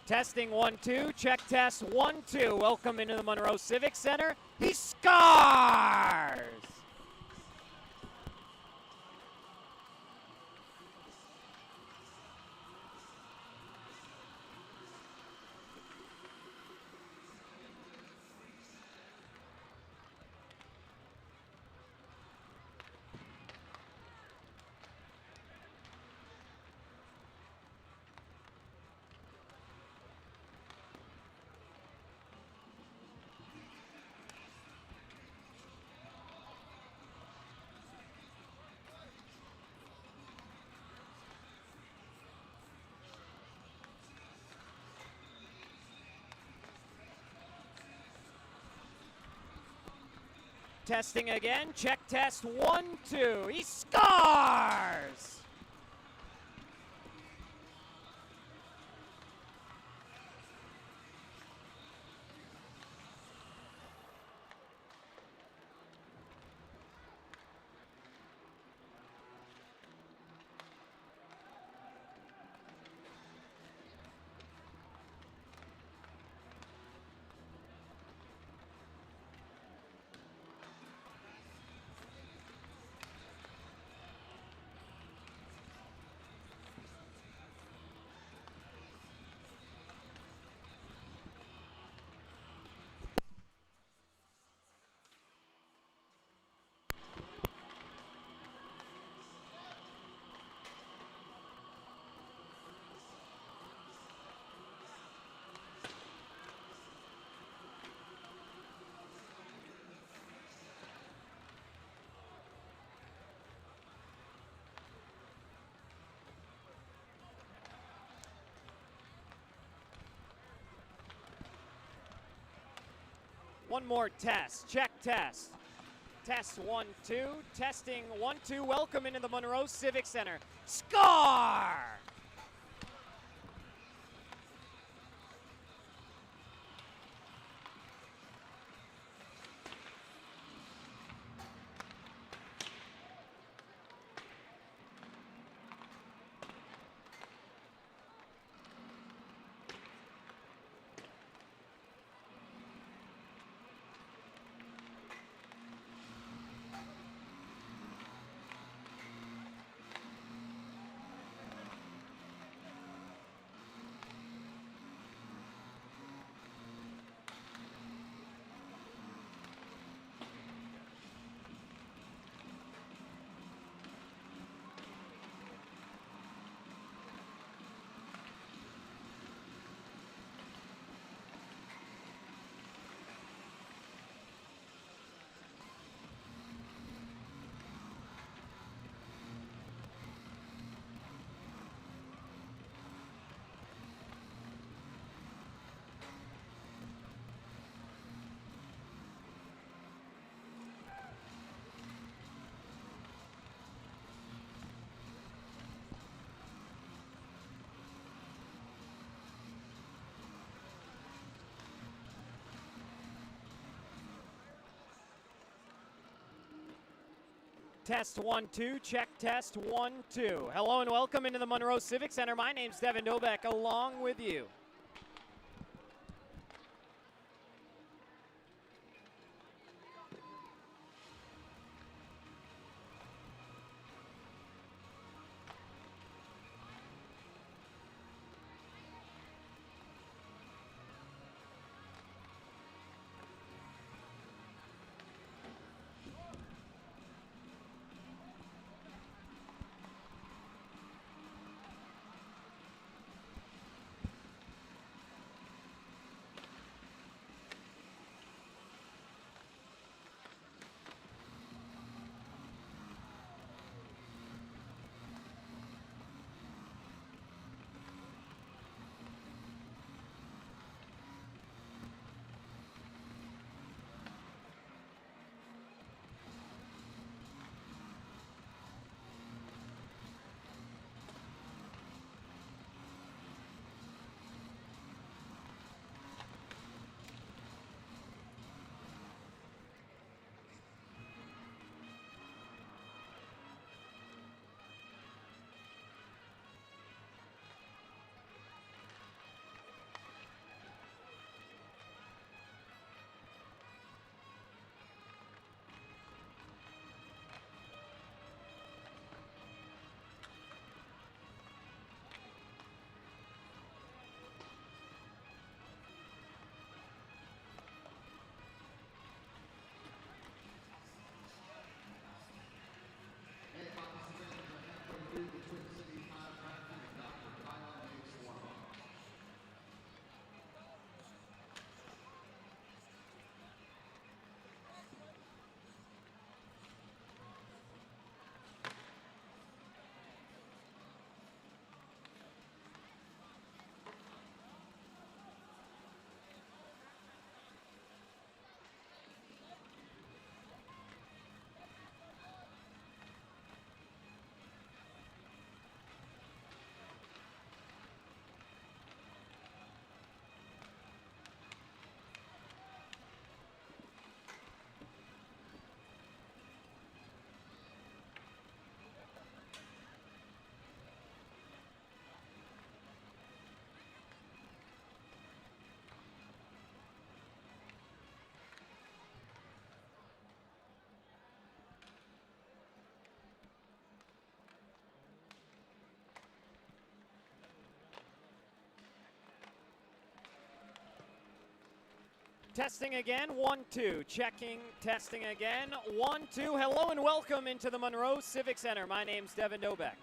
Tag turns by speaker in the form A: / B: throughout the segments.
A: Testing 1-2, check test 1-2. Welcome into the Monroe Civic Center. He scores! Testing again, check test 1-2. He scores! One more test, check test. Test 1-2, testing 1-2. Welcome into the Monroe Civic Center. Score! Test 1-2, check test 1-2. Hello and welcome into the Monroe Civic Center. My name's Devin Dobek, along with you. Testing again, 1, 2. Checking, testing again, 1, 2. Hello and welcome into the Monroe Civic Center. My name's Devin Dobeck.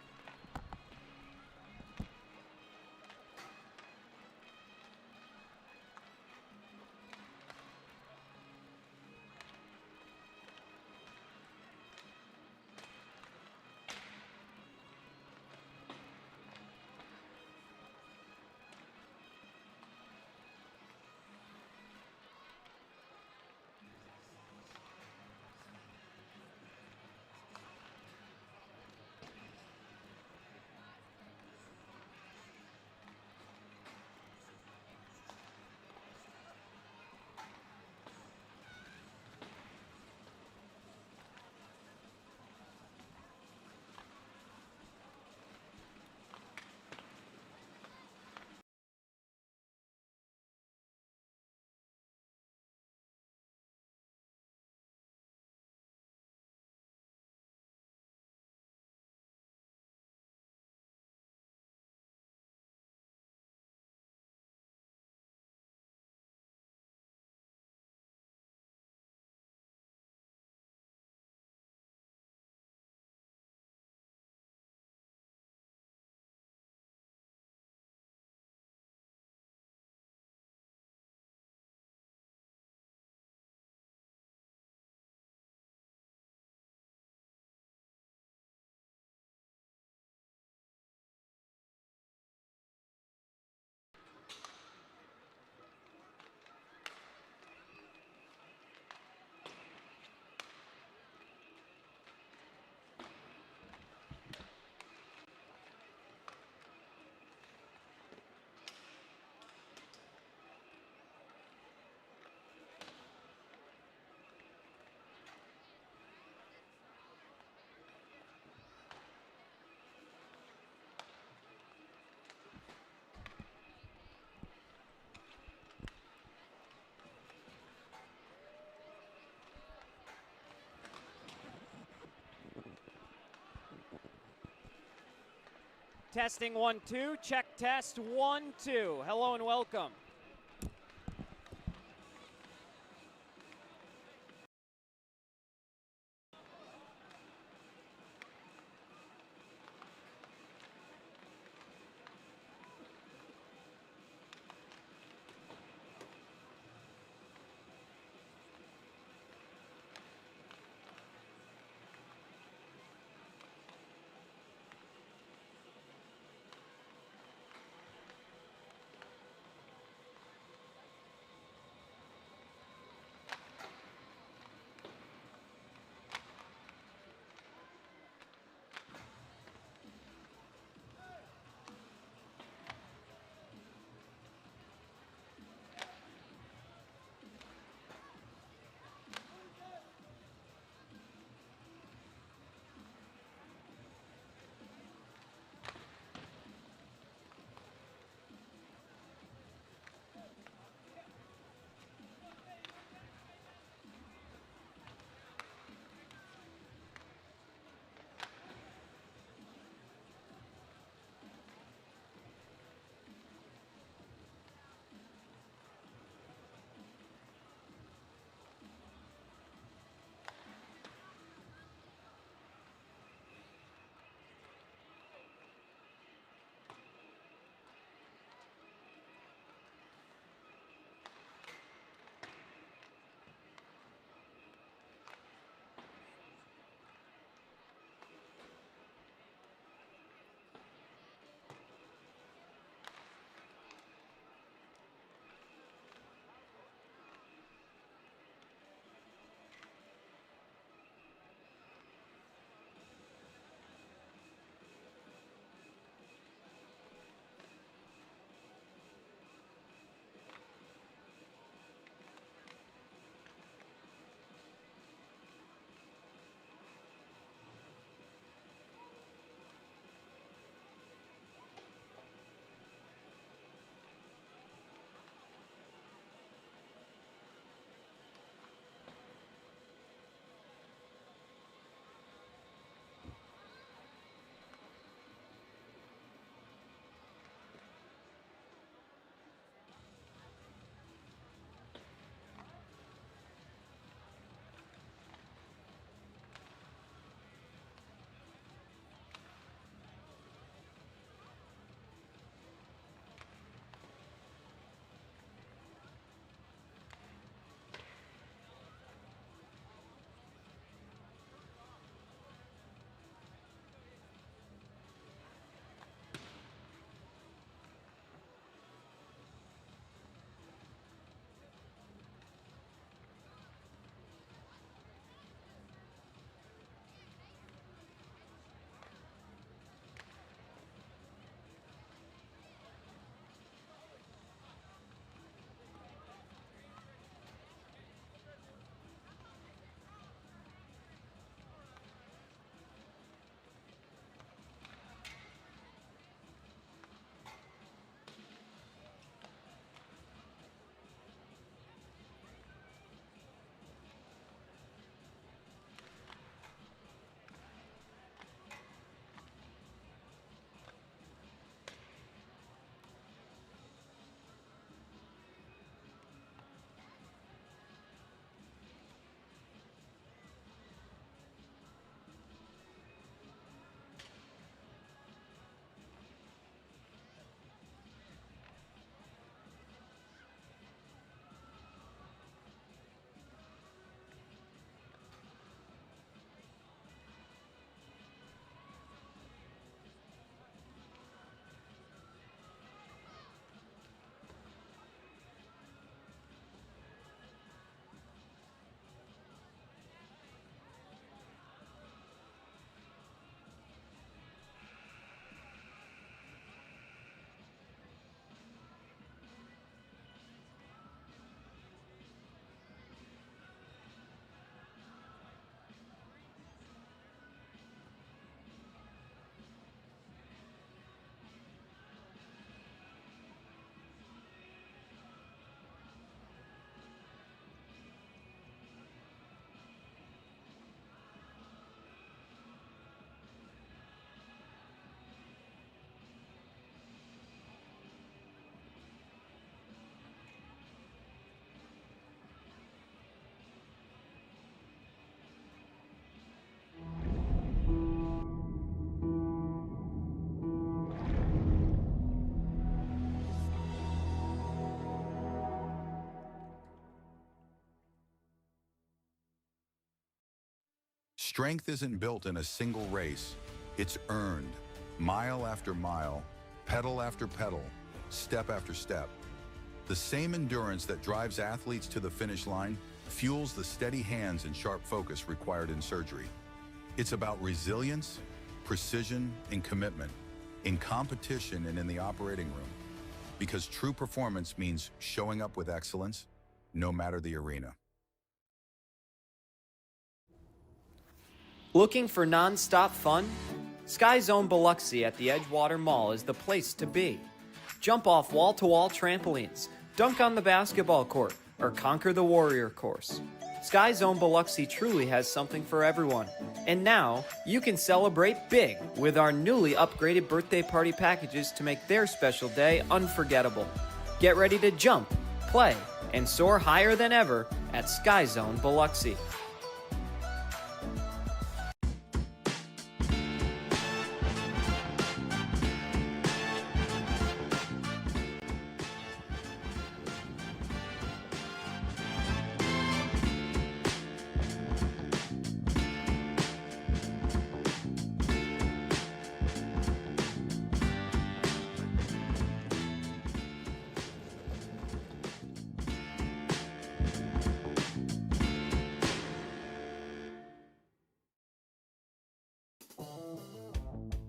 A: Testing 1, 2. Check test 1, 2. Hello and welcome.
B: Strength isn't built in a single race. It's earned, mile after mile, pedal after pedal, step after step. The same endurance that drives athletes to the finish line fuels the steady hands and sharp focus required in surgery. It's about resilience, precision, and commitment in competition and in the operating room. Because true performance means showing up with excellence, no matter the arena.
A: Looking for non-stop fun? Sky Zone Biloxi at the Edgewater Mall is the place to be. Jump off wall-to-wall trampolines, dunk on the basketball court, or conquer the warrior course. Sky Zone Biloxi truly has something for everyone. And now, you can celebrate big with our newly upgraded birthday party packages to make their special day unforgettable. Get ready to jump, play, and soar higher than ever at Sky Zone Biloxi.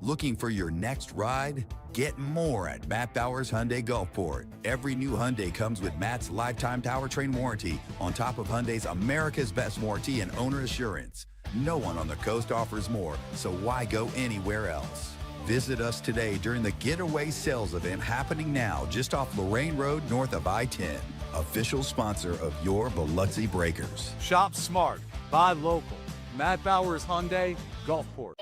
B: Looking for your next ride? Get more at Matt Bowers Hyundai Gulfport. Every new Hyundai comes with Matt's lifetime powertrain warranty on top of Hyundai's America's Best warranty and owner assurance. No one on the coast offers more, so why go anywhere else? Visit us today during the Getaway Sales event happening now just off Lorraine Road north of I-10. Official sponsor of your Biloxi Breakers.
C: Shop smart, buy local. Matt Bowers Hyundai Gulfport.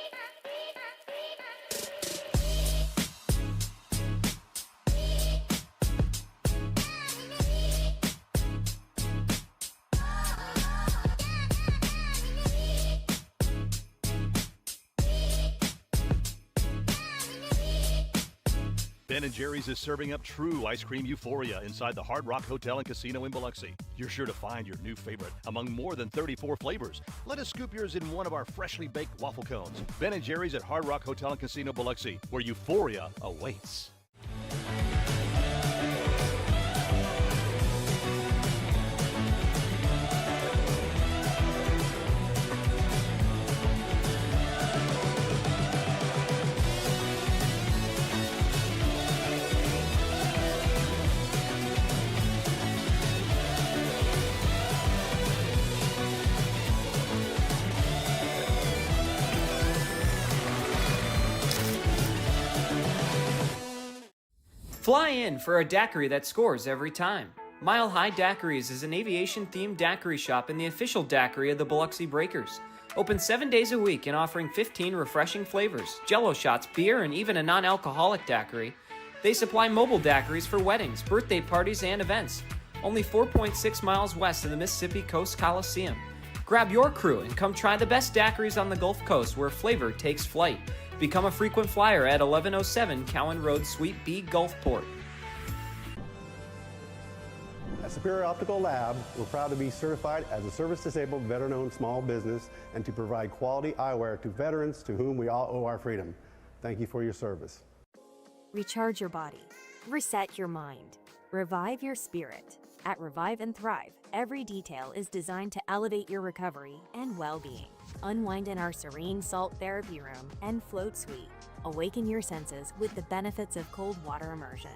D: Ben & Jerry's is serving up true ice cream euphoria inside the Hard Rock Hotel and Casino in Biloxi. You're sure to find your new favorite among more than 34 flavors. Let us scoop yours in one of our freshly baked waffle cones. Ben & Jerry's at Hard Rock Hotel and Casino Biloxi, where euphoria awaits.
A: Fly in for a daiquiri that scores every time. Mile High Daiquiris is an aviation-themed daiquiri shop and the official daiquiri of the Biloxi Breakers. Open 7 days a week and offering 15 refreshing flavors, jello shots, beer, and even a non-alcoholic daiquiri. They supply mobile daiquiris for weddings, birthday parties, and events. Only 4.6 miles west of the Mississippi Coast Coliseum. Grab your crew and come try the best daiquiris on the Gulf Coast where flavor takes flight. Become a frequent flyer at 1107 Cowan Road, Suite B, Gulfport.
E: At Superior Optical Lab, we're proud to be certified as a service-disabled, veteran-owned small business and to provide quality eyewear to veterans to whom we all owe our freedom. Thank you for your service.
F: Recharge your body. Reset your mind. Revive your spirit. At Revive and Thrive, every detail is designed to elevate your recovery and well-being. Unwind in our serene salt therapy room and float suite. Awaken your senses with the benefits of cold water immersion.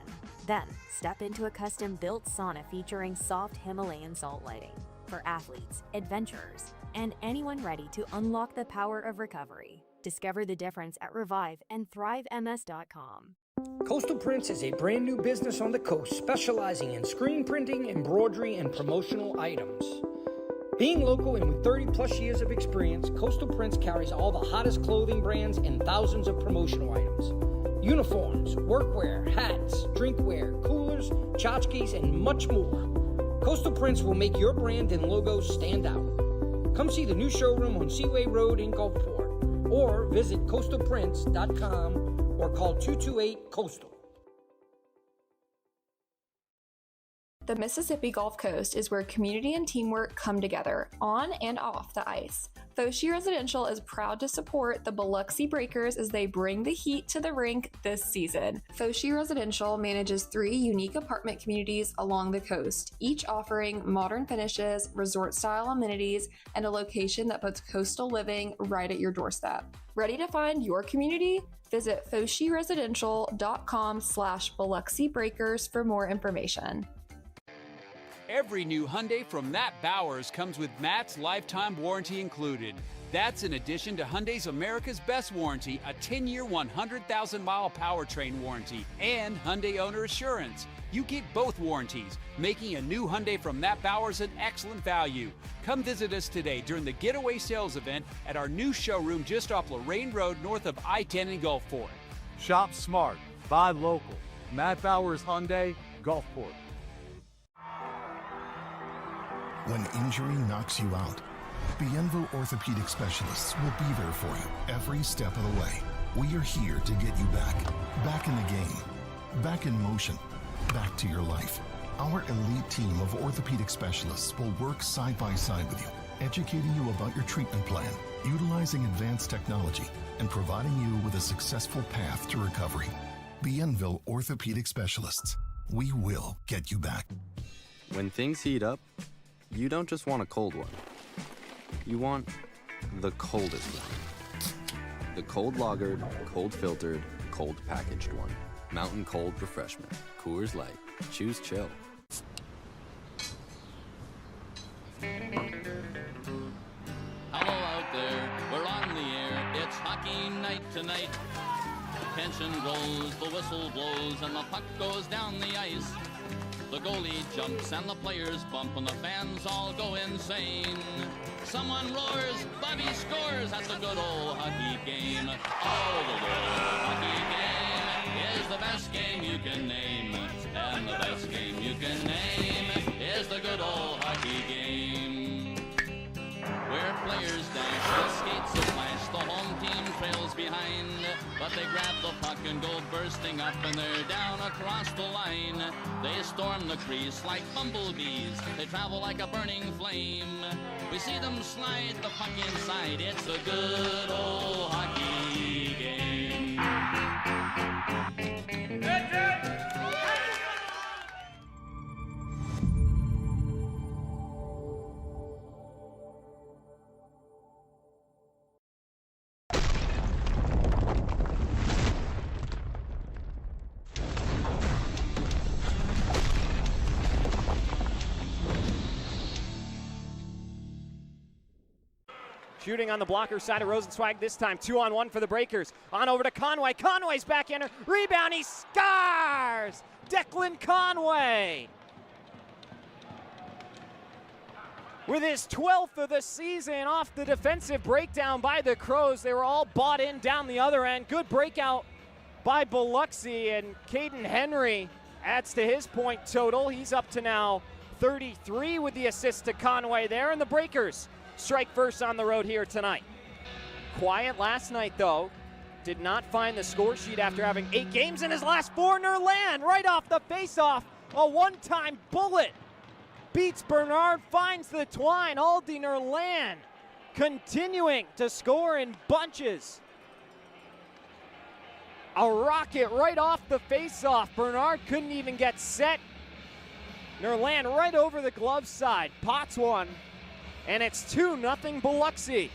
F: Then, step into a custom-built sauna featuring soft Himalayan salt lighting for athletes, adventurers, and anyone ready to unlock the power of recovery. Discover the difference at reviveandthrivems.com.
G: Coastal Prints is a brand new business on the coast specializing in screen printing, embroidery, and promotional items. Being local and with 30 plus years of experience, Coastal Prints carries all the hottest clothing brands and thousands of promotional items. Uniforms, workwear, hats, drinkware, coolers, tchotchkes, and much more. Coastal Prints will make your brand and logo stand out. Come see the new showroom on Seaway Road in Gulfport or visit coastalprints.com or call 228-COASTAL.
H: The Mississippi Gulf Coast is where community and teamwork come together, on and off the ice. Foshi Residential is proud to support the Biloxi Breakers as they bring the heat to the rink this season. Foshi Residential manages 3 unique apartment communities along the coast, each offering modern finishes, resort-style amenities, and a location that puts coastal living right at your doorstep. Ready to find your community? Visit foshiresidential.com/Biloxi Breakers for more information.
C: Every new Hyundai from Matt Bowers comes with Matt's lifetime warranty included. That's in addition to Hyundai's America's Best Warranty, a 10-year, 100,000-mile powertrain warranty, and Hyundai Owner Assurance. You get both warranties, making a new Hyundai from Matt Bowers an excellent value. Come visit us today during the Getaway Sales event at our new showroom just off Lorraine Road north of I-10 in Gulfport. Shop smart, buy local. Matt Bowers Hyundai, Gulfport.
I: When injury knocks you out, Bienville Orthopedic Specialists will be there for you every step of the way. We are here to get you back in the game, back in motion, back to your life. Our elite team of orthopedic specialists will work side by side with you, educating you about your treatment plan, utilizing advanced technology, and providing you with a successful path to recovery. Bienville Orthopedic Specialists. We will get you back.
J: When things heat up, you don't just want a cold one. You want the coldest one. The cold lagered, cold filtered, cold packaged one. Mountain Cold Refreshment. Coors Light. Choose chill.
K: Hello out there, we're on the air. It's hockey night tonight. Tension grows, the whistle blows, and the puck goes down the ice. The goalie jumps and the players bump and the fans all go insane. Someone roars, Bobby scores at the good old hockey game. Oh, the good old hockey game is the best game you can name. And the best game you can name is the good old hockey game. Where players dash, the skates are flash, the home team trails behind. But they grab the puck and go bursting up and they're down across the line. They storm the crease like bumblebees, they travel like a burning flame. We see them slide the puck inside, it's a good old hockey game.
A: Shooting on the blocker side of Rosenzweig this time. 2-on-1 for the Breakers. On over to Conway. Conway's backhander. Rebound. He scars! Declan Conway with his 12th of the season off the defensive breakdown by the Crows. They were all bought in down the other end. Good breakout by Biloxi, and Caden Henry adds to his point total. He's up to now 33 with the assist to Conway there, and the Breakers strike first on the road here tonight. Quiet last night, though. Did not find the score sheet after having 8 games in his last 4. Nerland right off the faceoff. A one-time bullet. Beats Bernard, finds the twine. Aldi Nerland continuing to score in bunches. A rocket right off the faceoff. Bernard couldn't even get set. Nerland right over the glove side. Pots one. And it's 2-0 Biloxi.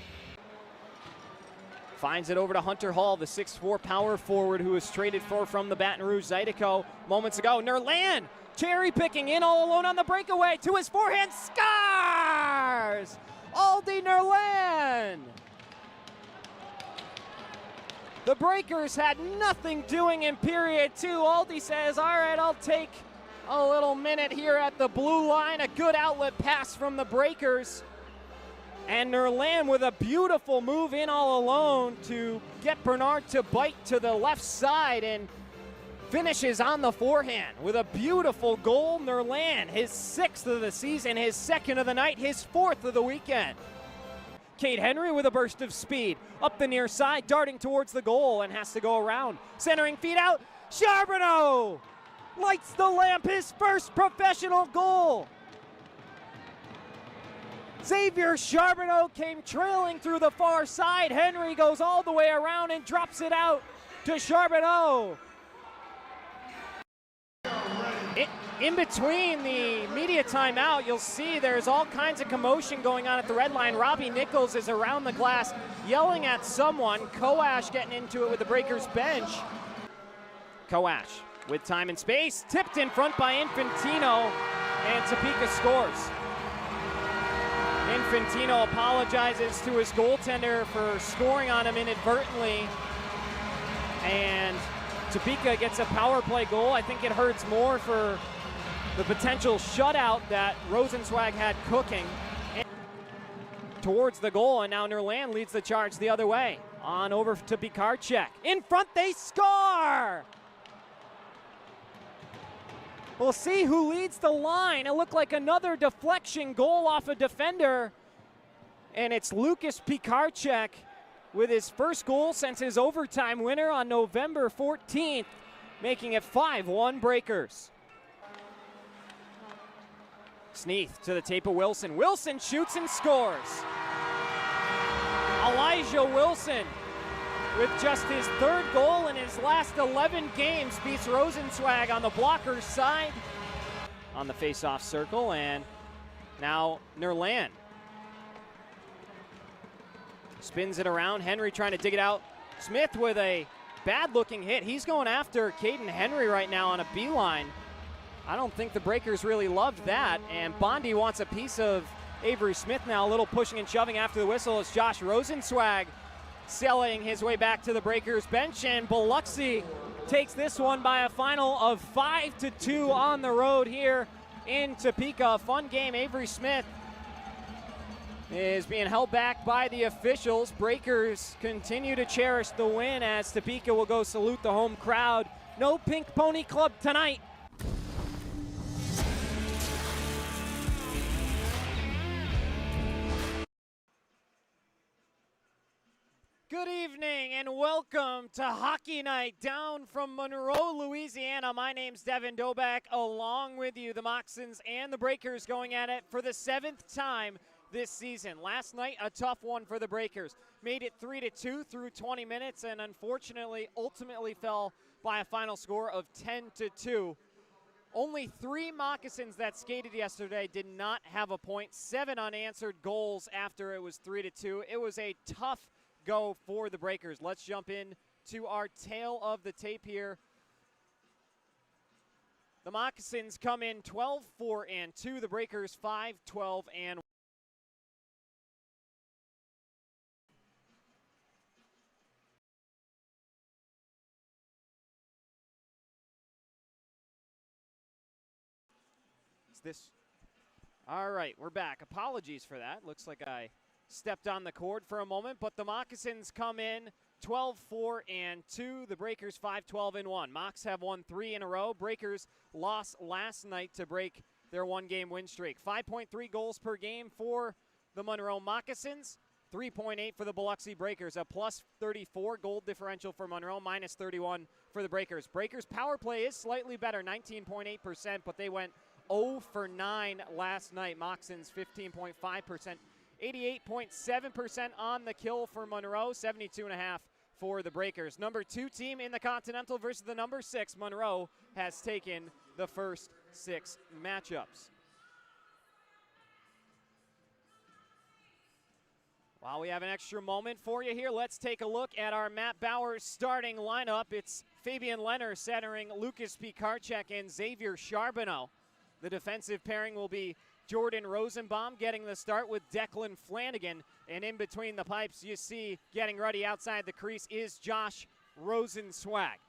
A: Finds it over to Hunter Hall, the 6'4" power forward who was traded for from the Baton Rouge Zydeco moments ago. Nerland cherry picking in all alone on the breakaway to his forehand. Scars! Aldi Nerland! The Breakers had nothing doing in period 2. Aldi says, all right, I'll take a little minute here at the blue line. A good outlet pass from the Breakers. And Nerland with a beautiful move in all alone to get Bernard to bite to the left side and finishes on the forehand with a beautiful goal. Nerland, his 6th of the season, his 2nd of the night, his 4th of the weekend. Cade Henry with a burst of speed up the near side, darting towards the goal and has to go around. Centering feed out, Charbonneau lights the lamp, his first professional goal. Xavier Charbonneau came trailing through the far side. Henry goes all the way around and drops it out to Charbonneau. In between the media timeout, you'll see there's all kinds of commotion going on at the red line. Robbie Nichols is around the glass yelling at someone. Koash getting into it with the Breakers bench. Koash with time and space, tipped in front by Infantino, and Topeka scores. Infantino apologizes to his goaltender for scoring on him inadvertently, and Topeka gets a power play goal. I think it hurts more for the potential shutout that Rosenzweig had cooking. And towards the goal, and now Nerland leads the charge the other way. On over to Pikarczyk. In front, they score! We'll see who leads the line. It looked like another deflection goal off a defender. And it's Lucas Pikarczyk with his first goal since his overtime winner on November 14th, making it 5-1 Breakers. Sneath to the tape of Wilson. Wilson shoots and scores. Elijah Wilson, with just his third goal in his last 11 games, beats Rosenzweig on the blocker's side on the face-off circle, and now Nerland spins it around. Henry trying to dig it out. Smith with a bad-looking hit. He's going after Caden Henry right now on a beeline. I don't think the Breakers really loved that, and Bondi wants a piece of Avery Smith now. A little pushing and shoving after the whistle as Josh Rosenzweig selling his way back to the Breakers bench, and Biloxi takes this one by a final of 5-2 on the road here in Topeka. A fun game. Avery Smith is being held back by the officials. Breakers continue to cherish the win as Topeka will go salute the home crowd. No Pink Pony Club tonight. Good evening and welcome to Hockey Night down from Monroe, Louisiana. My name's Devin Doback, along with you, the Moccasins and the Breakers going at it for the 7th time this season. Last night, a tough one for the Breakers. Made it 3-2 through 20 minutes and unfortunately, ultimately fell by a final score of 10-2. Only 3 Moccasins that skated yesterday did not have a point. 7 unanswered goals after it was 3-2. It was a tough go for the Breakers. Let's jump in to our tail of the tape here. The Moccasins come in 12-4-2. The Breakers 5-12-1. All right, we're back. Apologies for that. Looks like I stepped on the cord for a moment, but the Moccasins come in 12-4-2. The Breakers 5-12-1. Mocs have won 3 in a row. Breakers lost last night to break their 1-game win streak. 5.3 goals per game for the Monroe Moccasins. 3.8 for the Biloxi Breakers. A plus 34 goal differential for Monroe, minus 31 for the Breakers. Breakers power play is slightly better, 19.8%, but they went 0 for 9 last night. Moccasins 15.5%. 88.7% on the kill for Monroe, 72.5 for the Breakers. Number 2 team in the Continental versus the number 6. Monroe has taken the first 6 matchups. While we have an extra moment for you here, let's take a look at our Matt Bowers starting lineup. It's Fabian Leonard centering Lucas Pikarczyk and Xavier Charbonneau. The defensive pairing will be Jordan Rosenbaum getting the start with Declan Flanagan. And in between the pipes, you see getting ready outside the crease is Josh Rosenzweig.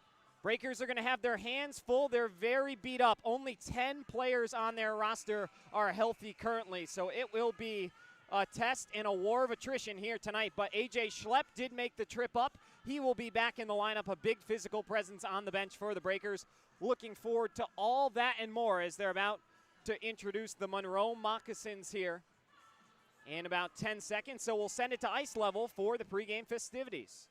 A: Breakers are going to have their hands full. They're very beat up. Only 10 players on their roster are healthy currently, so it will be a test and a war of attrition here tonight. But A.J. Schlepp did make the trip up. He will be back in the lineup, a big physical presence on the bench for the Breakers. Looking forward to all that and more as they're about to introduce the Monroe Moccasins here in about 10 seconds. So we'll send it to ice level for the pregame festivities.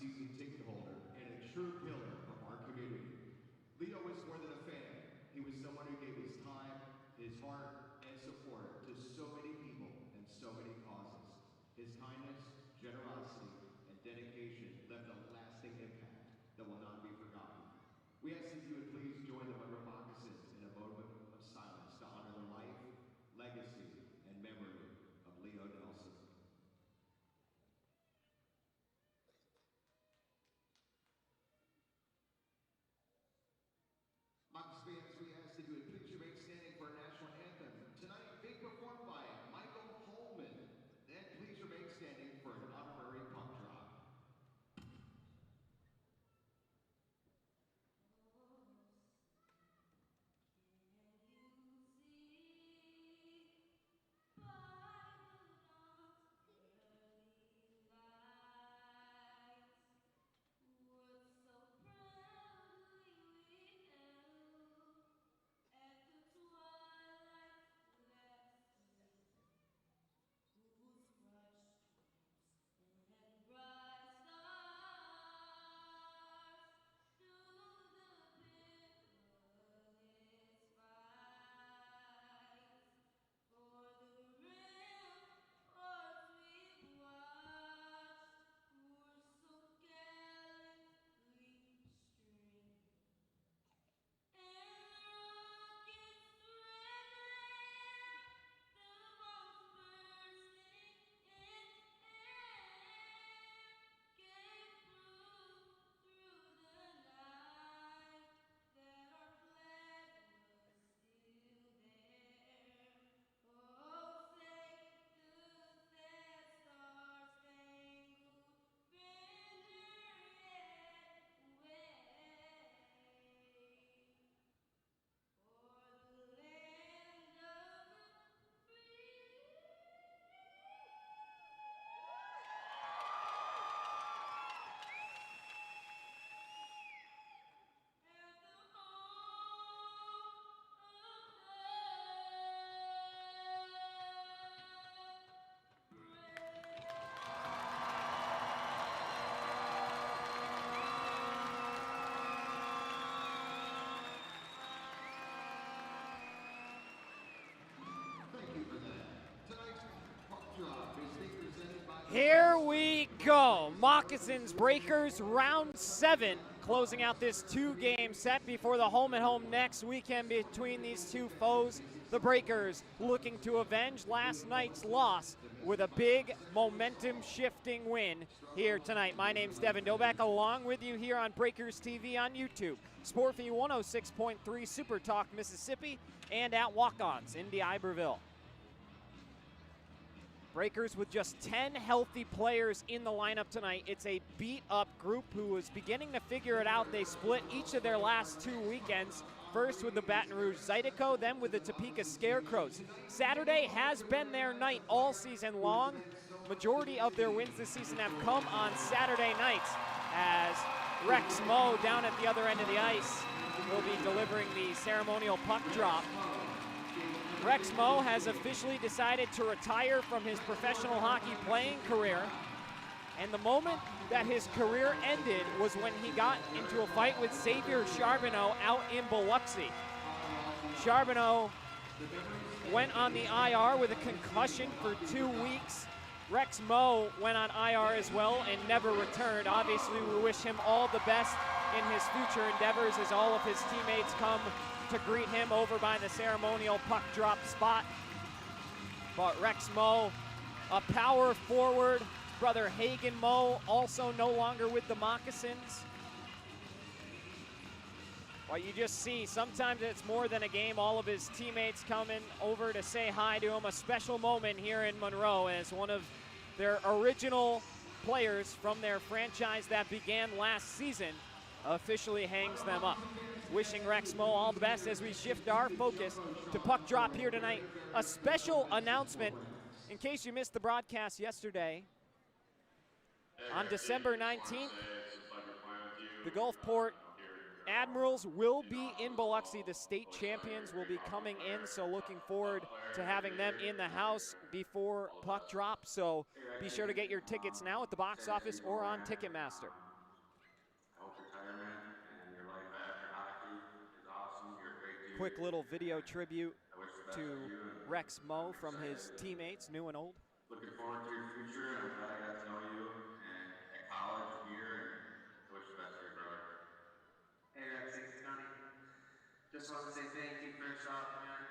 L: season ticket holder and a true pillar of our community. Leo was more than a fan. He was someone who gave his time, his heart, and support to so many people and so many causes. His kindness, generosity, and dedication left a lasting impact that will not be forgotten. We ask that you would please join the Monroe Moccasins in a moment of silence to honor the life, legacy, and memory of Leo Nelson. Moccas fans, we ask that you would please remain standing for our national anthem. Tonight, being performed by Michael Holman. Then please remain standing for an honorary puck drop.
A: Here we go. Moccasins Breakers round 7, closing out this 2-game set before the home and home next weekend between these two foes. The Breakers looking to avenge last night's loss with a big momentum-shifting win here tonight. My name's Devin Doback, along with you here on Breakers TV on YouTube, Sportfy 106.3 Super Talk Mississippi, and at Walk-Ons in Iberville. Breakers with just 10 healthy players in the lineup tonight. It's a beat-up group who is beginning to figure it out. They split each of their last 2 weekends, first with the Baton Rouge Zydeco, then with the Topeka Scarecrows. Saturday has been their night all season long. Majority of their wins this season have come on Saturday nights, as Rex Moe down at the other end of the ice will be delivering the ceremonial puck drop. Rex Moe has officially decided to retire from his professional hockey playing career, and the moment that his career ended was when he got into a fight with Xavier Charbonneau out in Biloxi. Charbonneau went on the IR with a concussion for 2 weeks. Rex Moe went on IR as well and never returned. Obviously, we wish him all the best in his future endeavors as all of his teammates come to greet him over by the ceremonial puck drop spot. But Rex Moe, a power forward, brother Hagen Moe, also no longer with the Moccasins. Well, you just see, sometimes it's more than a game. All of his teammates coming over to say hi to him. A special moment here in Monroe as one of their original players from their franchise that began last season officially hangs them up. Wishing Rex Moe all the best as we shift our focus to puck drop here tonight. A special announcement, in case you missed the broadcast yesterday. On December 19th, the Gulfport Admirals will be in Biloxi. The state champions will be coming in, so looking forward to having them in the house before puck drop. So be sure to get your tickets now at the box office or on Ticketmaster. quick little video tribute to Rex Moe from his teammates, new and old.
M: Looking forward to your future, and I'm glad I got to know you and at college here, and I wish the best for your brother.
N: Hey Rexy, Johnny. Just want to say thank you first off, man.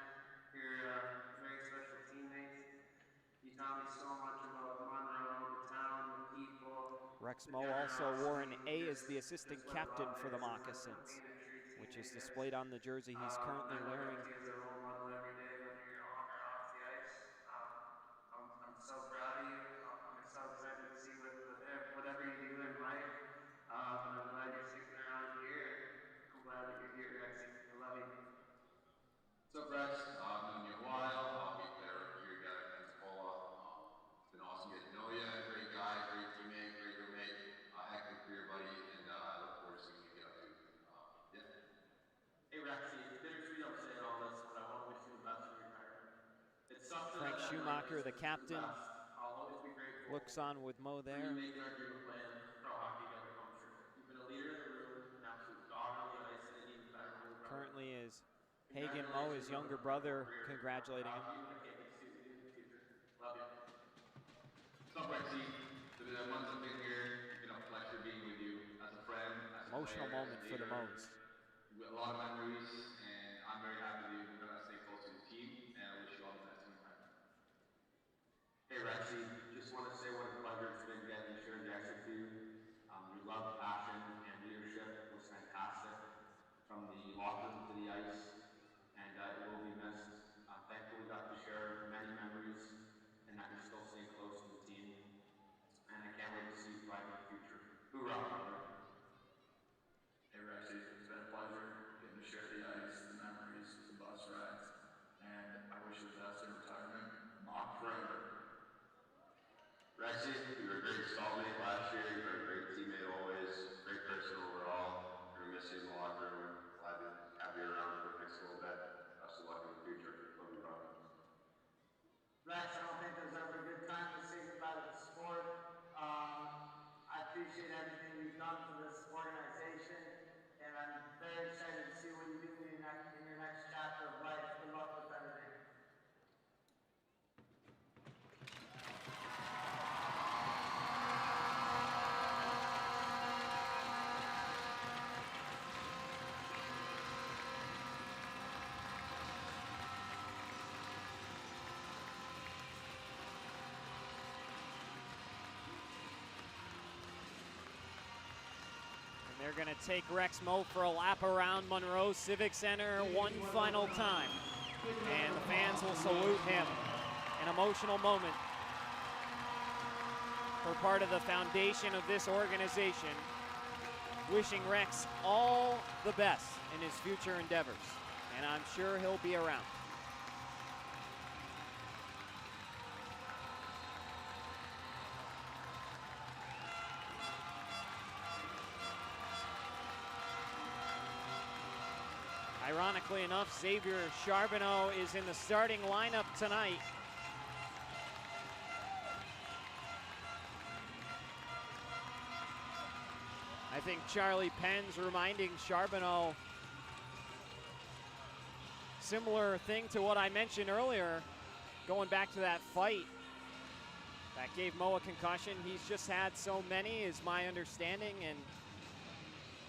N: You're a very special teammate. You taught me so much about Monroe, the town, the people.
A: Rex Moe also wore an A as the assistant captain for the Moccasins, which is displayed on the jersey he's currently wearing.
N: As a role model every day, whether you're on or off the ice. I'm so proud of you. I'm so excited to see whatever you do in life. But I'm glad you're sticking around here. I'm glad that you're here, Rexy. I love you.
M: What's up, Rex? I've known you a while. We played our year together at Pensacola. It's been awesome getting to know you. Great guy, great teammate, great roommate. Hectic career buddy, and I look forward to seeing what you get up to. Yeah.
N: Hey, Rexy, it's bittersweet I'm saying all this, but I want to wish you the best in retirement. It's something
A: Frank
N: that
A: Schumacher, the captain,
N: I'll always be grateful.
A: looks on with Moe
N: For
A: there.
N: you making our dream of playing pro hockey together come true. You've been a leader in the room, an absolute dog on the ice, and an even better older brother.
A: Currently is Hagen Moe, his younger brother, congratulating him.
N: I can't wait to see what you do in the future. Love you.
M: What's up, Rexy? For the months I've been here, it's been a pleasure being with you as a friend, as a
A: Emotional
M: player,
A: moment
M: as a
A: for the
M: leader.
A: Moes.
M: We've got a lot of memories, and I'm very happy that we're going to stay close to the team, and I wish you all the best in retirement.
N: Hey, Rexy, just want to say what a pleasure it's been getting to share the ice with you. Your love, passion, and leadership was fantastic. From the locker room to the ice, and it will be missed. I'm thankful we got to share many memories, and that you're still staying close to the team. And I can't wait to see you thrive in the future. Hoorah, brother.
M: Hey, Rexy, it's been a pleasure getting to share the ice, the memories, the bus rides, and I wish you the best in retirement. Mock forever.
N: Rexy, you were a great stallmate last year. You were a great teammate always. Great person overall. We're going to miss you in the locker room. Glad to have you around for the next little bit. Best of luck in the future. Love you, brother. Rex, I don't think there's ever a good time to say goodbye to the sport. I appreciate everything you've done for this organization, and I'm very excited to see what you do in your next chapter of life. Good luck with everything.
A: They're going to take Rex Moe for a lap around Monroe Civic Center one final time. And the fans will salute him. An emotional moment for part of the foundation of this organization. Wishing Rex all the best in his future endeavors. And I'm sure he'll be around. Ironically enough, Xavier Charbonneau is in the starting lineup tonight. I think Charlie Penn's reminding Charbonneau similar thing to what I mentioned earlier, going back to that fight that gave Moe a concussion. He's just had so many, is my understanding, and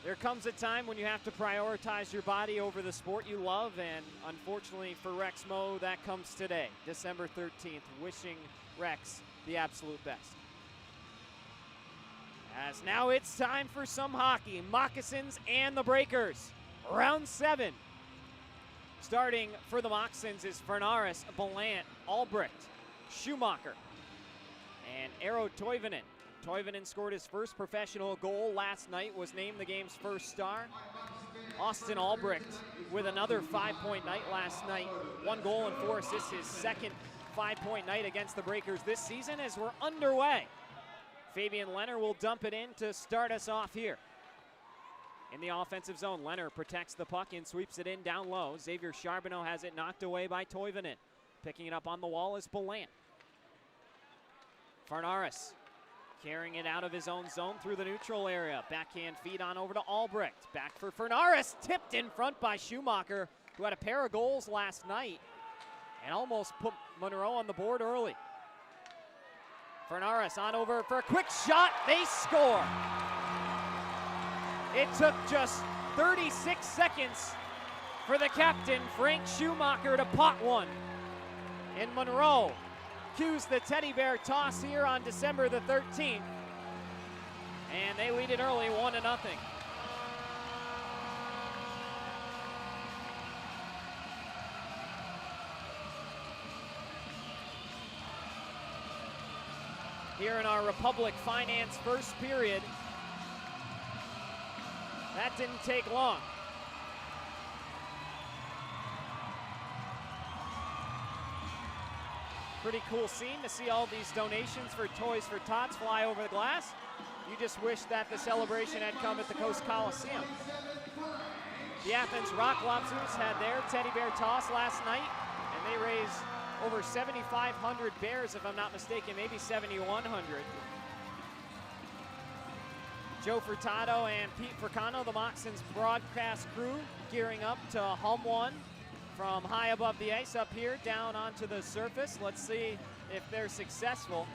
A: there comes a time when you have to prioritize your body over the sport you love, and unfortunately for Rex Moe, that comes today, December 13th, wishing Rex the absolute best. As now it's time for some hockey. Moccasins and the Breakers, round 7. Starting for the Moccasins is Fernaris, Ballant, Albrecht, Schumacher, and Eero Toivonen. Toivonen scored his first professional goal last night, was named the game's first star. Austin Albrecht with another 5-point night last night. 1 goal and 4 assists, his second 5-point night against the Breakers this season as we're underway. Fabian Leonard will dump it in to start us off here. In the offensive zone, Leonard protects the puck and sweeps it in down low. Xavier Charbonneau has it knocked away by Toivonen. Picking it up on the wall is Ballant. Fernaris carrying it out of his own zone through the neutral area. Backhand feed on over to Albrecht. Back for Fernaris, tipped in front by Schumacher.
O: who had a pair of goals last night and almost put Monroe on the board early. Fernaris on over for a quick shot. They score. It took just 36 seconds for the captain, Frank Schumacher, to pot one. And Monroe cues the teddy bear toss here on December the 13th. And they lead it early, 1-0. Here in our Republic Finance first period. That didn't take long. Pretty cool scene to see all these donations for Toys for Tots fly over the glass. You just wish that the celebration had come at the Coast Coliseum. The Athens Rock Lobsters had their teddy bear toss last night, and they raised over 7,500 bears, if I'm not mistaken, maybe 7,100. Joe Furtado and Pete Fricano, the Moccasins broadcast crew, gearing up to hum one from high above the ice up here down onto the surface. Let's see if they're successful.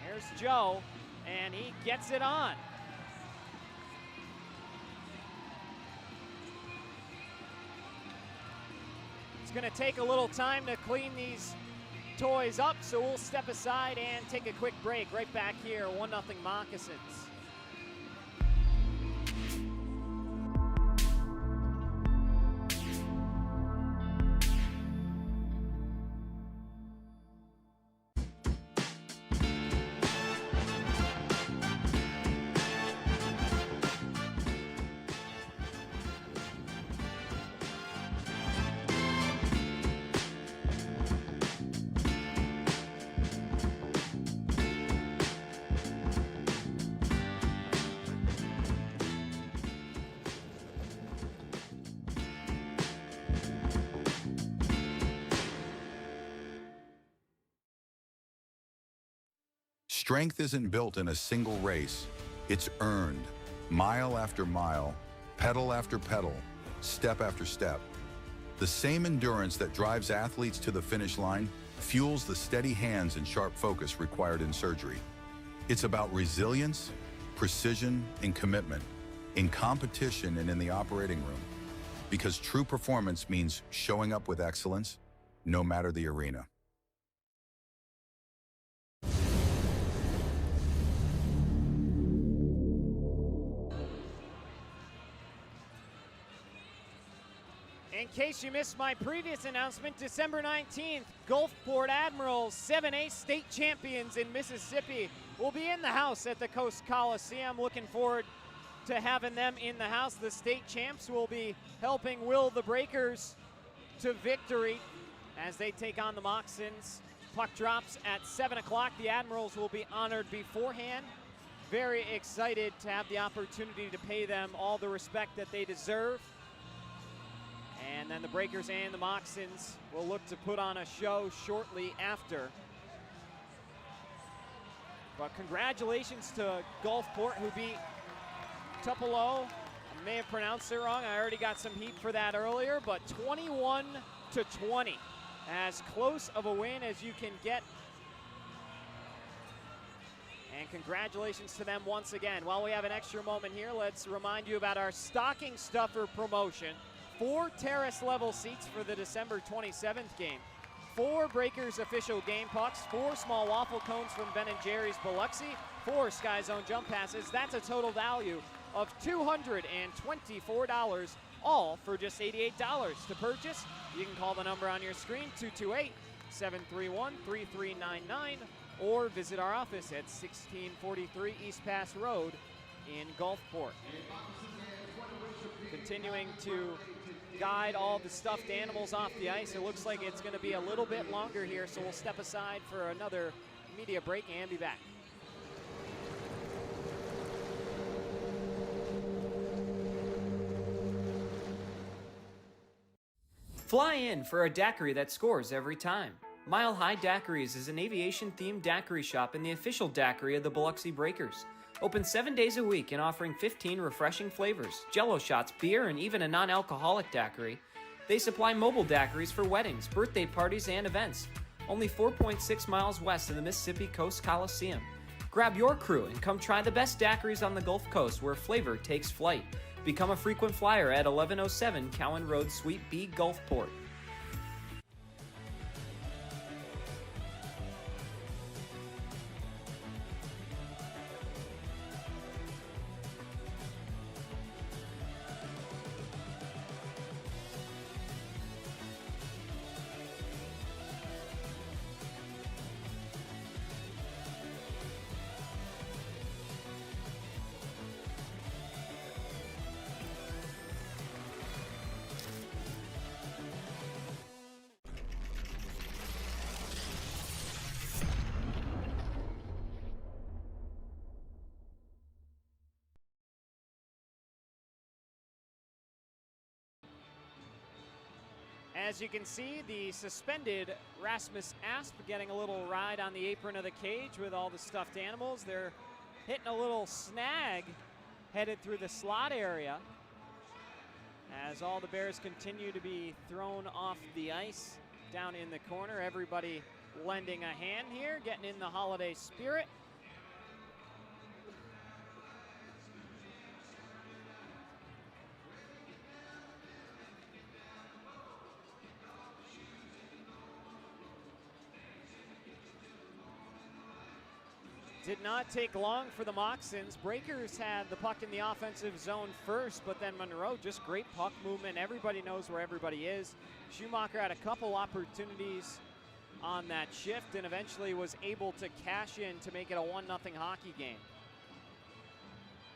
O: Here's Joe, and he gets it on. It's going to take a little time to clean these toys up, so we'll step aside and take a quick break. Right back here, 1-0 Moccasins.
B: Strength isn't built in a single race. It's earned, mile after mile, pedal after pedal, step after step. The same endurance that drives athletes to the finish line fuels the steady hands and sharp focus required in surgery. It's about resilience, precision, and commitment in competition and in the operating room. Because true performance means showing up with excellence, no matter the arena.
O: In case you missed my previous announcement, December 19th, Gulfport Admirals 7A state champions in Mississippi will be in the house at the Coast Coliseum. Looking forward to having them in the house. The state champs will be helping will the Breakers to victory as they take on the Moccasins. Puck drops at 7 o'clock. The Admirals will be honored beforehand. Very excited to have the opportunity to pay them all the respect that they deserve. And then the Breakers and the Moccasins will look to put on a show shortly after. But congratulations to Gulfport, who beat Tupelo. I may have pronounced it wrong. I already got some heat for that earlier, but 21-20. As close of a win as you can get. And congratulations to them once again. While we have an extra moment here, let's remind you about our stocking stuffer promotion. 4 terrace level seats for the December 27th game. 4 Breakers official game pucks, 4 small waffle cones from Ben & Jerry's Biloxi, 4 Sky Zone jump passes. That's a total value of $224, all for just $88. To purchase, you can call the number on your screen, 228-731-3399, or visit our office at 1643 East Pass Road in Gulfport. Continuing to guide all the stuffed animals off the ice. It looks like it's going to be a little bit longer here, so we'll step aside for another media break and be back.
A: Fly in for a daiquiri that scores every time. Mile High Daiquiris is an aviation-themed daiquiri shop and the official daiquiri of the Biloxi Breakers. Open 7 days a week and offering 15 refreshing flavors, Jello shots, beer, and even a non-alcoholic daiquiri. They supply mobile daiquiris for weddings, birthday parties, and events. Only 4.6 miles west of the Mississippi Coast Coliseum. Grab your crew and come try the best daiquiris on the Gulf Coast where flavor takes flight. Become a frequent flyer at 1107 Cowan Road, Suite B, Gulfport.
O: As you can see, the suspended Rasmus Asp getting a little ride on the apron of the cage with all the stuffed animals. They're hitting a little snag headed through the slot area as all the bears continue to be thrown off the ice down in the corner. Everybody lending a hand here, getting in the holiday spirit. Did not take long for the Moccasins. Breakers had the puck in the offensive zone first, but then Monroe, just great puck movement. Everybody knows where everybody is. Schumacher had a couple opportunities on that shift and eventually was able to cash in to make it a 1-0 hockey game.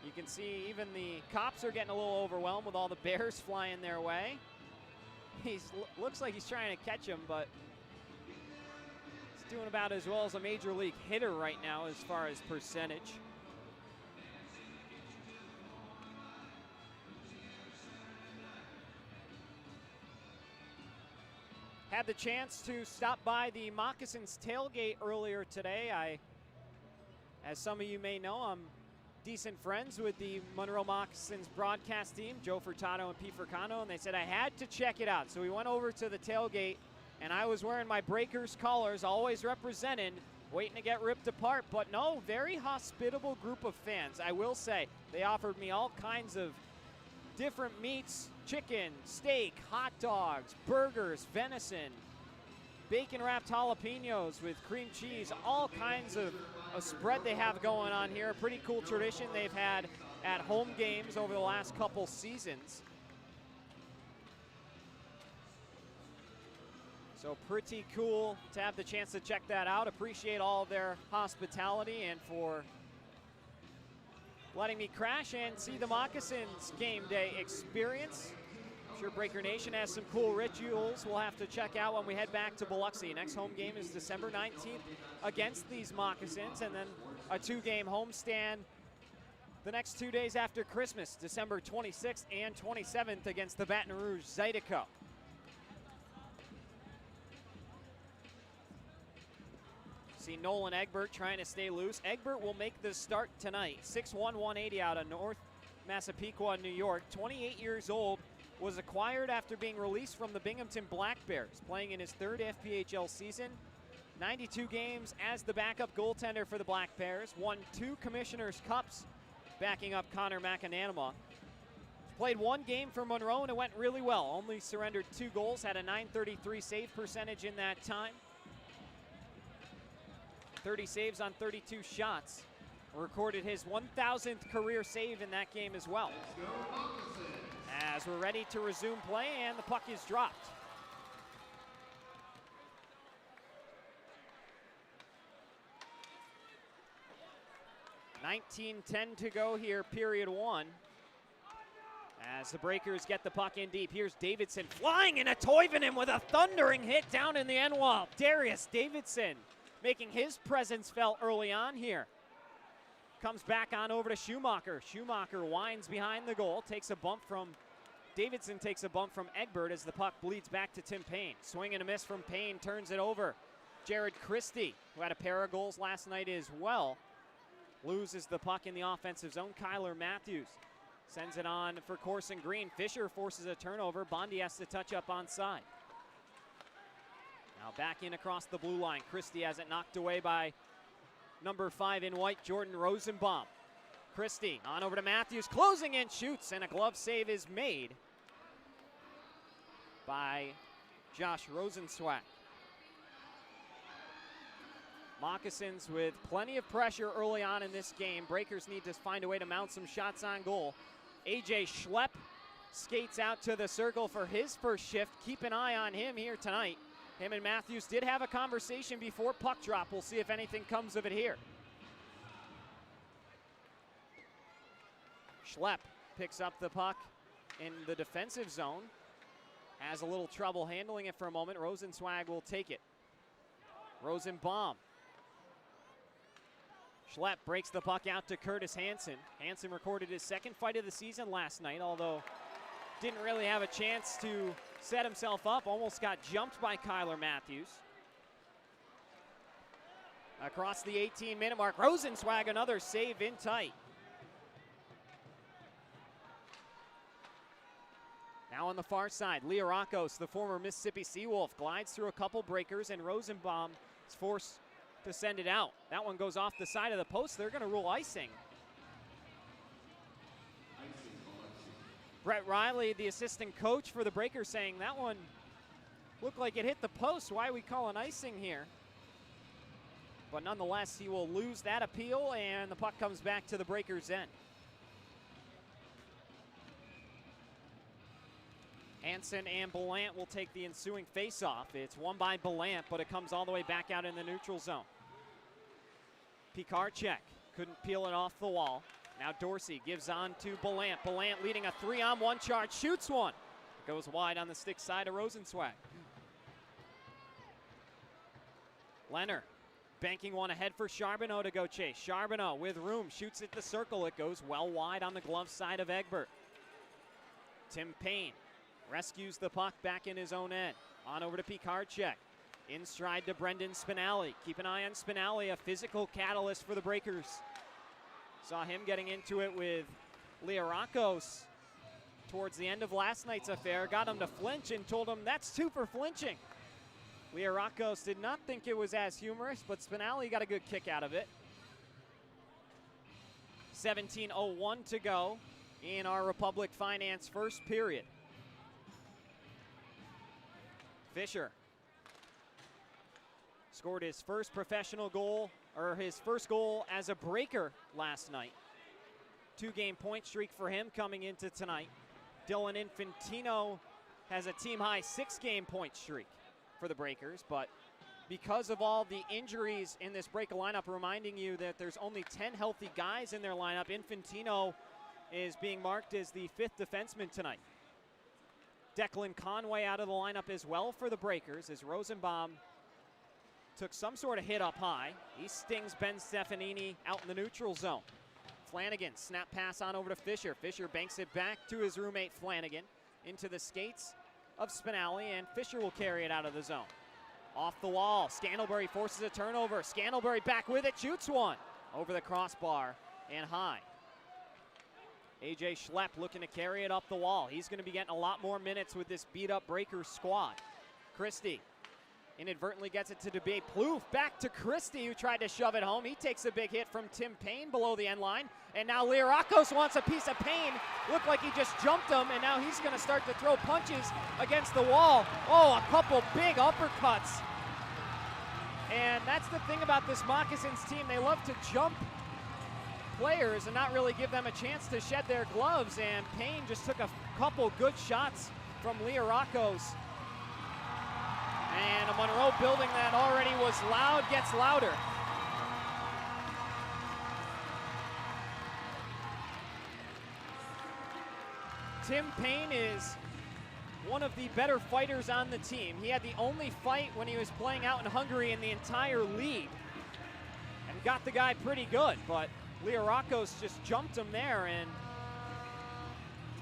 O: You can see even the cops are getting a little overwhelmed with all the bears flying their way. Looks like he's trying to catch him, but doing about as well as a major league hitter right now as far as percentage. Had the chance to stop by the Moccasins tailgate earlier today. As some of you may know, I'm decent friends with the Monroe Moccasins broadcast team, Joe Furtado and Pete Furcano, and they said I had to check it out. So we went over to the tailgate, and I was wearing my Breakers colors, always representing, waiting to get ripped apart. But no, very hospitable group of fans. I will say, they offered me all kinds of different meats, chicken, steak, hot dogs, burgers, venison, bacon-wrapped jalapenos with cream cheese, all kinds of a spread they have going on here. A pretty cool tradition they've had at home games over the last couple seasons. So pretty cool to have the chance to check that out. Appreciate all of their hospitality and for letting me crash and see the Moccasins game day experience. I'm sure Breaker Nation has some cool rituals we'll have to check out when we head back to Biloxi. Next home game is December 19th against these Moccasins, and then a 2-game homestand the next 2 days after Christmas, December 26th and 27th against the Baton Rouge Zydeco. See Nolan Egbert trying to stay loose. Egbert will make the start tonight. 6'1", 180 out of North Massapequa, New York. 28 years old, was acquired after being released from the Binghamton Black Bears, playing in his 3rd FPHL season. 92 games as the backup goaltender for the Black Bears. Won 2 Commissioner's Cups, backing up Connor McAnanama. Played 1 game for Monroe and it went really well. Only surrendered 2 goals, had a .933 save percentage in that time. 30 saves on 32 shots. Recorded his 1,000th career save in that game as well. As we're ready to resume play and the puck is dropped. .19:10 to go here, period 1. As the Breakers get the puck in deep. Here's Davidson flying into Toivonen with a thundering hit down in the end wall. Darius Davidson making his presence felt early on here. Comes back on over to Schumacher. Schumacher winds behind the goal, takes a bump from Davidson, takes a bump from Egbert as the puck bleeds back to Tim Payne. Swing and a miss from Payne, turns it over. Jared Christie, who had a pair of goals last night as well, loses the puck in the offensive zone. Kyler Matthews Sends it on for Corson Green. Fisher forces a turnover. Bondi has to touch up onside. Now back in across the blue line. Christie has it knocked away by number 5 in white, Jordan Rosenbaum. Christie on over to Matthews, closing in, shoots, and a glove save is made by Josh Rosenzweig. Moccasins with plenty of pressure early on in this game. Breakers need to find a way to mount some shots on goal. AJ Schlepp skates out to the circle for his first shift. Keep an eye on him here tonight. Him and Matthews did have a conversation before puck drop. We'll see if anything comes of it here. Schlepp picks up the puck in the defensive zone. Has a little trouble handling it for a moment. Rosenzweig will take it. Rosenbaum. Schlepp breaks the puck out to Curtis Hansen. Hansen recorded his second fight of the season last night, although didn't really have a chance to set himself up. Almost got jumped by Kyler Matthews. Across the 18-minute mark, Rosenzweig another save in tight. Now on the far side, Liarakos, the former Mississippi Seawolf, glides through a couple breakers, and Rosenbaum is forced to send it out. That one goes off the side of the post. They're going to rule icing. Brett Riley, the assistant coach for the Breakers, saying that one looked like it hit the post. Why are we calling icing here? But nonetheless, he will lose that appeal, and the puck comes back to the Breakers' end. Hansen and Belant will take the ensuing face-off. It's won by Belant, but it comes all the way back out in the neutral zone. Pikarczyk couldn't peel it off the wall. Now Dorsey gives on to Belant. Belant leading a 3-on-1 charge, shoots one. Goes wide on the stick side of Rosenzweig. Leonard banking one ahead for Charbonneau to go chase. Charbonneau with room, shoots at the circle. It goes well wide on the glove side of Egbert. Tim Payne rescues the puck back in his own end. On over to Pikarczyk. In stride to Brendan Spinelli. Keep an eye on Spinelli, a physical catalyst for the Breakers. Saw him getting into it with Liarakos towards the end of last night's affair. Got him to flinch and told him that's 2 for flinching. Liarakos did not think it was as humorous, but Spinelli got a good kick out of it. 17:01 to go in our Republic Finance first period. Fisher scored his first professional goal, or his first goal as a Breaker last night. 2-game point streak for him coming into tonight. Dylan Infantino has a team-high 6-game point streak for the Breakers, but because of all the injuries in this Breaker lineup, reminding you that there's only 10 healthy guys in their lineup, Infantino is being marked as the 5th defenseman tonight. Declan Conway out of the lineup as well for the Breakers as Rosenbaum took some sort of hit up high. He stings Ben Stefanini out in the neutral zone. Flanagan, snap pass on over to Fisher. Fisher banks it back to his roommate Flanagan into the skates of Spinelli, and Fisher will carry it out of the zone. Off the wall, Scandalbury forces a turnover. Scandalbury back with it, shoots one over the crossbar and high. AJ Schlepp looking to carry it up the wall. He's going to be getting a lot more minutes with this beat-up Breakers squad. Christie inadvertently gets it to DeBay Plouffe. Back to Christie, who tried to shove it home. He takes a big hit from Tim Payne below the end line. And now Liarakos wants a piece of Payne. Looked like he just jumped him, and now he's going to start to throw punches against the wall. Oh, a couple big uppercuts. And that's the thing about this Moccasins team. They love to jump players and not really give them a chance to shed their gloves, and Payne just took a couple good shots from Liarakos. And a Monroe building that already was loud gets louder. Tim Payne is one of the better fighters on the team. He had the only fight when he was playing out in Hungary in the entire league and got the guy pretty good, but Liarakos just jumped him there, and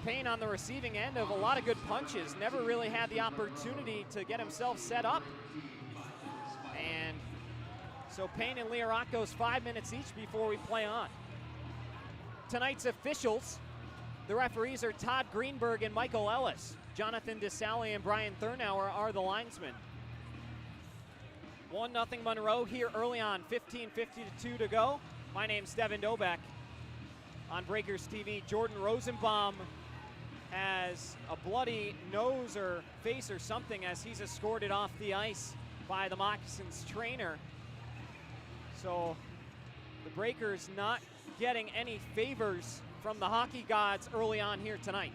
O: Payne on the receiving end of a lot of good punches. Never really had the opportunity to get himself set up. And so Payne and Liarakos 5 minutes each before we play on. Tonight's officials, The referees are Todd Greenberg and Michael Ellis. Jonathan DeSalle and Brian Thurnauer are the linesmen. 1-0 Monroe here early on, 15:52 to go. My name's Devin Dobeck. On Breakers TV, Jordan Rosenbaum has a bloody nose or face or something as he's escorted off the ice by the Moccasins trainer. So the Breakers not getting any favors from the hockey gods early on here tonight.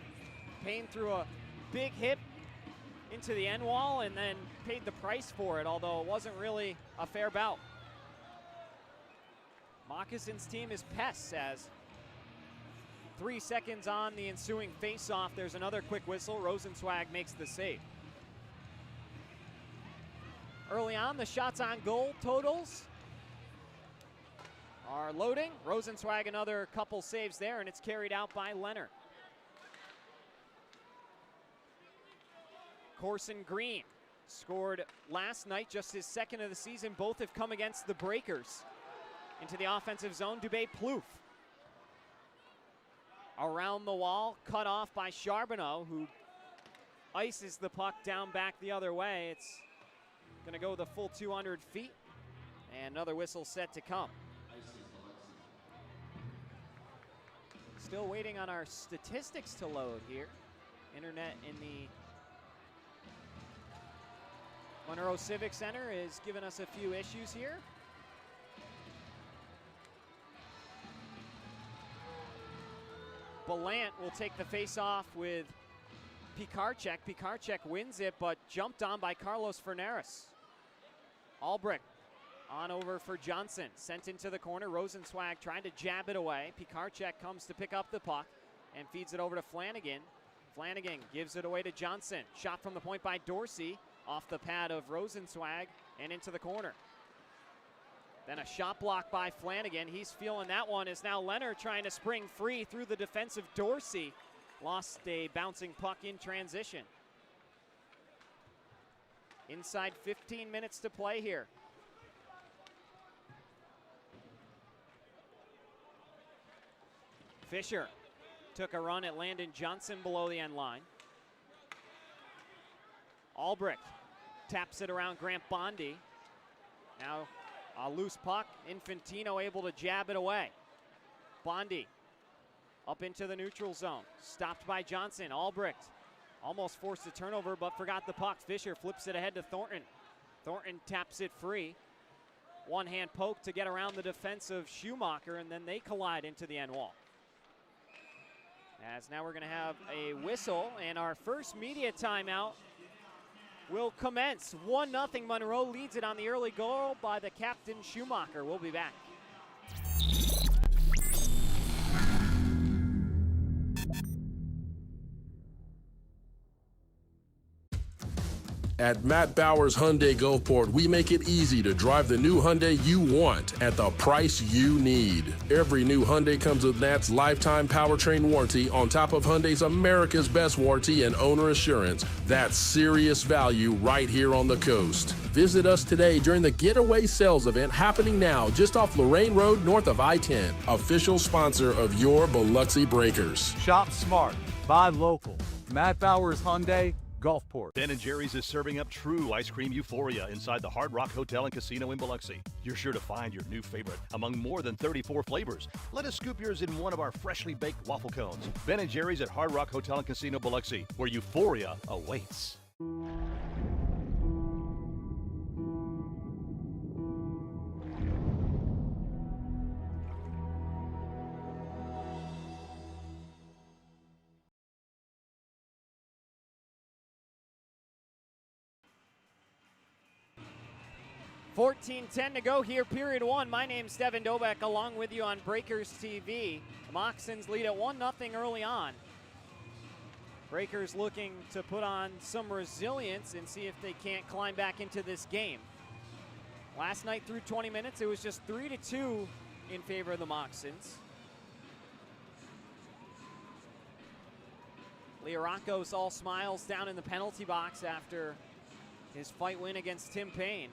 O: Payne threw a big hit into the end wall and then paid the price for it, although it wasn't really a fair bout. Moccasins team is pests as 3 seconds on the ensuing face-off. There's another quick whistle. Rosenzweig makes the save. Early on, the shots on goal totals are loading. Rosenzweig another couple saves there, and it's carried out by Leonard. Corson Green scored last night, just his second of the season. Both have come against the Breakers. Into the offensive zone, Dubé Plouffe. Around the wall, cut off by Charbonneau, who ices the puck down back the other way. It's going to go the full 200 feet, and another whistle set to come. Still waiting on our statistics to load here. Internet in the Monroe Civic Center is giving us a few issues here. Belant will take the face-off with Pikarczyk. Pikarczyk wins it, but jumped on by Carlos Fernares. Albrecht on over for Johnson. Sent into the corner. Rosenzweig trying to jab it away. Pikarczyk comes to pick up the puck and feeds it over to Flanagan. Flanagan gives it away to Johnson. Shot from the point by Dorsey. Off the pad of Rosenzweig and into the corner. Then a shot block by Flanagan. He's feeling that one as now Leonard trying to spring free through the defensive Dorsey. Lost a bouncing puck in transition. Inside 15 minutes to play here. Fisher took a run at Landon Johnson below the end line. Albrecht taps it around Grant Bondi. Now a loose puck. Infantino able to jab it away. Bondi up into the neutral zone. Stopped by Johnson. Albrecht almost forced a turnover but forgot the puck. Fisher flips it ahead to Thornton. Thornton taps it free. One hand poke to get around the defense of Schumacher, and then they collide into the end wall. As now we're going to have a whistle, and our first media timeout will commence. 1-0 Monroe leads it on the early goal by the captain Schumacher. We'll be back.
P: At Matt Bowers Hyundai Gulfport, we make it easy to drive the new Hyundai you want at the price you need. Every new Hyundai comes with Nat's lifetime powertrain warranty on top of Hyundai's America's Best warranty and owner assurance. That's serious value right here on the coast. Visit us today during the Getaway Sales event happening now just off Lorraine Road north of I-10. Official sponsor of your Biloxi Breakers.
Q: Shop smart. Buy local. Matt Bowers Hyundai, Gulfport.
D: Ben & Jerry's is serving up true ice cream euphoria inside the Hard Rock Hotel and Casino in Biloxi. You're sure to find your new favorite among more than 34 flavors. Let us scoop yours in one of our freshly baked waffle cones. Ben & Jerry's at Hard Rock Hotel and Casino Biloxi, where euphoria awaits.
O: $14:10 to go here, period one. My name's Devin Dobeck, along with you on Breakers TV. The Moccasins lead at 1-0 early on. Breakers looking to put on some resilience and see if they can't climb back into this game. Last night through 20 minutes, it was just 3-2 in favor of the Moccasins. Leorakos all smiles down in the penalty box after his fight win against Tim Payne.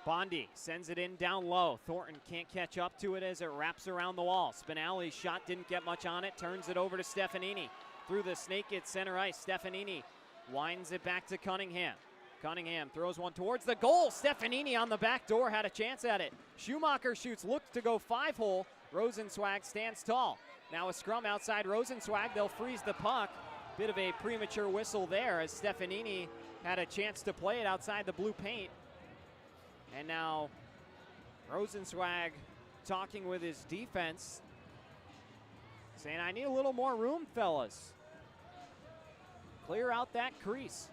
O: Bondi sends it in down low. Thornton can't catch up to it as it wraps around the wall. Spinelli's shot didn't get much on it. Turns it over to Stefanini. Through the snake at center ice. Stefanini winds it back to Cunningham. Cunningham throws one towards the goal. Stefanini on the back door had a chance at it. Schumacher shoots, looks to go 5-hole. Rosenzweig stands tall. Now a scrum outside Rosenzweig. They'll freeze the puck. Bit of a premature whistle there as Stefanini had a chance to play it outside the blue paint. And now Rosenzweig talking with his defense, saying, I need a little more room, fellas. Clear out that crease.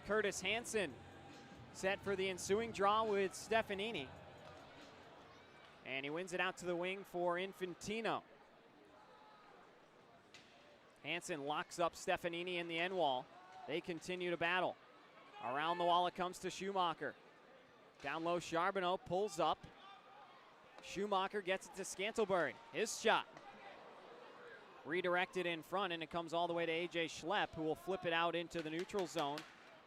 O: Curtis Hansen set for the ensuing draw with Stefanini. And he wins it out to the wing for Infantino. Hansen locks up Stefanini in the end wall. They continue to battle. Around the wall it comes to Schumacher. Down low, Charbonneau pulls up. Schumacher gets it to Scantlebury. His shot. Redirected in front, and it comes all the way to A.J. Schlepp, who will flip it out into the neutral zone,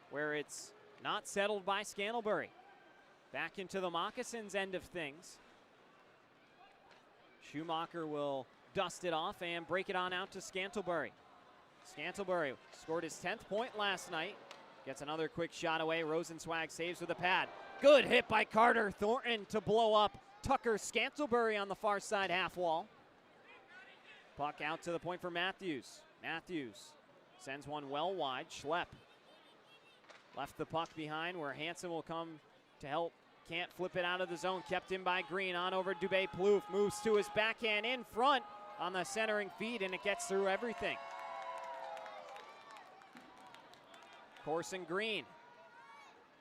O: where it's not settled by Scantlebury. Back into the Moccasins end of things. Schumacher will dust it off and break it on out to Scantlebury. Scantlebury scored his 10th point last night. Gets another quick shot away. Rosenzweig saves with a pad. Good hit by Carter Thornton to blow up Tucker Scantlebury on the far side half wall. Puck out to the point for Matthews. Matthews sends one well wide. Schlepp left the puck behind where Hansen will come to help. Can't flip it out of the zone. Kept in by Green. On over Dubé-Plouffe. Moves to his backhand in front on the centering feed, and it gets through everything. Corson Green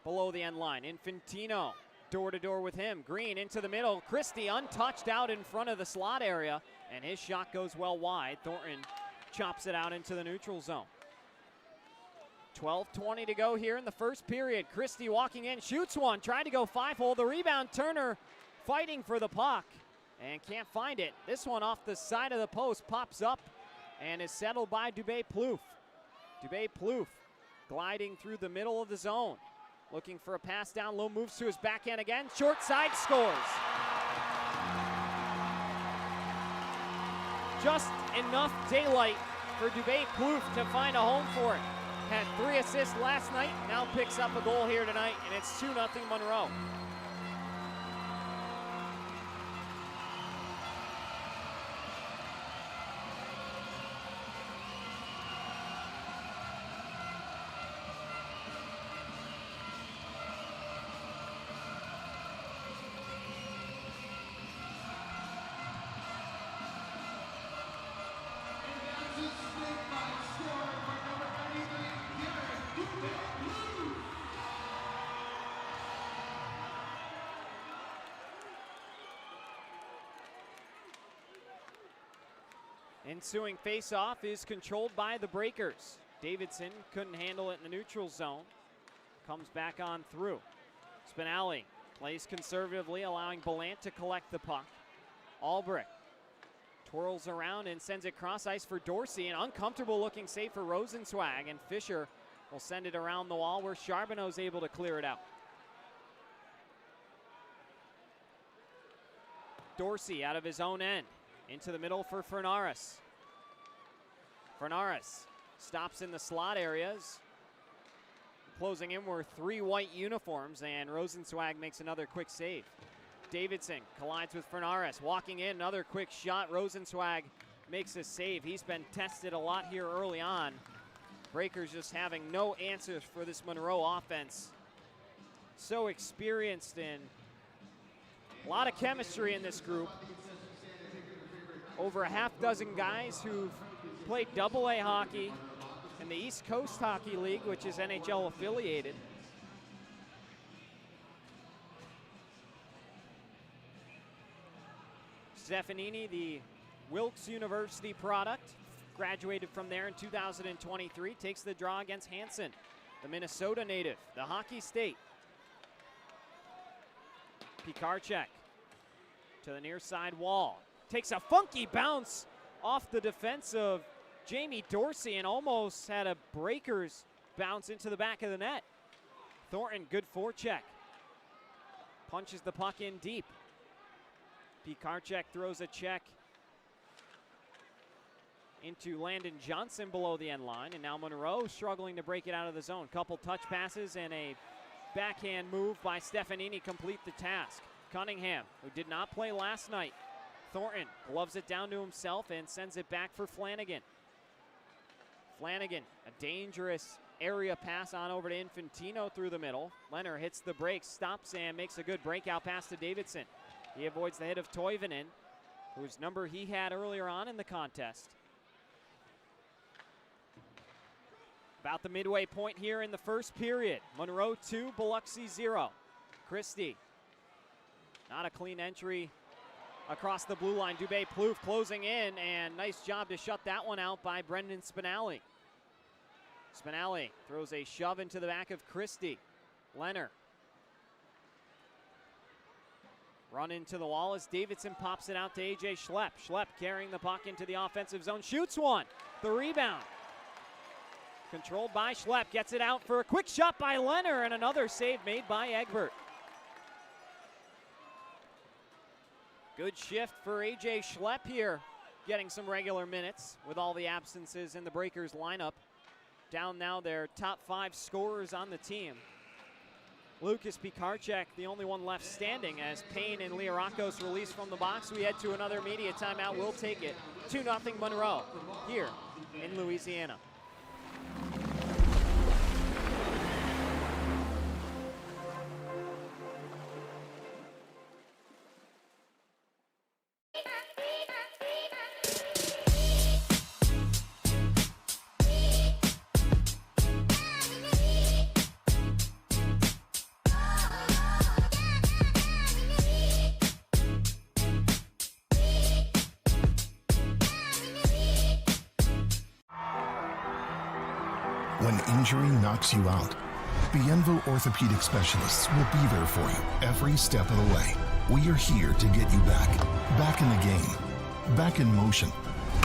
O: below the end line. Infantino door to door with him. Green into the middle. Christie untouched out in front of the slot area, and his shot goes well wide. Thornton chops it out into the neutral zone. 12:20 to go here in the first period. Christie walking in, shoots one, tried to go 5-hole. The rebound, Turner fighting for the puck and can't find it. This one off the side of the post pops up and is settled by Dubé-Plouffe. Dubé-Plouffe gliding through the middle of the zone. Looking for a pass down low, moves to his backhand again. Short side, scores. Just enough daylight for Dubé-Plouffe to find a home for it. Had 3 assists last night, now picks up a goal here tonight, and it's 2-0 Monroe. Ensuing face-off is controlled by the Breakers. Davidson couldn't handle it in the neutral zone. Comes back on through. Spinelli plays conservatively, allowing Ballant to collect the puck. Albrecht twirls around and sends it cross ice for Dorsey. An uncomfortable looking save for Rosenzweig, and Fisher will send it around the wall where Charbonneau's able to clear it out. Dorsey out of his own end. Into the middle for Fernaris. Fernaris stops in the slot areas. Closing in were 3 white uniforms, and Rosenzweig makes another quick save. Davidson collides with Fernaris. Walking in, another quick shot. Rosenzweig makes a save. He's been tested a lot here early on. Breakers just having no answers for this Monroe offense. So experienced and a lot of chemistry in this group. Over a half dozen guys who've played AA hockey in the East Coast Hockey League, which is NHL affiliated. Stefanini, the Wilkes University product, graduated from there in 2023, takes the draw against Hansen, the Minnesota native, the Hockey State. Pikarczyk to the near side wall. Takes a funky bounce off the defense of Jamie Dorsey and almost had a Breakers bounce into the back of the net. Thornton, good forecheck. Punches the puck in deep. Pikarczyk throws a check into Landon Johnson below the end line, and now Monroe struggling to break it out of the zone. Couple touch passes and a backhand move by Stefanini complete the task. Cunningham, who did not play last night. Thornton gloves it down to himself and sends it back for Flanagan. Flanagan, a dangerous area pass on over to Infantino through the middle. Leonard hits the brakes, stops, and makes a good breakout pass to Davidson. He avoids the hit of Toivonen, whose number he had earlier on in the contest. About the midway point here in the first period. Monroe 2, Biloxi 0. Christie, not a clean entry across the blue line. Dubé Plouffe closing in, and nice job to shut that one out by Brendan Spinelli. Spinelli throws a shove into the back of Christie. Leonard. Run into the wall as Davidson pops it out to A.J. Schlepp. Schlepp carrying the puck into the offensive zone. Shoots one. The rebound. Controlled by Schlepp. Gets it out for a quick shot by Leonard, and another save made by Egbert. Good shift for A.J. Schlepp here, getting some regular minutes with all the absences in the Breakers lineup. Down now their top 5 scorers on the team. Lucas Pikarczyk, the only one left standing, as Payne and Liarakos released from the box. We head to another media timeout. We'll take it. 2-0 Monroe here in Louisiana.
I: When injury knocks you out, Bienvo Orthopedic Specialists will be there for you every step of the way. We are here to get you back in the game, back in motion,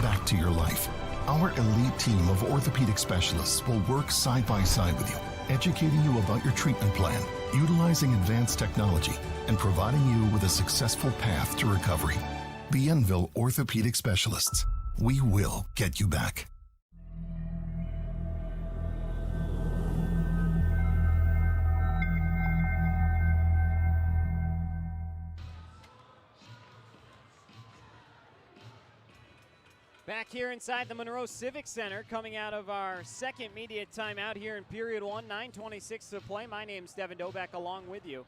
I: back to your life. Our elite team of orthopedic specialists will work side by side with you, educating you about your treatment plan, utilizing advanced technology, and providing you with a successful path to recovery. Bienville Orthopedic Specialists. We will get you back.
O: Back here inside the Monroe Civic Center, coming out of our second media timeout here in period 1, 9:26 to play. My name's Devin Dobeck along with you.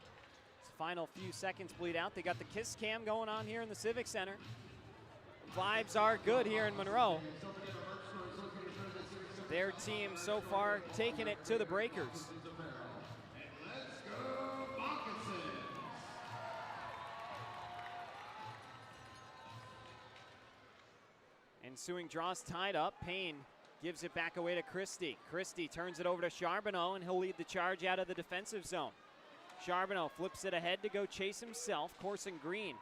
O: As the final few seconds bleed out, they got the kiss cam going on here in the Civic Center. Vibes are good here in Monroe. Their team so far taking it to the Breakers. Ensuing draws tied up. Payne gives it back away to Christie. Christie turns it over to Charbonneau, and he'll lead the charge out of the defensive zone. Charbonneau flips it ahead to go chase himself. Corson Green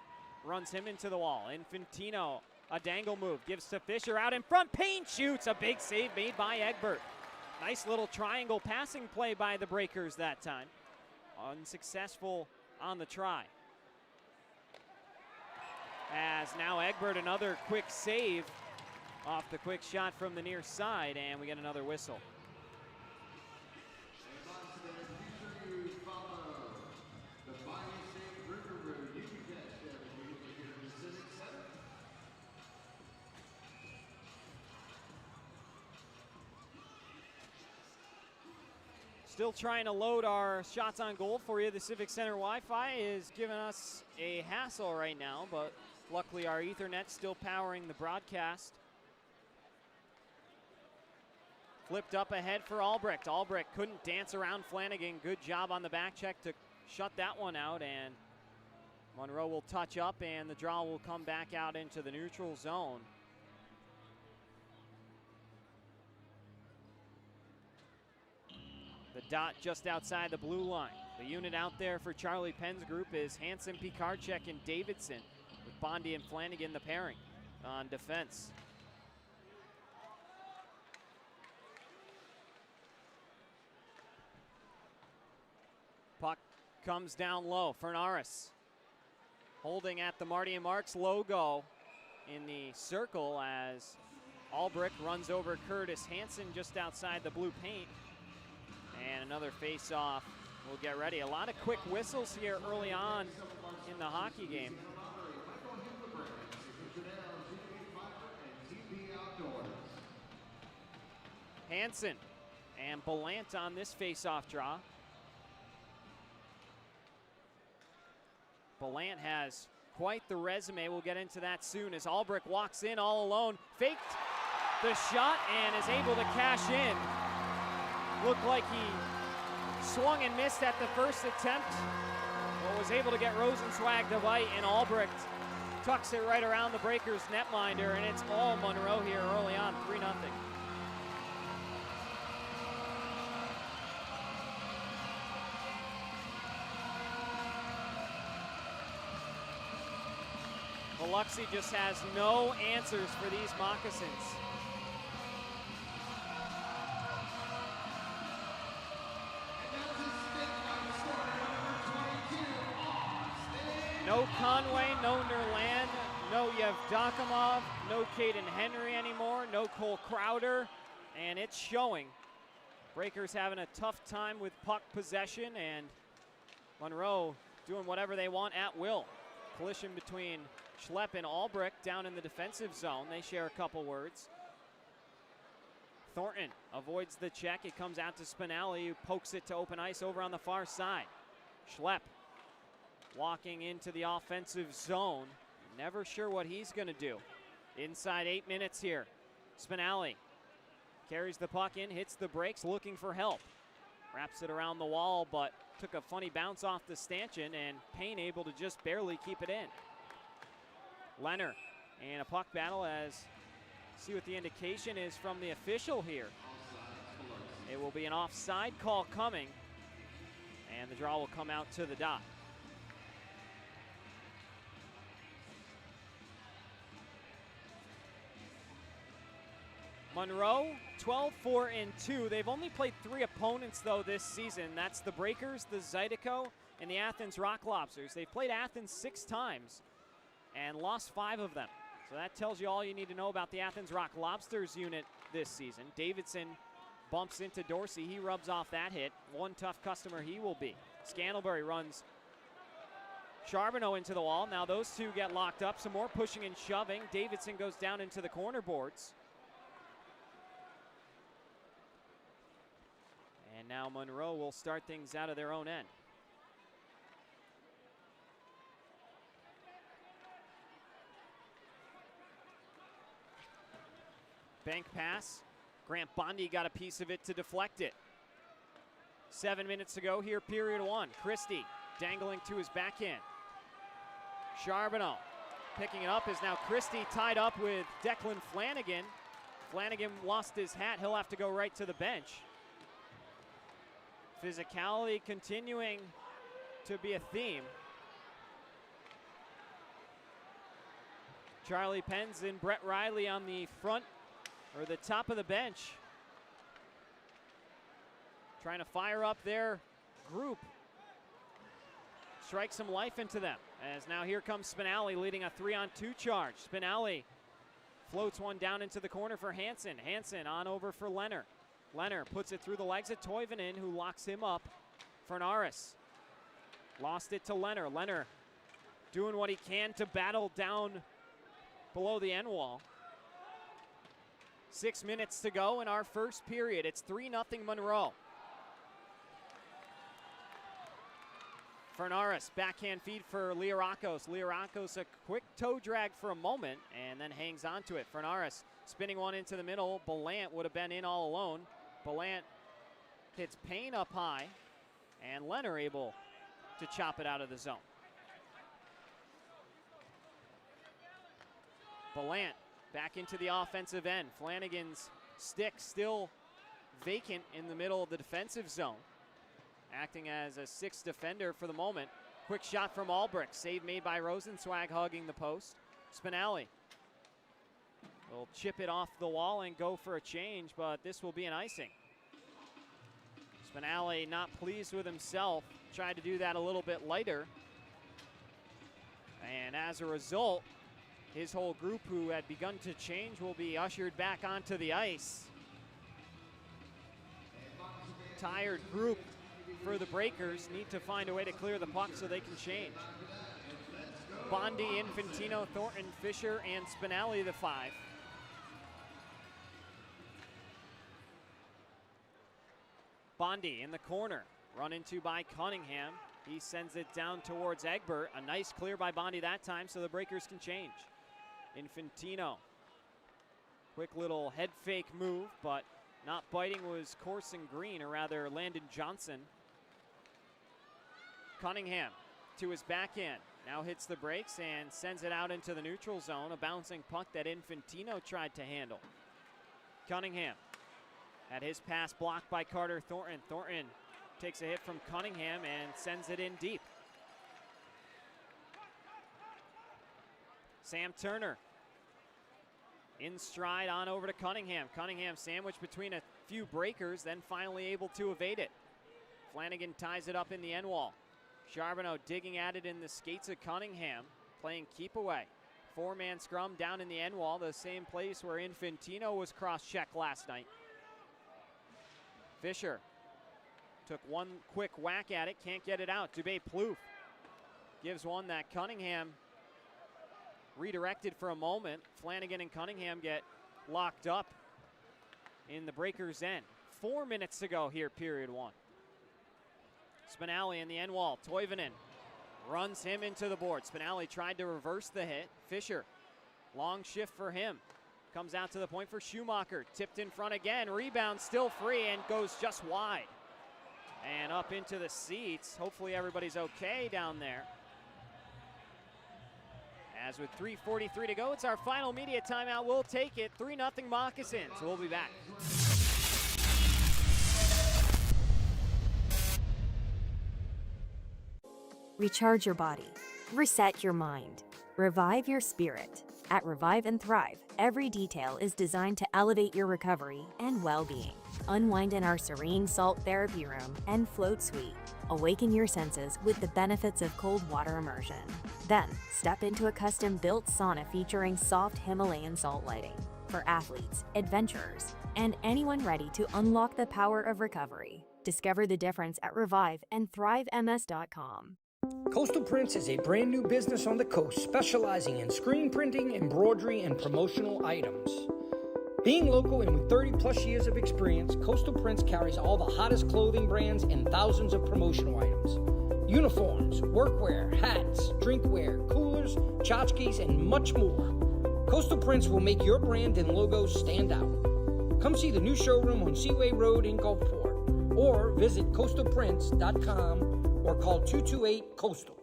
O: runs him into the wall. Infantino, a dangle move, gives to Fisher out in front. Payne shoots, a big save made by Egbert. Nice little triangle passing play by the Breakers that time. Unsuccessful on the try. As now Egbert, another quick save off the quick shot from the near side, and we get another whistle. Still trying to load our shots on goal for you. The Civic Center Wi-Fi is giving us a hassle right now, but luckily our Ethernet still powering the broadcast. Flipped up ahead for Albrecht. Albrecht couldn't dance around Flanagan. Good job on the back check to shut that one out, and Monroe will touch up, and the draw will come back out into the neutral zone. The dot just outside the blue line. The unit out there for Charlie Penn's group is Hansen, Pikarczyk, and Davidson, with Bondi and Flanagan the pairing on defense. comes down low. Fernaris holding at the Marty and Marks logo in the circle as Albrecht runs over Curtis Hansen just outside the blue paint. And another face-off will get ready. A lot of quick whistles here early on in the hockey game. Hansen and Belant on this face-off draw. Belant has quite the resume. We'll get into that soon as Albrecht walks in all alone. Faked the shot and is able to cash in. Looked like he swung and missed at the first attempt, but was able to get Rosenzweig to bite, and Albrecht tucks it right around the Breakers netminder, and it's all Monroe here early on, 3-0. Biloxi just has no answers for these Moccasins. No Conway, no Nerland, no Yevdokimov, no Caden Henry anymore, no Cole Crowder, and it's showing. Breakers having a tough time with puck possession, and Monroe doing whatever they want at will. Collision between Schlepp and Albrecht down in the defensive zone. They share a couple words. Thornton avoids the check. It comes out to Spinelli, who pokes it to open ice over on the far side. Schlepp walking into the offensive zone. Never sure what he's going to do. Inside 8 minutes here. Spinelli carries the puck in, hits the brakes, looking for help. Wraps it around the wall, but took a funny bounce off the stanchion, and Payne able to just barely keep it in. Leonard and a puck battle as see what the indication is from the official here. It will be an offside call coming, and the draw will come out to the dot. Monroe, 12-4-2. They've only played 3 opponents, though, this season. That's the Breakers, the Zydeco, and the Athens Rock Lobsters. They've played Athens 6 times and lost 5 of them. So that tells you all you need to know about the Athens Rock Lobsters unit this season. Davidson bumps into Dorsey. He rubs off that hit. One tough customer he will be. Scantlebury runs Charbonneau into the wall. Now those two get locked up. Some more pushing and shoving. Davidson goes down into the corner boards. And now Monroe will start things out of their own end. Bank pass. Grant Bondi got a piece of it to deflect it. 7 minutes to go here, period 1. Christie dangling to his backhand. Charbonneau picking it up is now Christie tied up with Declan Flanagan. Flanagan lost his hat. He'll have to go right to the bench. Physicality continuing to be a theme. Charlie Penz and Brett Riley on the front or the top of the bench, trying to fire up their group, strike some life into them. As now here comes Spinelli leading a 3-on-2 charge. Spinelli floats one down into the corner for Hansen. Hansen on over for Leonard. Leonard puts it through the legs of Toivonen, who locks him up. Fernaris lost it to Leonard. Leonard doing what he can to battle down below the end wall. 6 minutes to go in our first period. It's 3-0 Monroe. Fernaris, backhand feed for Liarakos. Liarakos a quick toe drag for a moment and then hangs on to it. Fernaris spinning one into the middle. Belant would have been in all alone. Belant hits Payne up high, and Leonard able to chop it out of the zone. Belant back into the offensive end. Flanagan's stick still vacant in the middle of the defensive zone, acting as a 6th defender for the moment. Quick shot from Albrecht. Save made by Rosenzweig hugging the post. Spinelli will chip it off the wall and go for a change, but this will be an icing. Spinelli not pleased with himself, tried to do that a little bit lighter. And as a result, his whole group, who had begun to change, will be ushered back onto the ice. Tired group for the Breakers need to find a way to clear the puck so they can change. Bondi, Infantino, Thornton, Fisher, and Spinelli, the 5. Bondi in the corner, run into by Cunningham. He sends it down towards Egbert. A nice clear by Bondi that time so the Breakers can change. Infantino, quick little head fake move, but not biting was Corson Green, or rather Landon Johnson. Cunningham to his backhand, now hits the brakes and sends it out into the neutral zone. A bouncing puck that Infantino tried to handle. Cunningham had his pass blocked by Carter Thornton. Thornton takes a hit from Cunningham and sends it in deep. Sam Turner in stride on over to Cunningham. Cunningham sandwiched between a few Breakers, then finally able to evade it. Flanagan ties it up in the end wall. Charbonneau digging at it in the skates of Cunningham, playing keep away. 4-man scrum down in the end wall, the same place where Infantino was cross-checked last night. Fisher took one quick whack at it, can't get it out. Dubé-Plouffe gives one that Cunningham redirected for a moment. Flanagan and Cunningham get locked up in the Breakers' end. 4 minutes to go here, period 1. Spinelli in the end wall. Toivonen runs him into the board. Spinelli tried to reverse the hit. Fisher, long shift for him. Comes out to the point for Schumacher. Tipped in front again. Rebound still free and goes just wide. And up into the seats. Hopefully everybody's okay down there. As with 3:43 to go, it's our final media timeout. We'll take it. 3-0 Moccasins. We'll be back.
F: Recharge your body. Reset your mind. Revive your spirit. At Revive and Thrive, every detail is designed to elevate your recovery and well-being. Unwind in our serene salt therapy room and float suite. Awaken your senses with the benefits of cold water immersion. Then, step into a custom-built sauna featuring soft Himalayan salt lighting for athletes, adventurers, and anyone ready to unlock the power of recovery. Discover the difference at reviveandthrivems.com.
G: Coastal Prints is a brand new business on the coast specializing in screen printing, embroidery, and promotional items. Being local and with 30 plus years of experience, Coastal Prints carries all the hottest clothing brands and thousands of promotional items. Uniforms, workwear, hats, drinkware, coolers, tchotchkes, and much more. Coastal Prints will make your brand and logo stand out. Come see the new showroom on Seaway Road in Gulfport, or visit coastalprints.com or call 228-COASTAL.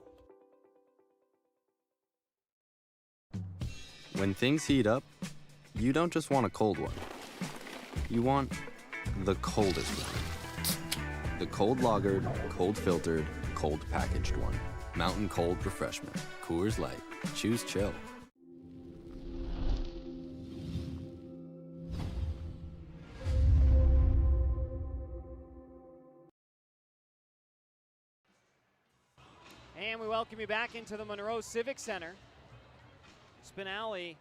J: When things heat up, you don't just want a cold one. You want the coldest one. The cold lagered, cold filtered, cold packaged one. Mountain Cold Refreshment. Coors Light. Choose chill.
O: And we welcome you back into the Monroe Civic Center. Spinelli,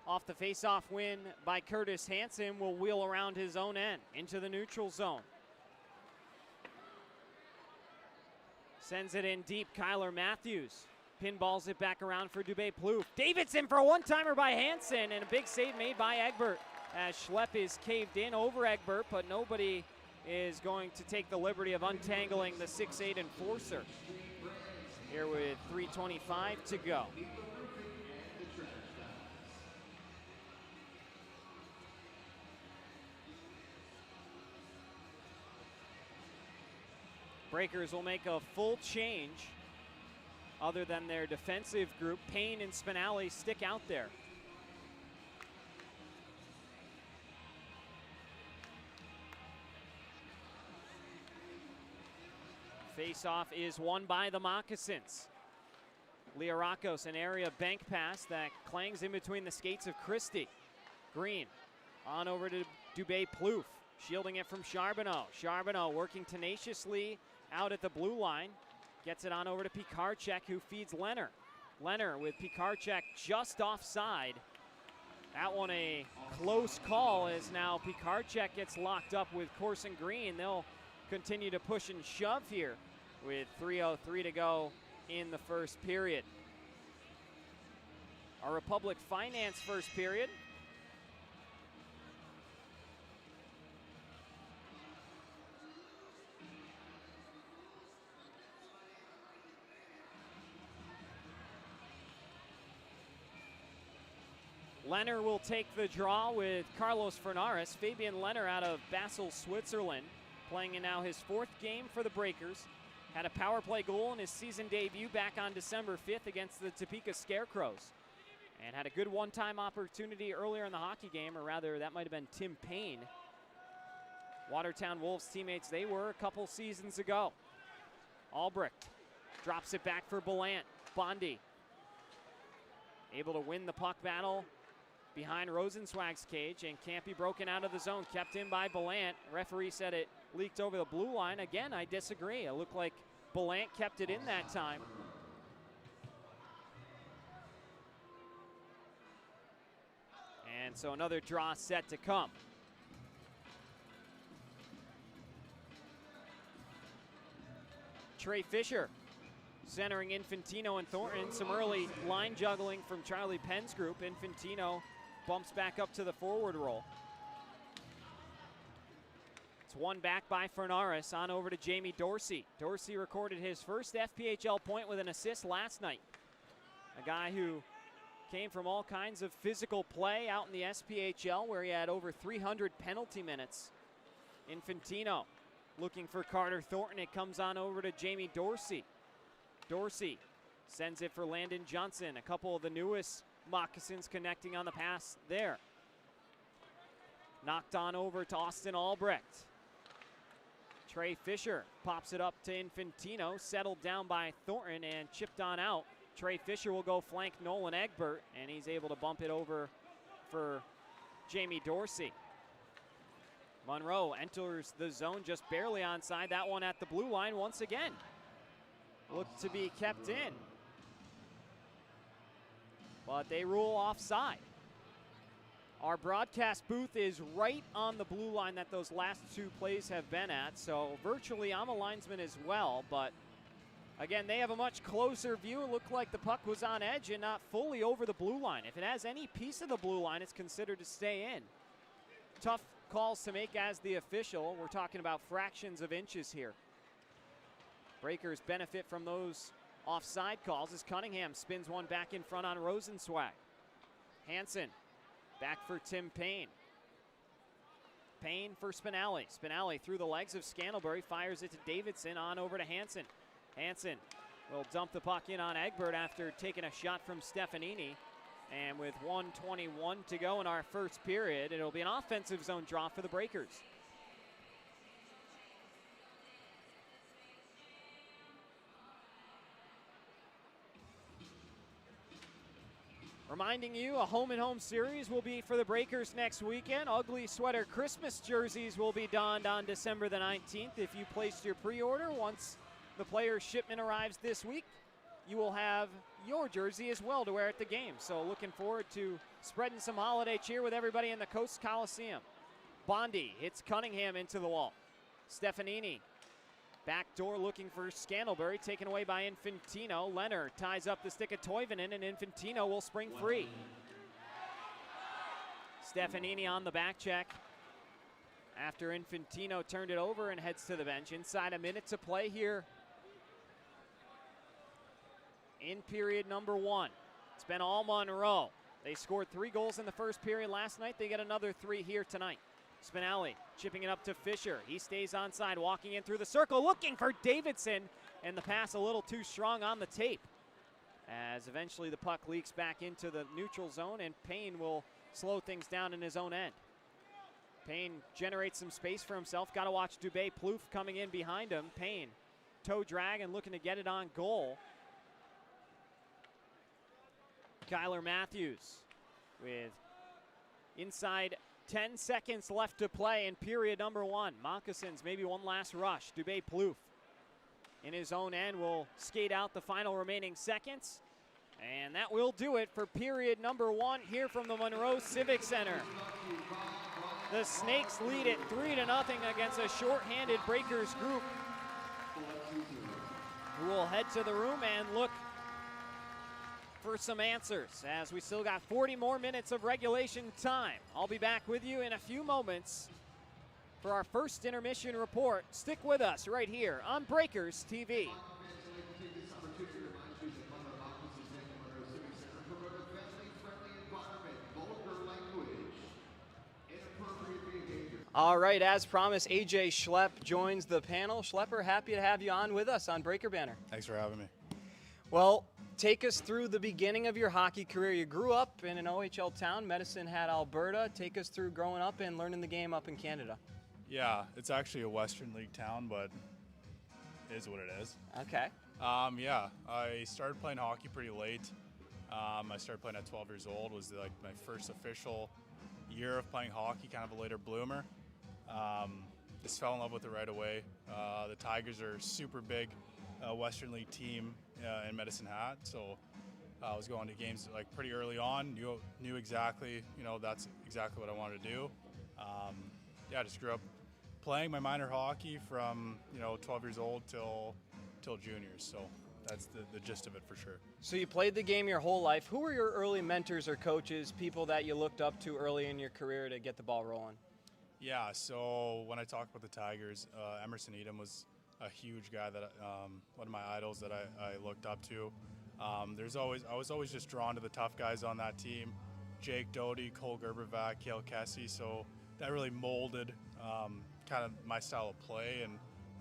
O: off the face-off win by Curtis Hansen, will wheel around his own end into the neutral zone. Sends it in deep. Kyler Matthews pinballs it back around for Dubé-Plouffe. Davidson for a one-timer by Hansen, and a big save made by Egbert as Schlepp is caved in over Egbert, but nobody is going to take the liberty of untangling the 6'8" enforcer. Here with 3:25 to go. Breakers will make a full change. Other than their defensive group, Payne and Spinelli stick out there. Face-off is won by the Moccasins. Leorakos, an area bank pass that clangs in between the skates of Christie. Green on over to Dubé-Plouffe. Shielding it from Charbonneau. Charbonneau working tenaciously out at the blue line. Gets it on over to Pikarczyk, who feeds Leonard. Leonard with Pikarczyk just offside. That one a close call, as now Pikarczyk gets locked up with Corson Green. They'll continue to push and shove here with 3:03 to go in the first period. Our Republic Finance first period. Leonard will take the draw with Carlos Fernares. Fabian Leonard out of Basel, Switzerland, playing in now his 4th game for the Breakers. Had a power play goal in his season debut back on December 5th against the Topeka Scarecrows. And had a good one-time opportunity earlier in the hockey game, or rather that might have been Tim Payne. Watertown Wolves teammates they were a couple seasons ago. Albrecht drops it back for Ballant. Bondi able to win the puck battle behind Rosenzweig's cage, and can't be broken out of the zone. Kept in by Ballant. Referee said it leaked over the blue line. Again, I disagree. It looked like Ballant kept it in that time. And so another draw set to come. Trey Fisher centering Infantino and Thornton. Some early line juggling from Charlie Penn's group. Infantino bumps back up to the forward role. It's won back by Fernares on over to Jamie Dorsey. Dorsey recorded his first FPHL point with an assist last night. A guy who came from all kinds of physical play out in the SPHL, where he had over 300 penalty minutes. Infantino looking for Carter Thornton. It comes on over to Jamie Dorsey. Dorsey sends it for Landon Johnson. A couple of the newest Moccasins connecting on the pass there. Knocked on over to Austin Albrecht. Trey Fisher pops it up to Infantino, settled down by Thornton and chipped on out. Trey Fisher will go flank Nolan Egbert, and he's able to bump it over for Jamie Dorsey. Monroe enters the zone just barely onside. That one at the blue line once again. Looked to be kept in, but they rule offside. Our broadcast booth is right on the blue line that those last 2 plays have been at, so virtually I'm a linesman as well, but again, they have a much closer view. It looked like the puck was on edge and not fully over the blue line. If it has any piece of the blue line, it's considered to stay in. Tough calls to make as the official. We're talking about fractions of inches here. Breakers benefit from those offside calls as Cunningham spins one back in front on Rosenzweig. Hansen back for Tim Payne. Payne for Spinelli. Spinelli through the legs of Scantlebury, fires it to Davidson, on over to Hansen. Hansen will dump the puck in on Egbert after taking a shot from Stefanini. And with 1:21 to go in our first period, it'll be an offensive zone draw for the Breakers. Reminding you, a home-and-home series will be for the Breakers next weekend. Ugly Sweater Christmas jerseys will be donned on December the 19th. If you placed your pre-order, once the player's shipment arrives this week, you will have your jersey as well to wear at the game. So looking forward to spreading some holiday cheer with everybody in the Coast Coliseum. Bondi hits Cunningham into the wall. Stefanini backdoor looking for Scantlebury, taken away by Infantino. Leonard ties up the stick of Toivonen, and Infantino will spring free. Stefanini on the back check after Infantino turned it over and heads to the bench. Inside a minute to play here in period number 1. It's been all Monroe. They scored 3 goals in the first period last night. They get another 3 here tonight. Spinelli chipping it up to Fisher. He stays onside, walking in through the circle, looking for Davidson, and the pass a little too strong on the tape, as eventually the puck leaks back into the neutral zone, and Payne will slow things down in his own end. Payne generates some space for himself. Got to watch Dubé Plouffe coming in behind him. Payne toe drag and looking to get it on goal. Kyler Matthews with inside 10 seconds left to play in period number 1. Moccasins, maybe one last rush. Dubé Plouffe in his own end will skate out the final remaining seconds. And that will do it for period number 1 here from the Monroe Civic Center. The Snakes lead it 3-0 against a short-handed Breakers group, who will head to the room and look for some answers, as we still got 40 more minutes of regulation time. I'll be back with you in a few moments for our first intermission report. Stick with us right here on Breakers TV. All right, as promised, AJ Schlepp joins the panel. Schlepper, happy to have you on with us on Breaker Banner.
R: Thanks for having me.
O: Well, take us through the beginning of your hockey career. You grew up in an OHL town, Medicine Hat, Alberta. Take us through growing up and learning the game up in Canada.
R: Yeah, it's actually a Western League town, but it is what it is.
O: Okay.
R: Yeah, I started playing hockey pretty late. I started playing at 12 years old. Was like my first official year of playing hockey, kind of a later bloomer. Just fell in love with it right away. The Tigers are super big Western League team in Medicine Hat, so I was going to games like pretty early on. Knew exactly, that's exactly what I wanted to do. Yeah, I just grew up playing my minor hockey from 12 years old till juniors. So that's the gist of it for sure.
O: So you played the game your whole life. Who were your early mentors or coaches, people that you looked up to early in your career to get the ball rolling?
R: Yeah, so when I talk about the Tigers, Emerson Edom was a huge guy that one of my idols that I looked up to. I was always just drawn to the tough guys on that team. Jake Doty, Cole Gerbervac, Cale Kessie. So that really molded kind of my style of play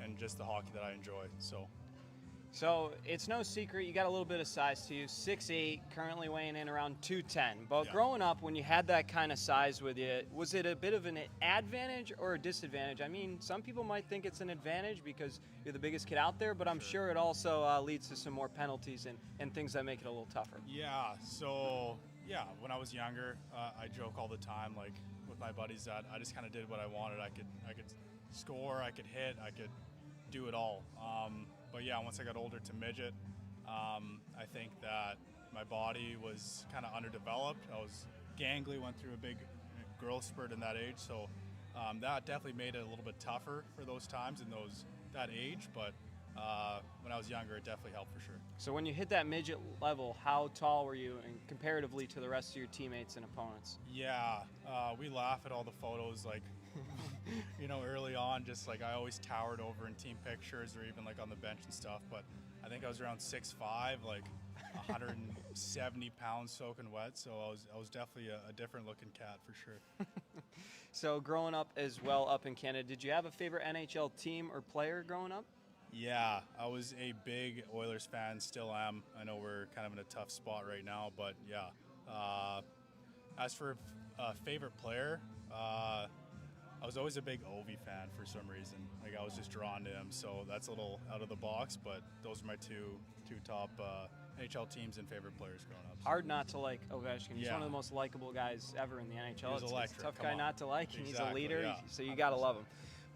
R: and just the hockey that I enjoy.
O: So it's no secret you got a little bit of size to you, 6'8", currently weighing in around 210. But
R: Yeah.
O: Growing up, when you had that kind of size with you, was it a bit of an advantage or a disadvantage? I mean, some people might think it's an advantage because you're the biggest kid out there, but I'm sure it also leads to some more penalties and things that make it a little tougher.
R: Yeah, so when I was younger, I joke all the time, like with my buddies, that I just kind of did what I wanted. I could score, I could hit, I could do it all. But yeah, once I got older to midget, I think that my body was kind of underdeveloped. I was gangly, went through a big growth spurt in that age, so that definitely made it a little bit tougher for those times and that age. But when I was younger, it definitely helped for sure.
O: So when you hit that midget level, how tall were you and comparatively to the rest of your teammates and opponents?
R: Yeah, we laugh at all the photos, like, early on, just like I always towered over in team pictures or even like on the bench and stuff. But I think I was around 6'5", like 170 pounds soaking wet. So I was definitely a different looking cat for sure.
O: So growing up as well up in Canada, did you have a favorite NHL team or player growing up?
R: Yeah, I was a big Oilers fan, still am. I know we're kind of in a tough spot right now, but yeah. As for a favorite player, I was always a big Ovi fan for some reason. Like I was just drawn to him, so that's a little out of the box. But those are my two top NHL teams and favorite players growing up.
O: Hard not to like Ovechkin. He's
R: Yeah.
O: one of the most likable guys ever in the NHL.
R: He's
O: It's
R: electric.
O: a tough
R: Come
O: guy
R: on.
O: not to like, and he's a
R: Exactly,
O: leader,
R: yeah.
O: so you got to love him.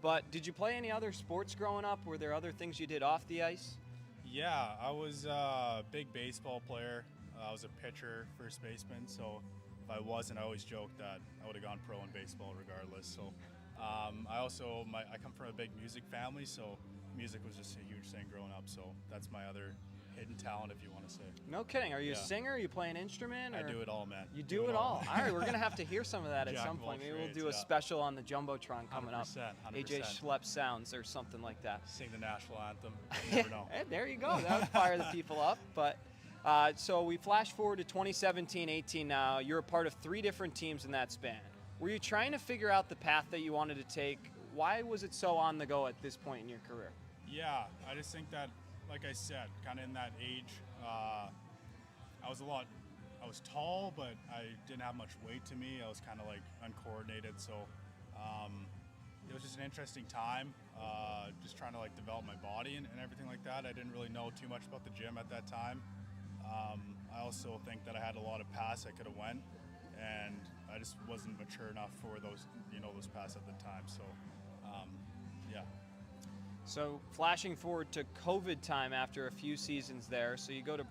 O: But did you play any other sports growing up? Were there other things you did off the ice?
R: Yeah, I was a big baseball player. I was a pitcher, first baseman. So if I wasn't, I always joked that I would have gone pro in baseball regardless. So I come from a big music family, so music was just a huge thing growing up. So that's my other hidden talent, if you want to say.
O: No kidding. Are you a
R: Yeah.
O: singer? Are you play an instrument?
R: I
O: or-
R: do it all, man.
O: You do it all. All right, we're going to have to hear some of that at
R: Jack
O: some
R: of all
O: point. Maybe we'll
R: trades,
O: do a
R: yeah.
O: special on the Jumbotron coming up.
R: 100%.
O: AJ Schlepp Sounds or something like that.
R: Sing the national anthem. You never know.
O: Hey, there you go. That would fire the people up. But so we flash forward to 2017-18 now. You're a part of 3 different teams in that span. Were you trying to figure out the path that you wanted to take? Why was it so on the go at this point in your career?
R: Yeah, I just think that, like I said, kind of in that age, I was tall, but I didn't have much weight to me. I was kind of like uncoordinated, so it was just an interesting time, just trying to like develop my body and everything like that. I didn't really know too much about the gym at that time. I also think that I had a lot of paths I could have went, and I just wasn't mature enough for those, those passes at the time. So, yeah.
A: So flashing forward to COVID time after a few seasons there, so you go to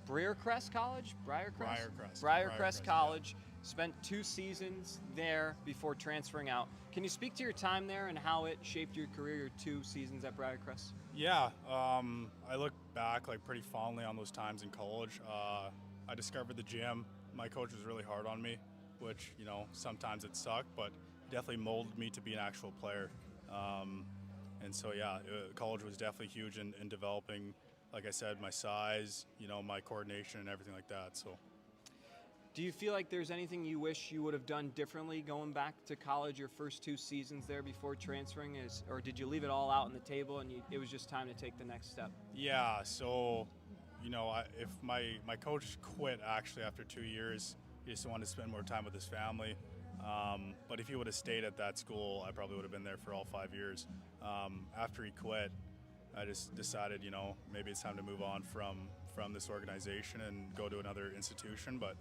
A: Briarcrest College? Briarcrest College. Yeah. Spent 2 seasons there before transferring out. Can you speak to your time there and how it shaped your career, your 2 seasons at Briarcrest?
R: Yeah, I look back pretty fondly on those times in college. I discovered the gym. My coach was really hard on me, which, sometimes it sucked, but definitely molded me to be an actual player. And so, yeah, college was definitely huge in developing, like I said, my size, my coordination and everything like that. So,
A: do you feel like there's anything you wish you would have done differently going back to college your first 2 seasons there before transferring? Or did you leave it all out on the table and it was just time to take the next step?
R: Yeah, so, if my coach quit actually after 2 years, he just wanted to spend more time with his family. But if he would have stayed at that school, I probably would have been there for all 5 years. After he quit, I just decided, maybe it's time to move on from this organization and go to another institution. But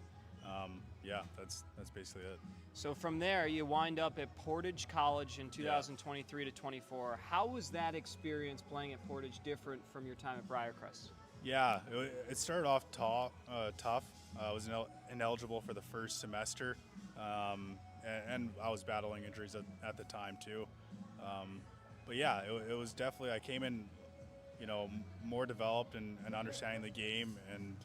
R: yeah, that's basically it.
A: So from there, you wind up at Portage College in 2023 to 24. How was that experience playing at Portage different from your time at Briarcrest?
R: Yeah, it started off tough. I was ineligible for the first semester, and I was battling injuries at the time too. But yeah, it was definitely, I came in, more developed and understanding the game, and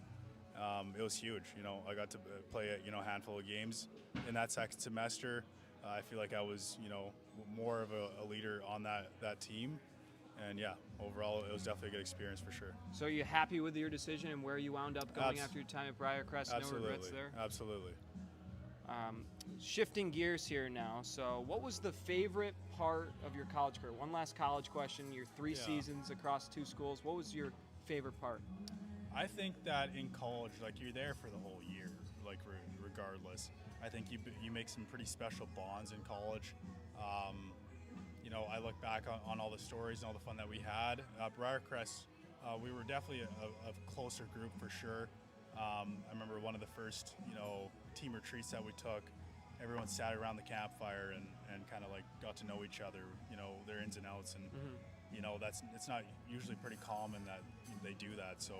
R: it was huge. I got to play a handful of games in that second semester. I feel like I was, more of a leader on that team. And yeah, overall, it was definitely a good experience for sure.
A: So are you happy with your decision and where you wound up going after your time at Briarcrest?
R: Absolutely.
A: No regrets there?
R: Absolutely.
A: Shifting gears here now. So what was the favorite part of your college career? One last college question. Your 3 seasons across 2 schools. What was your favorite part?
R: I think that in college, you're there for the whole year, regardless. I think you make some pretty special bonds in college. I look back on all the stories and all the fun that we had. Briarcrest, we were definitely a closer group for sure. I remember one of the first, team retreats that we took. Everyone sat around the campfire and kind of got to know each other, their ins and outs. And, it's not usually pretty common that they do that. So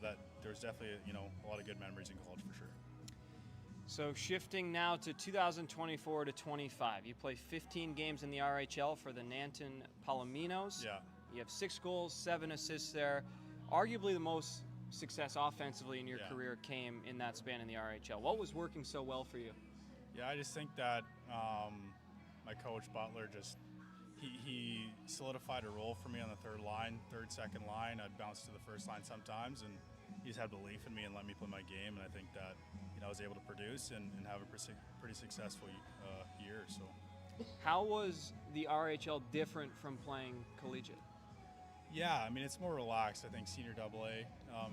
R: that there's definitely, a lot of good memories in college for sure.
A: So shifting now to 2024 to 25, you play 15 games in the RHL for the Nanton Palominos.
R: Yeah.
A: You have 6 goals, 7 assists there. Arguably the most success offensively in your career came in that span in the RHL. What was working so well for you?
R: Yeah, I just think that my coach Butler he solidified a role for me on the second line. I'd bounce to the first line sometimes, and he just had belief in me and let me play my game. And I think that I was able to produce and have a pretty successful year. So,
A: how was the RHL different from playing collegiate?
R: Yeah, I mean, it's more relaxed. I think senior AA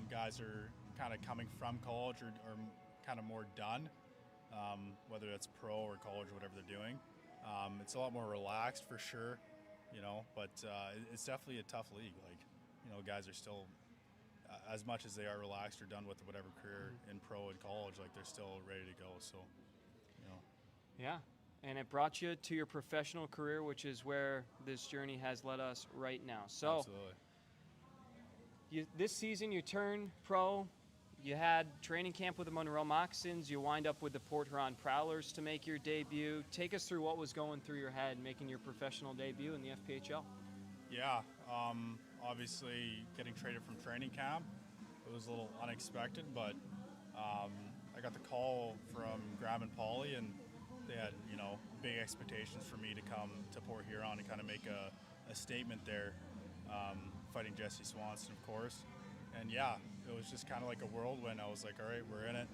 R: guys are kind of coming from college or kind of more done, whether it's pro or college or whatever they're doing. It's a lot more relaxed for sure, but it's definitely a tough league. Guys are still, as much as they are relaxed or done with whatever career in pro and college, they're still ready to go. So,
A: Yeah, and it brought you to your professional career, which is where this journey has led us right now. So,
R: absolutely.
A: This season you turned pro. You had training camp with the Monroe Moccasins. You wind up with the Port Huron Prowlers to make your debut. Take us through what was going through your head making your professional debut in the FPHL.
R: Yeah, obviously getting traded from training camp, it was a little unexpected, but I got the call from Graham and Pauly, and they had, big expectations for me to come to Port Huron and kind of make a statement there, fighting Jesse Swanson, of course. And yeah, it was just kind of like a whirlwind. I was like, all right, we're in it.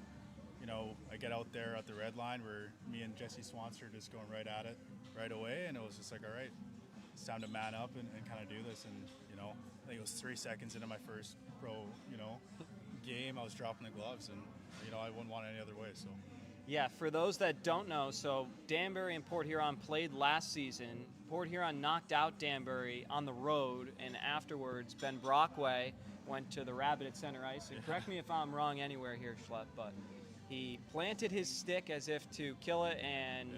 R: I get out there at the red line where me and Jesse Swanson are just going right at it right away. And it was just like, all right, it's time to man up and kind of do this. And, I think it was 3 seconds into my first pro, game, I was dropping the gloves. And, I wouldn't want it any other way, so.
A: Yeah, for those that don't know, so Danbury and Port Huron played last season. Port Huron knocked out Danbury on the road, and afterwards, Ben Brockway went to the Rabbit at center ice. And correct me if I'm wrong anywhere here, Schlepp, but He planted his stick as if to kill it, and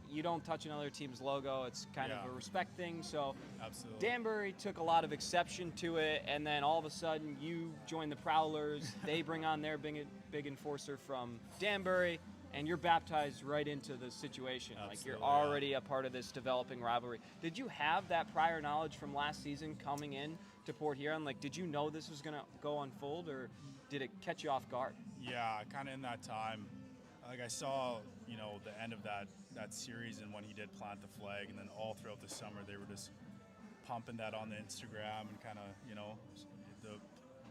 A: you don't touch another team's logo. It's kind of a respect thing. So
R: absolutely.
A: Danbury took a lot of exception to it, and then all of a sudden you join the Prowlers. They bring on their big enforcer from Danbury, and you're baptized right into the situation.
R: Absolutely,
A: like you're already a part of this developing rivalry. Did you have that prior knowledge from last season coming in to Port Huron? Like, did you know this was going to go unfold, or did it catch you off guard?
R: Yeah, kind of in that time. Like I saw, the end of that series and when he did plant the flag, and then all throughout the summer they were just pumping that on the Instagram and kind of, the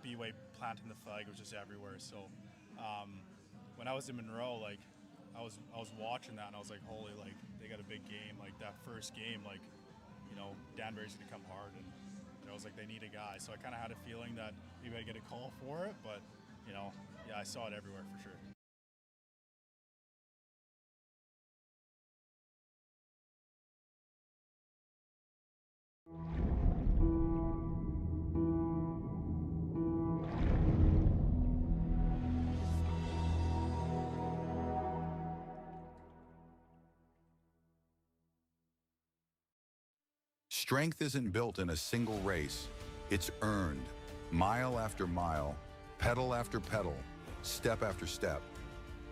R: B-Way planting the flag was just everywhere. So when I was in Monroe, like I was watching that and I was like, holy, like they got a big game. Like that first game, like, Danbury's gonna come hard, and I was like, they need a guy. So I kind of had a feeling that maybe I'd get a call for it, but I saw it everywhere for sure.
B: Strength isn't built in a single race. It's earned, mile after mile, pedal after pedal, step after step.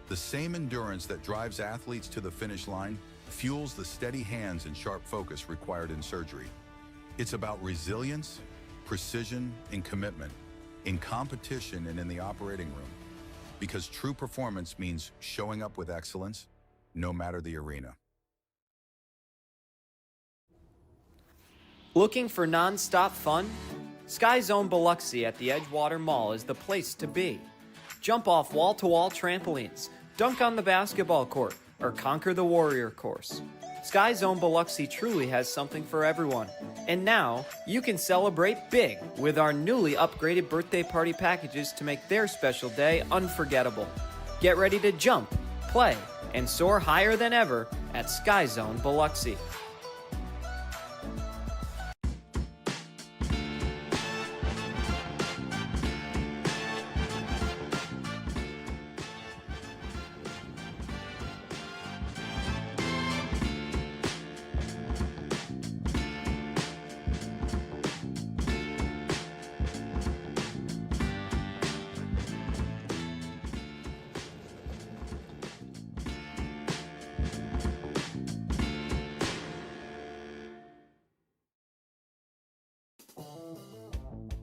B: The same endurance that drives athletes to the finish line fuels the steady hands and sharp focus required in surgery. It's about resilience, precision, and commitment in competition and in the operating room. Because true performance means showing up with excellence, no matter the arena.
A: Looking for non-stop fun? Sky Zone Biloxi at the Edgewater Mall is the place to be. Jump off wall-to-wall trampolines, dunk on the basketball court, or conquer the warrior course. Sky Zone Biloxi truly has something for everyone. And now, you can celebrate big with our newly upgraded birthday party packages to make their special day unforgettable. Get ready to jump, play, and soar higher than ever at Sky Zone Biloxi.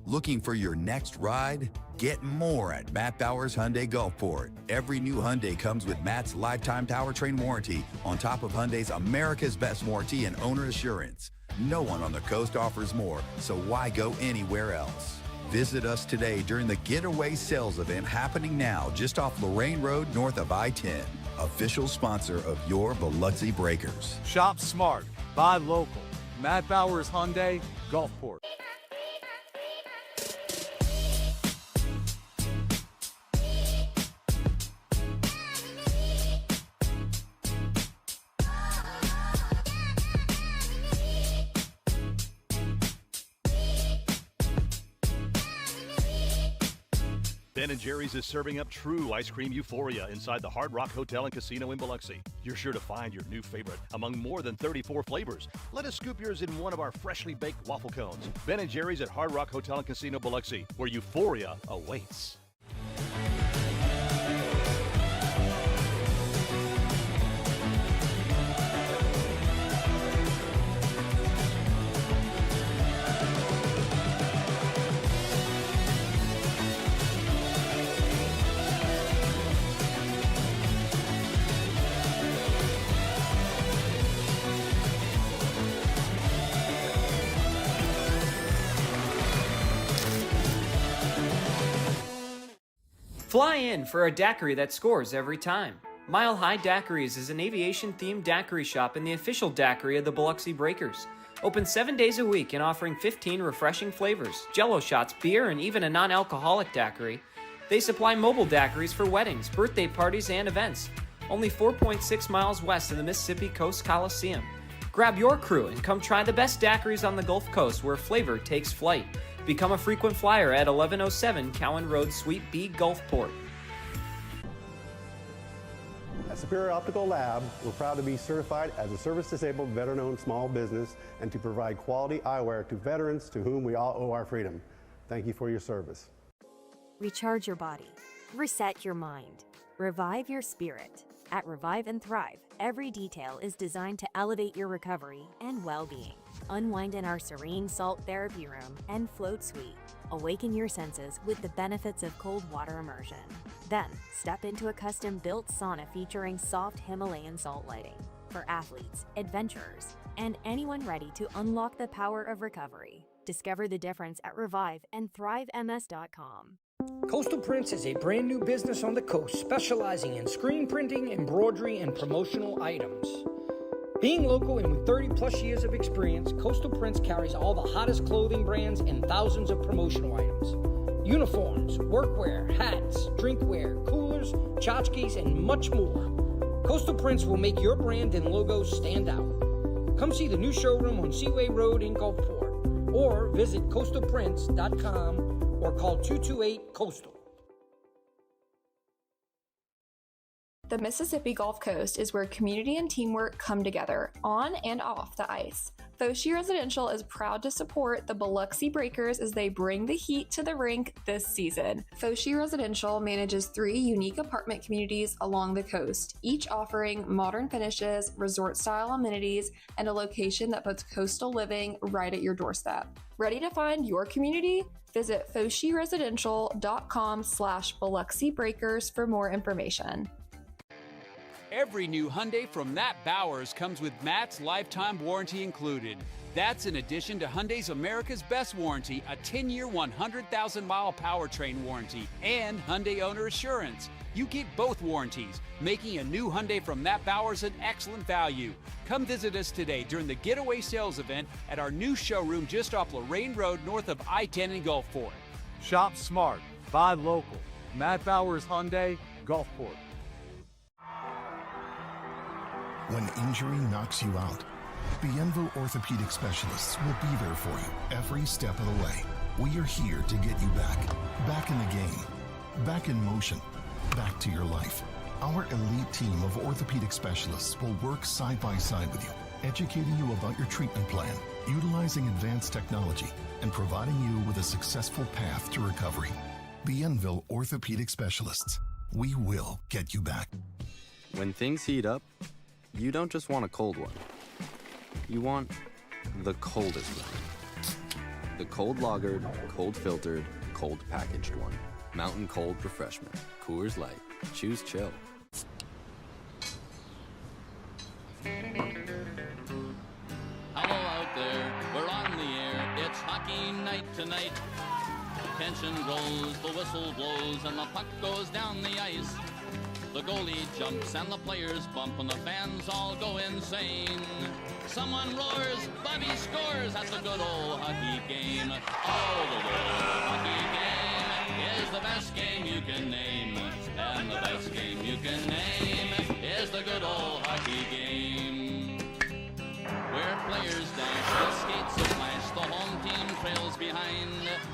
S: Looking for your next ride? Get more at Matt Bowers Hyundai Gulfport. Every new Hyundai comes with Matt's lifetime powertrain warranty on top of Hyundai's America's Best warranty and owner assurance. No one on the coast offers more, so why go anywhere else? Visit us today during the Getaway Sales event happening now just off Lorraine Road north of I-10. Official sponsor of your Biloxi Breakers.
Q: Shop smart, buy local. Matt Bowers Hyundai Gulfport.
D: Ben & Jerry's is serving up true ice cream euphoria inside the Hard Rock Hotel and Casino in Biloxi. You're sure to find your new favorite among more than 34 flavors. Let us scoop yours in one of our freshly baked waffle cones. Ben & Jerry's at Hard Rock Hotel and Casino Biloxi, where euphoria awaits.
A: Fly in for a daiquiri that scores every time. Mile High Daiquiris is an aviation-themed daiquiri shop and the official daiquiri of the Biloxi Breakers. Open 7 days a week and offering 15 refreshing flavors, jello shots, beer, and even a non-alcoholic daiquiri. They supply mobile daiquiris for weddings, birthday parties, and events. Only 4.6 miles west of the Mississippi Coast Coliseum. Grab your crew and come try the best daiquiris on the Gulf Coast where flavor takes flight. Become a frequent flyer at 1107 Cowan Road, Suite B, Gulfport.
E: Superior Optical Lab, we're proud to be certified as a service-disabled, veteran-owned small business and to provide quality eyewear to veterans to whom we all owe our freedom. Thank you for your service.
F: Recharge your body. Reset your mind. Revive your spirit. At Revive and Thrive, every detail is designed to elevate your recovery and well-being. Unwind in our serene salt therapy room and float suite. Awaken your senses with the benefits of cold water immersion. Then, step into a custom-built sauna featuring soft Himalayan salt lighting for athletes, adventurers, and anyone ready to unlock the power of recovery. Discover the difference at reviveandthrivems.com.
G: Coastal Prints is a brand new business on the coast specializing in screen printing, embroidery, and promotional items. Being local and with 30 plus years of experience, Coastal Prints carries all the hottest clothing brands and thousands of promotional items. Uniforms, workwear, hats, drinkware, coolers, tchotchkes, and much more. Coastal Prints will make your brand and logo stand out. Come see the new showroom on Seaway Road in Gulfport or visit coastalprints.com or call 228-COASTAL.
H: The Mississippi Gulf Coast is where community and teamwork come together on and off the ice. Foshi Residential is proud to support the Biloxi Breakers as they bring the heat to the rink this season. Foshi Residential manages 3 unique apartment communities along the coast, each offering modern finishes, resort-style amenities, and a location that puts coastal living right at your doorstep. Ready to find your community? Visit foshiresidential.com/Biloxi Breakers for more information.
C: Every new Hyundai from Matt Bowers comes with Matt's lifetime warranty included. That's in addition to Hyundai's America's Best Warranty, a 10-year, 100,000-mile powertrain warranty, and Hyundai Owner Assurance. You get both warranties, making a new Hyundai from Matt Bowers an excellent value. Come visit us today during the Getaway Sales event at our new showroom just off Lorraine Road north of I-10 in Gulfport.
Q: Shop smart, buy local. Matt Bowers Hyundai, Gulfport.
I: When injury knocks you out, Bienvo Orthopedic Specialists will be there for you every step of the way. We are here to get you back in the game, back in motion, back to your life. Our elite team of orthopedic specialists will work side by side with you, educating you about your treatment plan, utilizing advanced technology, and providing you with a successful path to recovery. Bienville Orthopedic Specialists. We will get you back.
J: When things heat up, you don't just want a cold one. You want the coldest one. The cold lagered, cold filtered, cold packaged one. Mountain Cold Refreshment. Coors Light. Choose chill.
K: Hello out there, we're on the air. It's hockey night tonight. Tension grows, the whistle blows, and the puck goes down the ice. The goalie jumps and the players bump and the fans all go insane. Someone roars, Bobby scores. That's a good old hockey game. Oh, the good old hockey game is the best game you can name. And the best game you can name is the good old hockey game. Where players dash, the skates so flash, the home team trails behind.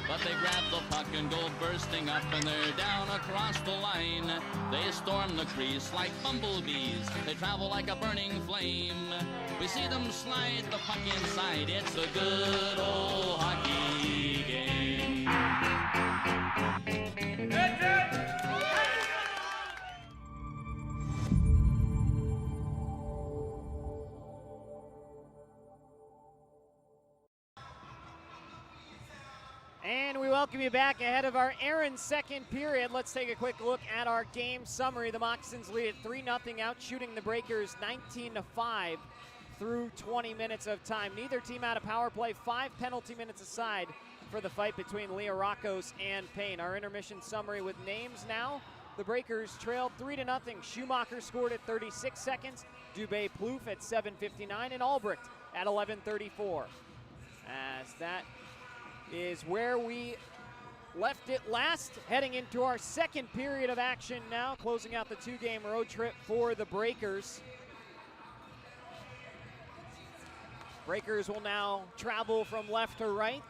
K: But they grab the puck and go bursting up and they're down across the line. They storm the crease like bumblebees. They travel like a burning flame. We see them slide the puck inside. It's a good old hockey game.
O: And we welcome you back ahead of our Aaron's second period. Let's take a quick look at our game summary. The Moccasins lead at 3-0, out shooting the Breakers 19-5 through 20 minutes of time. Neither team had a power play, 5 penalty minutes aside for the fight between Leah Rockos and Payne. Our intermission summary with names now. The Breakers trailed 3-0. Schumacher scored at 36 seconds, Dubé Plouffe at 7:59, and Albrecht at 11:34. As that is where we left it last, heading into our second period of action now, closing out the 2-game road trip for the Breakers. Breakers will now travel from left to right,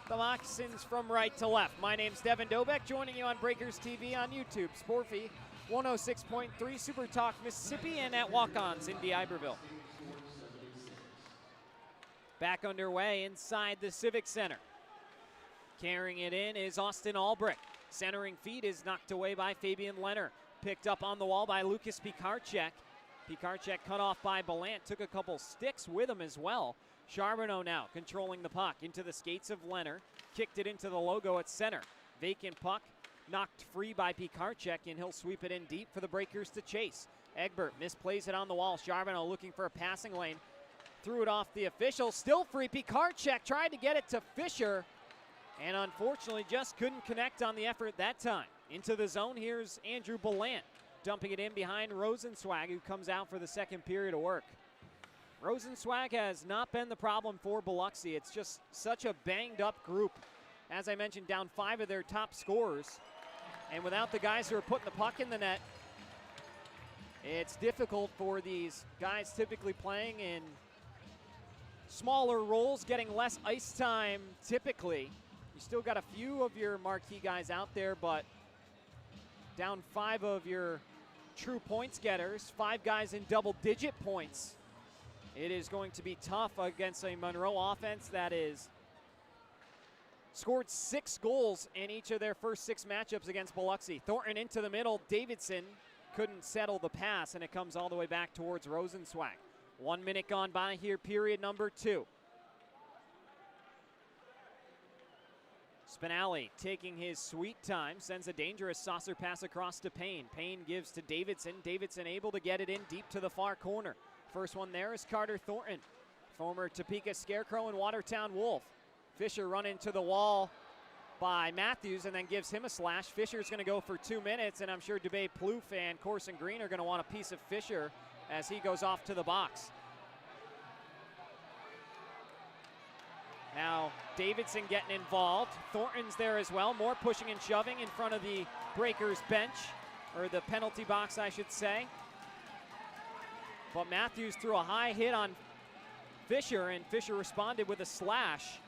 O: the Moccasins from right to left. My name's Devin Dobek, joining you on Breakers TV on YouTube, Sportfy, 106.3 Super Talk Mississippi and at Walk-Ons in D'Iberville. Back underway inside the Civic Center. Carrying it in is Austin Albrecht. Centering feed is knocked away by Fabian Leonard. Picked up on the wall by Lucas Pikarczyk. Pikarczyk cut off by Belant. Took a couple sticks with him as well. Charbonneau now controlling the puck into the skates of Leonard. Kicked it into the logo at center. Vacant puck knocked free by Pikarczyk, and he'll sweep it in deep for the Breakers to chase. Egbert misplays it on the wall. Charbonneau looking for a passing lane. Threw it off the official. Still free. Pikarczyk tried to get it to Fisher, and unfortunately just couldn't connect on the effort that time. Into the zone, here's Andrew Belant, dumping it in behind Rosenzweig, who comes out for the second period of work. Rosenzweig has not been the problem for Biloxi. It's just such a banged-up group. As I mentioned, down 5 of their top scorers. And without the guys who are putting the puck in the net, it's difficult for these guys typically playing in smaller roles, getting less ice time typically. You still got a few of your marquee guys out there, but down 5 of your true points getters, 5 guys in double-digit points. It is going to be tough against a Monroe offense that is scored 6 goals in each of their first 6 matchups against Biloxi. Thornton into the middle. Davidson couldn't settle the pass, and it comes all the way back towards Rosenzweig. 1 minute gone by here, period number 2. Spinelli taking his sweet time, sends a dangerous saucer pass across to Payne. Payne gives to Davidson. Davidson able to get it in deep to the far corner. First one there is Carter Thornton, former Topeka Scarecrow and Watertown Wolf. Fisher run into the wall by Matthews and then gives him a slash. Fisher's going to go for 2 minutes, and I'm sure Dubé Plouffe and Corson Green are going to want a piece of Fisher as he goes off to the box. Now Davidson getting involved. Thornton's there as well. More pushing and shoving in front of the Breakers bench, or the penalty box, I should say. But Matthews threw a high hit on Fisher, and Fisher responded with a slash.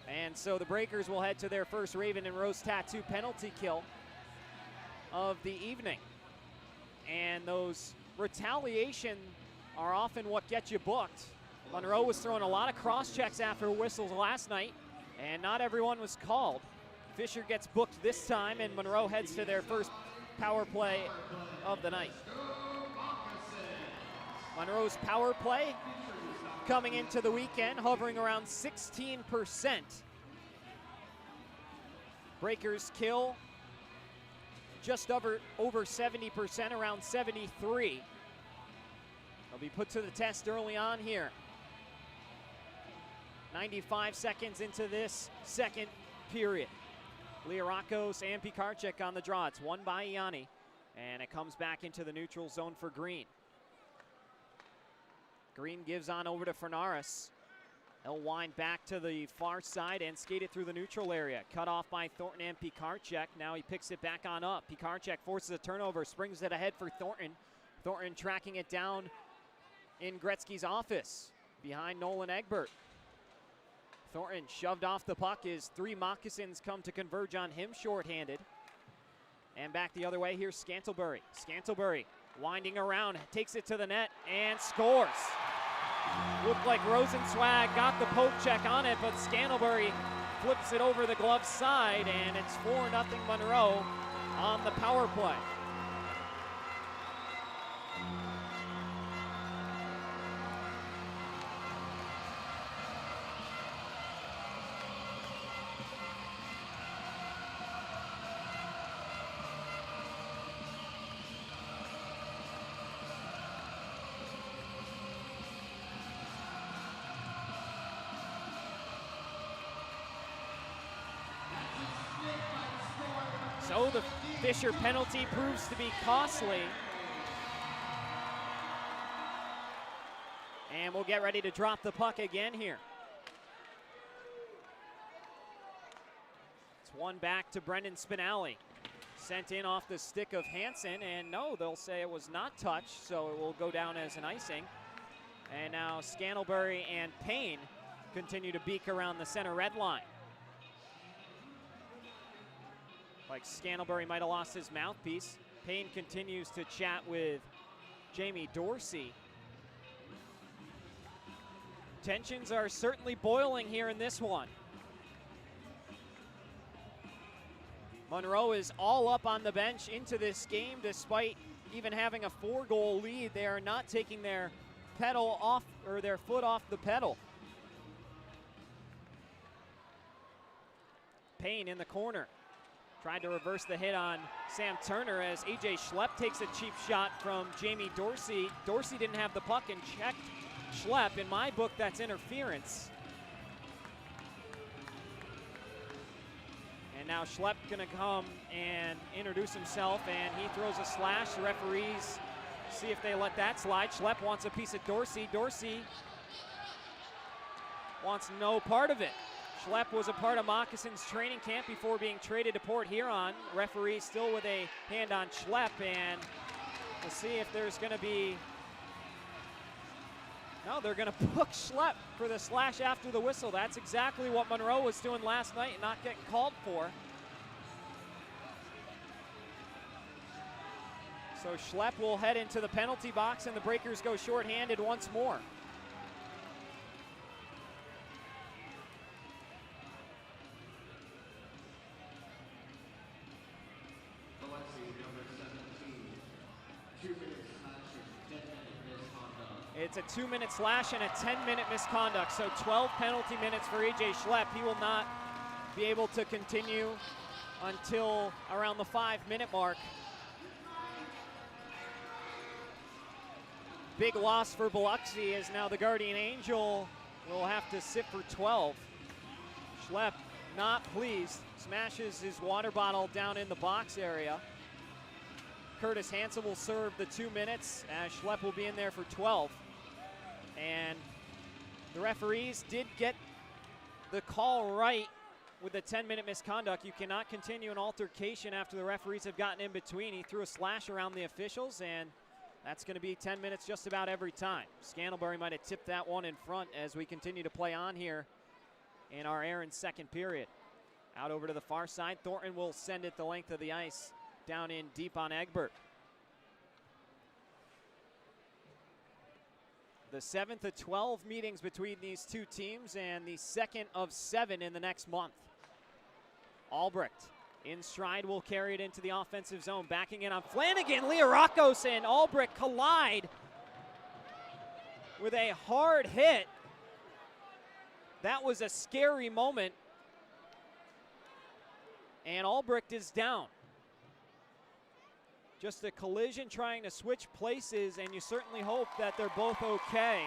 O: And so the Breakers will head to their first Raven and Rose Tattoo penalty kill of the evening. And those retaliation are often what get you booked. Monroe was throwing a lot of cross-checks after whistles last night, and not everyone was called. Fisher gets booked this time, and Monroe heads to their first power play of the night. Monroe's power play coming into the weekend, hovering around 16%. Breakers kill just over 70%, around 73. They'll be put to the test early on here. 95 seconds into this second period. Liarakos and Pikarczyk on the draw. It's won by Ianni, and it comes back into the neutral zone for Green. Green gives on over to Fernaris. He'll wind back to the far side and skate it through the neutral area. Cut off by Thornton and Pikarczyk. Now he picks it back on up. Pikarczyk forces a turnover, springs it ahead for Thornton. Thornton tracking it down in Gretzky's office behind Nolan Egbert. Thornton shoved off the puck as 3 Moccasins come to converge on him shorthanded. And back the other way, here's Scantlebury. Scantlebury winding around, takes it to the net and scores. Looked like Rosenzweig got the poke check on it, but Scantlebury flips it over the glove side, and it's 4-0 Monroe on the power play. So the Fisher penalty proves to be costly. And we'll get ready to drop the puck again here. It's one back to Brendan Spinelli. Sent in off the stick of Hansen, and no, they'll say it was not touched, so it will go down as an icing. And now Scantlebury and Payne continue to beak around the center red line. Like Scantlebury might have lost his mouthpiece. Payne continues to chat with Jamie Dorsey. Tensions are certainly boiling here in this one. Monroe is all up on the bench into this game despite even having a 4-goal lead. They are not taking their pedal off, or their foot off the pedal. Payne in the corner. Tried to reverse the hit on Sam Turner as AJ Schlepp takes a cheap shot from Jamie Dorsey. Dorsey didn't have the puck and checked Schlepp. In my book, that's interference. And now Schlepp gonna come and introduce himself, and he throws a slash. The referees see if they let that slide. Schlepp wants a piece of Dorsey. Dorsey wants no part of it. Schlepp was a part of Moccasins training camp before being traded to Port Huron. Referee still with a hand on Schlepp, and we'll see if there's gonna be, no, they're gonna book Schlepp for the slash after the whistle. That's exactly what Monroe was doing last night and not getting called for. So Schlepp will head into the penalty box, and the Breakers go shorthanded once more. It's a 2-minute slash and a 10-minute misconduct, so 12 penalty minutes for AJ Schlepp. He will not be able to continue until around the 5-minute mark. Big loss for Biloxi, as now the Guardian Angel will have to sit for 12. Schlepp not pleased, smashes his water bottle down in the box area. Curtis Hansen will serve the 2 minutes, as Schlepp will be in there for 12. And the referees did get the call right with the 10-minute misconduct. You cannot continue an altercation after the referees have gotten in between. He threw a slash around the officials, and that's going to be 10 minutes just about every time. Scantlebury might have tipped that one in front as we continue to play on here in our Aaron's second period. Out over to the far side. Thornton will send it the length of the ice down in deep on Egbert. The 7th of 12 meetings between these two teams, and the 2nd of 7 in the next month. Albrecht in stride will carry it into the offensive zone. Backing in on Flanagan. Liarakos and Albrecht collide with a hard hit. That was a scary moment. And Albrecht is down. Just a collision trying to switch places, and you certainly hope that they're both okay.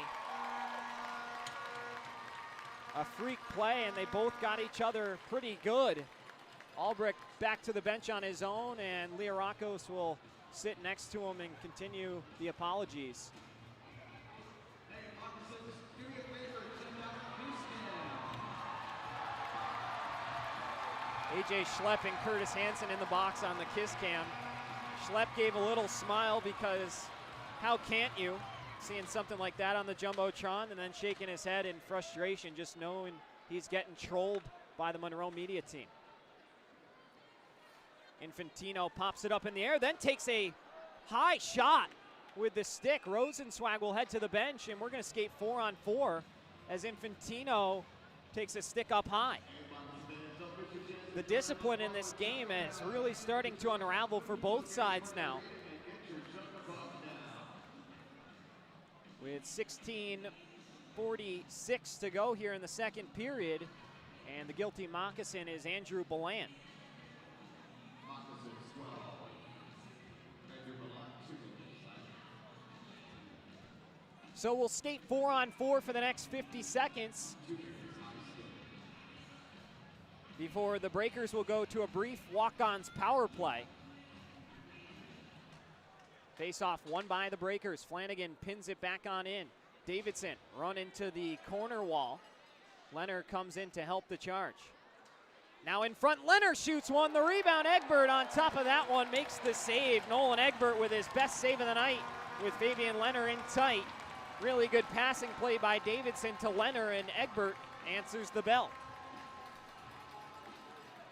O: A freak play, and they both got each other pretty good. Albrecht back to the bench on his own, and Liarakos will sit next to him and continue the apologies. AJ Schlepp and Curtis Hansen in the box on the kiss cam. Schlepp gave a little smile because how can't you, seeing something like that on the Jumbotron, and then shaking his head in frustration, just knowing he's getting trolled by the Monroe media team. Infantino pops it up in the air, then takes a high shot with the stick. Rosenzweig will head to the bench, and we're going to skate 4-on-4 as Infantino takes a stick up high. The discipline in this game is really starting to unravel for both sides now. With 16:46 to go here in the second period, and the guilty Moccasin is Andrew Belan. So we'll skate 4-on-4 for the next 50 seconds before the Breakers will go to a brief walk-ons power play. Face-off won by the Breakers. Flanagan pins it back on in. Davidson run into the corner wall. Leonard comes in to help the charge. Now in front, Leonard shoots one. The rebound, Egbert on top of that one makes the save. Nolan Egbert with his best save of the night with Fabian Leonard in tight. Really good passing play by Davidson to Leonard, and Egbert answers the bell.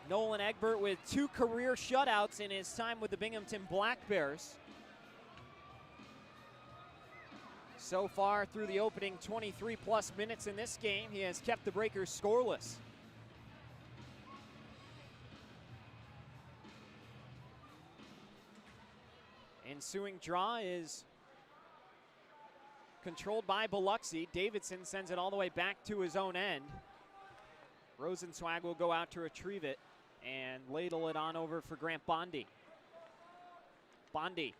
O: Nolan Egbert with 2 career shutouts in his time with the Binghamton Black Bears. So far through the opening 23-plus minutes in this game, he has kept the Breakers scoreless. Ensuing draw is controlled by Biloxi. Davidson sends it all the way back to his own end. Rosenzweig will go out to retrieve it and ladle it on over for Grant Bondi. Bondi.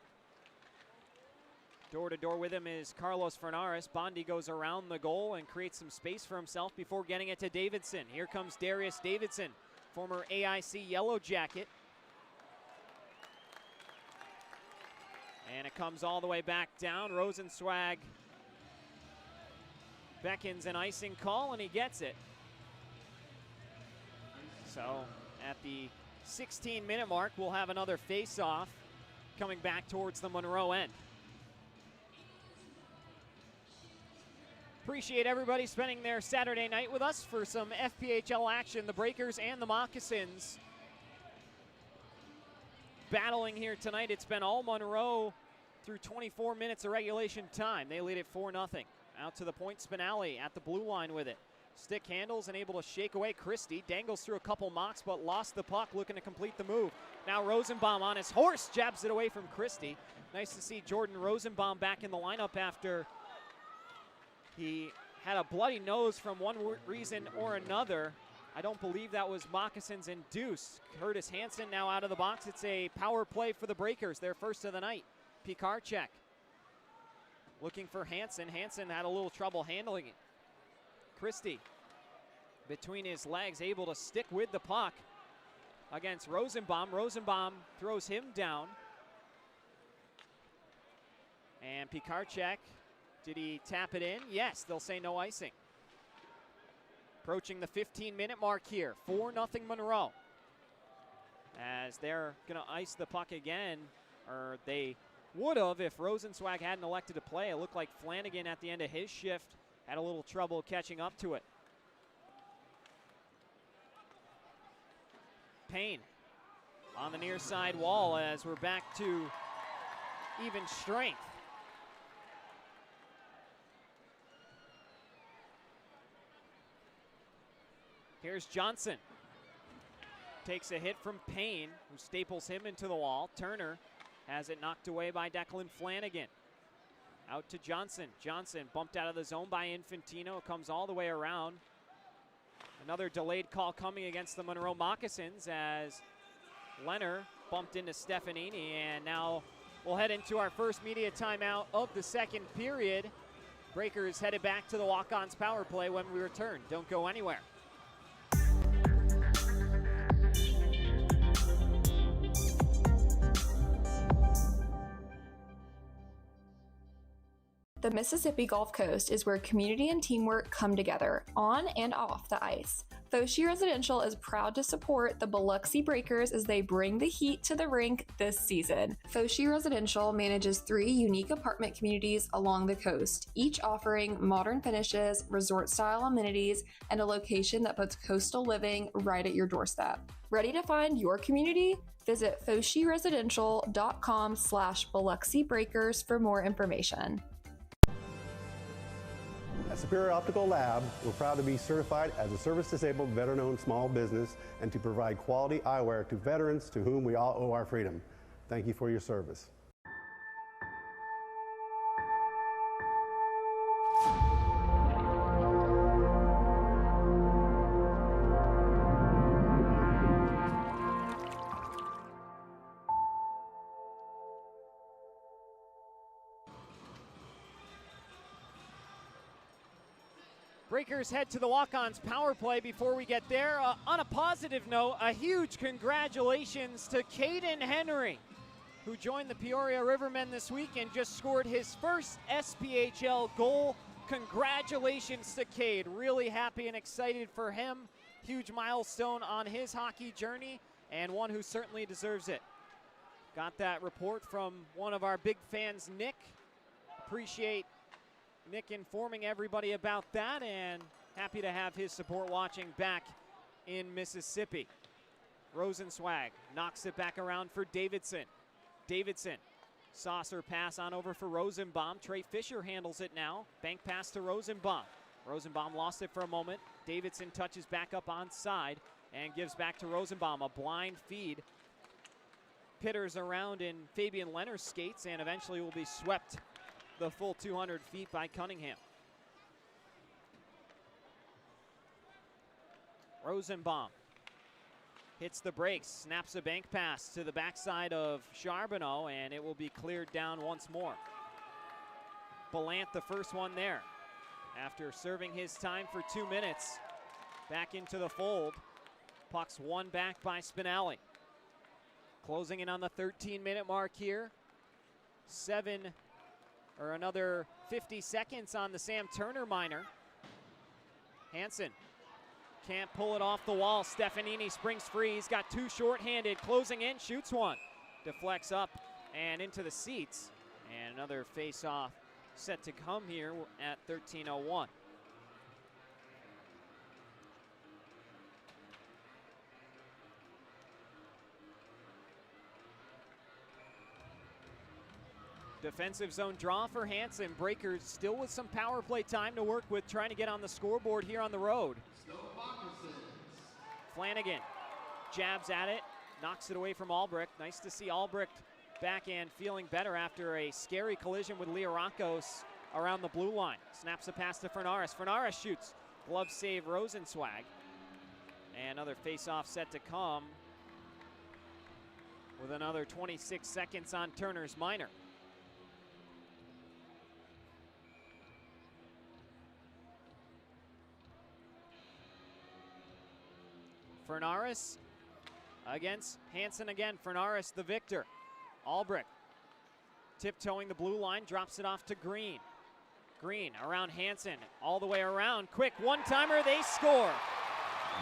O: Door to door with him is Carlos Fernares. Bondi goes around the goal and creates some space for himself before getting it to Davidson. Here comes Darius Davidson, former AIC Yellow Jacket. And it comes all the way back down. Rosenzweig beckons an icing call, and he gets it. So at the 16-minute mark, we'll have another face-off coming back towards the Monroe end. Appreciate everybody spending their Saturday night with us for some FPHL action. The Breakers and the Moccasins battling here tonight. It's been all Monroe through 24 minutes of regulation time. They lead it 4-0. Out to the point, Spinelli at the blue line with it. Stick handles and able to shake away Christie. Dangles through a couple mocks, but lost the puck, looking to complete the move. Now Rosenbaum on his horse, jabs it away from Christie. Nice to see Jordan Rosenbaum back in the lineup after he had a bloody nose from one reason or another. I don't believe that was Moccasins induced. Curtis Hansen now out of the box. It's a power play for the Breakers, their first of the night. Pikarczyk looking for Hansen. Hansen had a little trouble handling it. Christie between his legs, able to stick with the puck against Rosenbaum. Rosenbaum throws him down. And Pikarczyk, did he tap it in? Yes, they'll say no icing. Approaching the 15-minute mark here, 4-0 Monroe. As they're gonna ice the puck again, or they would have if Rosenzweig hadn't elected to play. It looked like Flanagan at the end of his shift had a little trouble catching up to it. Payne on the near side wall as we're back to even strength. Here's Johnson. Takes a hit from Payne, who staples him into the wall. Turner has it knocked away by Declan Flanagan. Out to Johnson. Johnson bumped out of the zone by Infantino. Comes all the way around. Another delayed call coming against the Monroe Moccasins as Leonard bumped into Stefanini. And now we'll head into our first media timeout of the second period. Breakers headed back to the walk-ons power play when we return. Don't go anywhere.
H: The Mississippi Gulf Coast is where community and teamwork come together, on and off the ice. Foshi Residential is proud to support the Biloxi Breakers as they bring the heat to the rink this season. Foshi Residential manages 3 unique apartment communities along the coast, each offering modern finishes, resort-style amenities, and a location that puts coastal living right at your doorstep. Ready to find your community? Visit foshiresidential.com/Biloxi Breakers for more information.
E: At Superior Optical Lab, we're proud to be certified as a service-disabled, veteran-owned small business and to provide quality eyewear to veterans to whom we all owe our freedom. Thank you for your service.
O: Breakers head to the walk-ons power play. Before we get there, on a positive note, a huge congratulations to Caden Henry, who joined the Peoria Rivermen this week and just scored his first SPHL goal. Congratulations to Cade. Really happy and excited for him. Huge milestone on his hockey journey, and one who certainly deserves it. Got that report from one of our big fans, Nick. Appreciate Nick informing everybody about that, and happy to have his support watching back in Mississippi. Rosenzweig knocks it back around for Davidson. Davidson, saucer pass on over for Rosenbaum. Trey Fisher handles it now. Bank pass to Rosenbaum. Rosenbaum lost it for a moment. Davidson touches back up onside and gives back to Rosenbaum. A blind feed. Pitters around in Fabian Leonard's skates and eventually will be swept the full 200 feet by Cunningham. Rosenbaum hits the brakes, snaps a bank pass to the backside of Charbonneau, and it will be cleared down once more. Ballant, the first one there. After serving his time for 2 minutes, back into the fold. Puck's won back by Spinelli. Closing in on the 13-minute mark here. Another 50 seconds on the Sam Turner minor. Hansen can't pull it off the wall. Stefanini springs free. He's got two shorthanded. Closing in, shoots one. Deflects up and into the seats. And another face-off set to come here at 13:01. Defensive zone draw for Hansen. Breakers still with some power play time to work with, trying to get on the scoreboard here on the road. Flanagan jabs at it, knocks it away from Albrecht. Nice to see Albrecht back and feeling better after a scary collision with Leorakos around the blue line. Snaps a pass to Fernaris. Fernaris shoots. Glove save Rosenzweig. And another face-off set to come with another 26 seconds on Turner's minor. Fernaris against Hansen again. Fernaris the victor. Albrecht tiptoeing the blue line, drops it off to Green. Green around Hansen, all the way around. Quick one-timer, they score.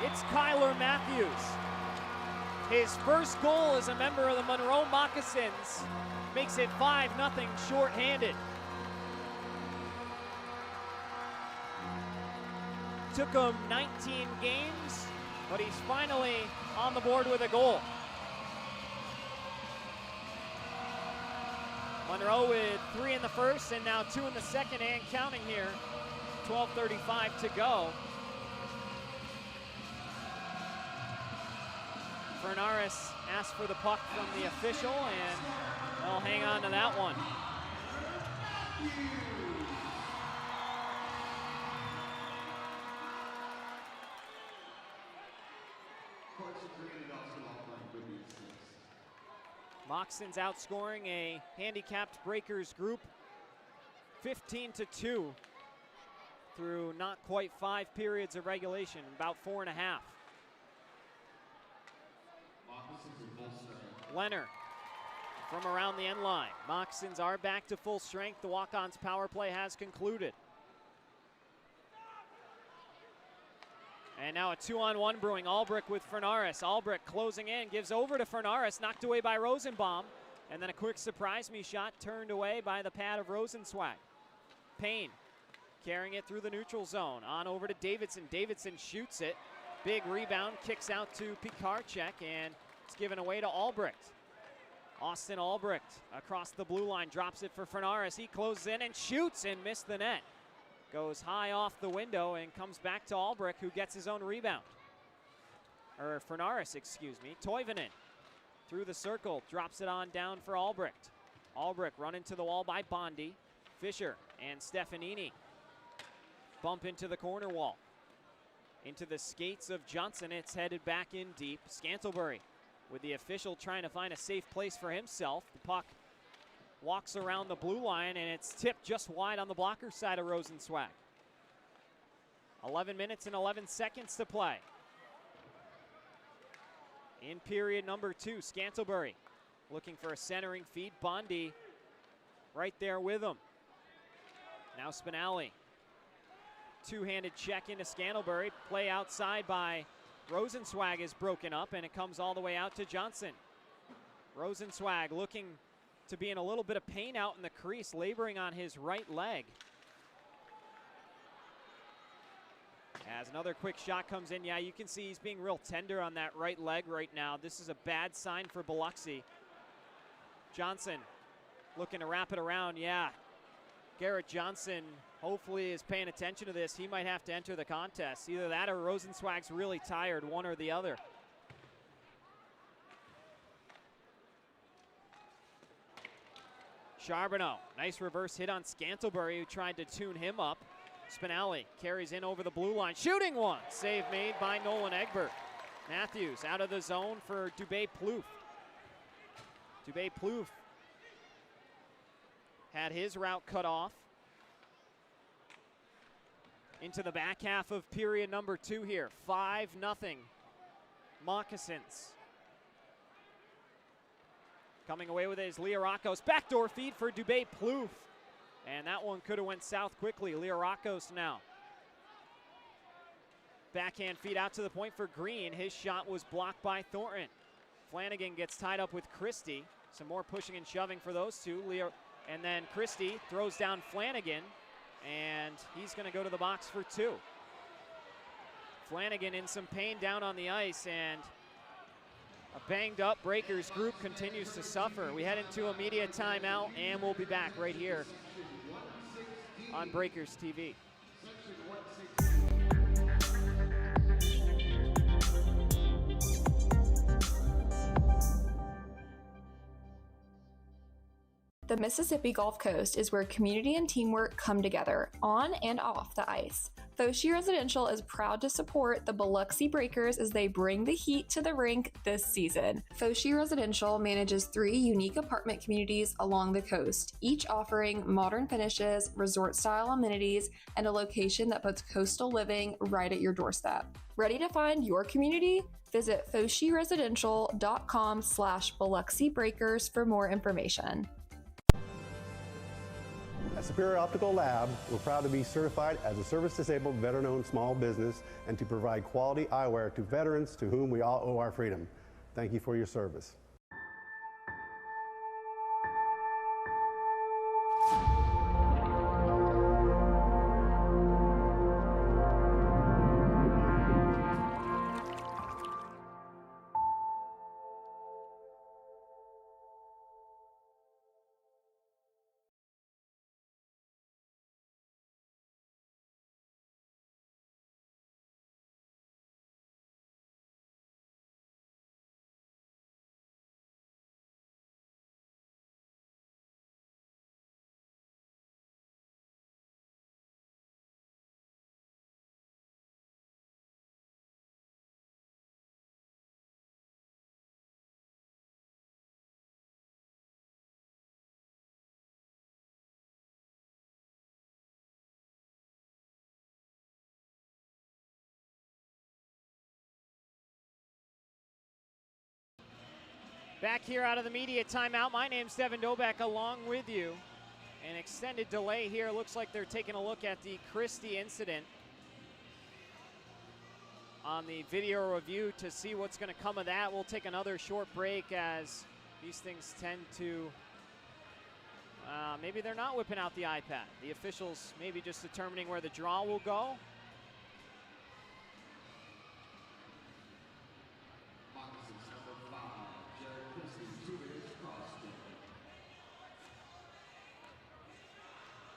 O: It's Kyler Matthews. His first goal as a member of the Monroe Moccasins makes it 5-0 shorthanded. Took him 19 games, but he's finally on the board with a goal. Monroe with 3 in the first and now 2 in the second and counting here. 12:35 to go. Fernaris asked for the puck from the official, and they'll hang on to that one. Moccasins outscoring a handicapped Breakers group 15-2 through not quite 5 periods of regulation, about 4.5. Leonard from around the end line. Moccasins are back to full strength. The walk-ons power play has concluded. And now a 2-on-1 brewing. Albrecht with Fernaris. Albrecht closing in, gives over to Fernaris, knocked away by Rosenbaum. And then a quick surprise me shot turned away by the pad of Rosenzweig. Payne carrying it through the neutral zone. On over to Davidson. Davidson shoots it. Big rebound, kicks out to Pikarczyk, and it's given away to Albrecht. Austin Albrecht across the blue line, drops it for Fernaris. He closes in and shoots and missed the net. Goes high off the window and comes back to Albrecht, who gets his own rebound. Or Fernaris, excuse me. Toivonen through the circle, drops it on down for Albrecht. Albrecht run into the wall by Bondi. Fisher and Stefanini bump into the corner wall. Into the skates of Johnson, it's headed back in deep. Scantlebury with the official trying to find a safe place for himself. The puck walks around the blue line, and it's tipped just wide on the blocker side of Rosenzweig. 11 minutes and 11 seconds to play. In period number 2, Scantlebury looking for a centering feed. Bondi right there with him. Now Spinelli. Two-handed check into Scantlebury. Play outside by Rosenzweig is broken up, and it comes all the way out to Johnson. Rosenzweig looking to be in a little bit of pain out in the crease, laboring on his right leg. As another quick shot comes in, yeah, you can see he's being real tender on that right leg right now. This is a bad sign for Biloxi. Johnson looking to wrap it around, yeah. Garrett Johnson hopefully is paying attention to this. He might have to enter the contest. Either that or Rosenzweig's really tired, one or the other. Charbonneau, nice reverse hit on Scantlebury, who tried to tune him up. Spinelli carries in over the blue line, shooting one. Save made by Nolan Egbert. Matthews out of the zone for Dubé Plouffe. Dubé Plouffe had his route cut off. Into the back half of period number 2 here. 5-0 Moccasins. Coming away with it is Liarakos. Backdoor feed for Dubé Plouffe. And that one could have went south quickly. Liarakos now. Backhand feed out to the point for Green. His shot was blocked by Thornton. Flanagan gets tied up with Christie. Some more pushing and shoving for those two. And then Christie throws down Flanagan, and he's going to go to the box for 2. Flanagan in some pain down on the ice, and a banged up Breakers group continues to suffer. We head into a media timeout, and we'll be back right here on Breakers TV.
H: The Mississippi Gulf Coast is where community and teamwork come together, on and off the ice. Foshi Residential is proud to support the Biloxi Breakers as they bring the heat to the rink this season. Foshi Residential manages 3 unique apartment communities along the coast, each offering modern finishes, resort-style amenities, and a location that puts coastal living right at your doorstep. Ready to find your community? Visit foshiresidential.com/Biloxi Breakers for more information.
E: At Superior Optical Lab, we're proud to be certified as a service-disabled, veteran-owned small business and to provide quality eyewear to veterans to whom we all owe our freedom. Thank you for your service.
O: Back here out of the media timeout, my name's Devin Dobeck along with you. An extended delay here. Looks like they're taking a look at the Christie incident on the video review to see what's going to come of that. We'll take another short break as these things tend to, maybe they're not whipping out the iPad. The officials maybe just determining where the draw will go.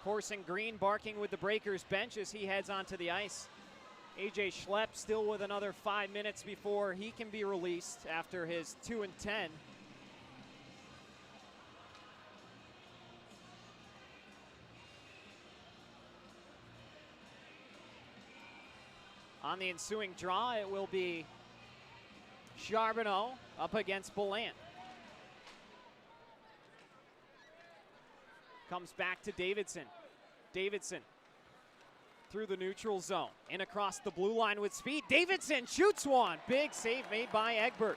O: Corson Green barking with the Breakers bench as he heads onto the ice. AJ Schlepp still with another 5 minutes before he can be released after his 2 and 10. On the ensuing draw, it will be Charbonneau up against Belant. Comes back to Davidson. Davidson through the neutral zone. In across the blue line with speed. Davidson shoots one. Big save made by Egbert.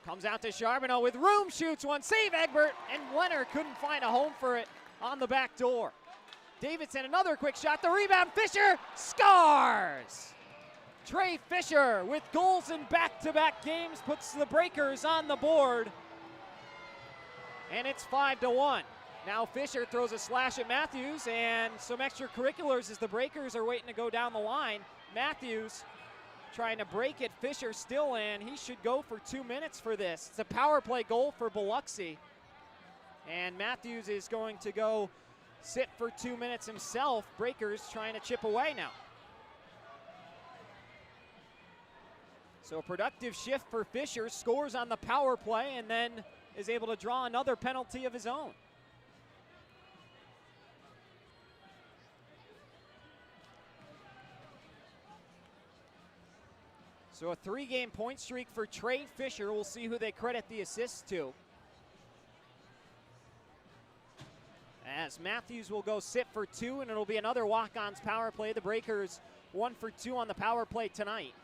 O: Comes out to Charbonneau with room, shoots one. Save Egbert, and Leonard couldn't find a home for it on the back door. Davidson, another quick shot. The rebound, Fisher scores! Trey Fisher with goals in back-to-back games puts the Breakers on the board. And it's 5-1. Now Fisher throws a slash at Matthews, and some extracurriculars as the Breakers are waiting to go down the line. Matthews trying to break it, Fisher still in. He should go for 2 minutes for this. It's a power play goal for Biloxi. And Matthews is going to go sit for 2 minutes himself. Breakers trying to chip away now. So a productive shift for Fisher, scores on the power play, and then is able to draw another penalty of his own. So a 3-game point streak for Trey Fisher. We'll see who they credit the assist to. As Matthews will go sit for 2, and it'll be another walk-ons power play. The Breakers 1 for 2 on the power play tonight.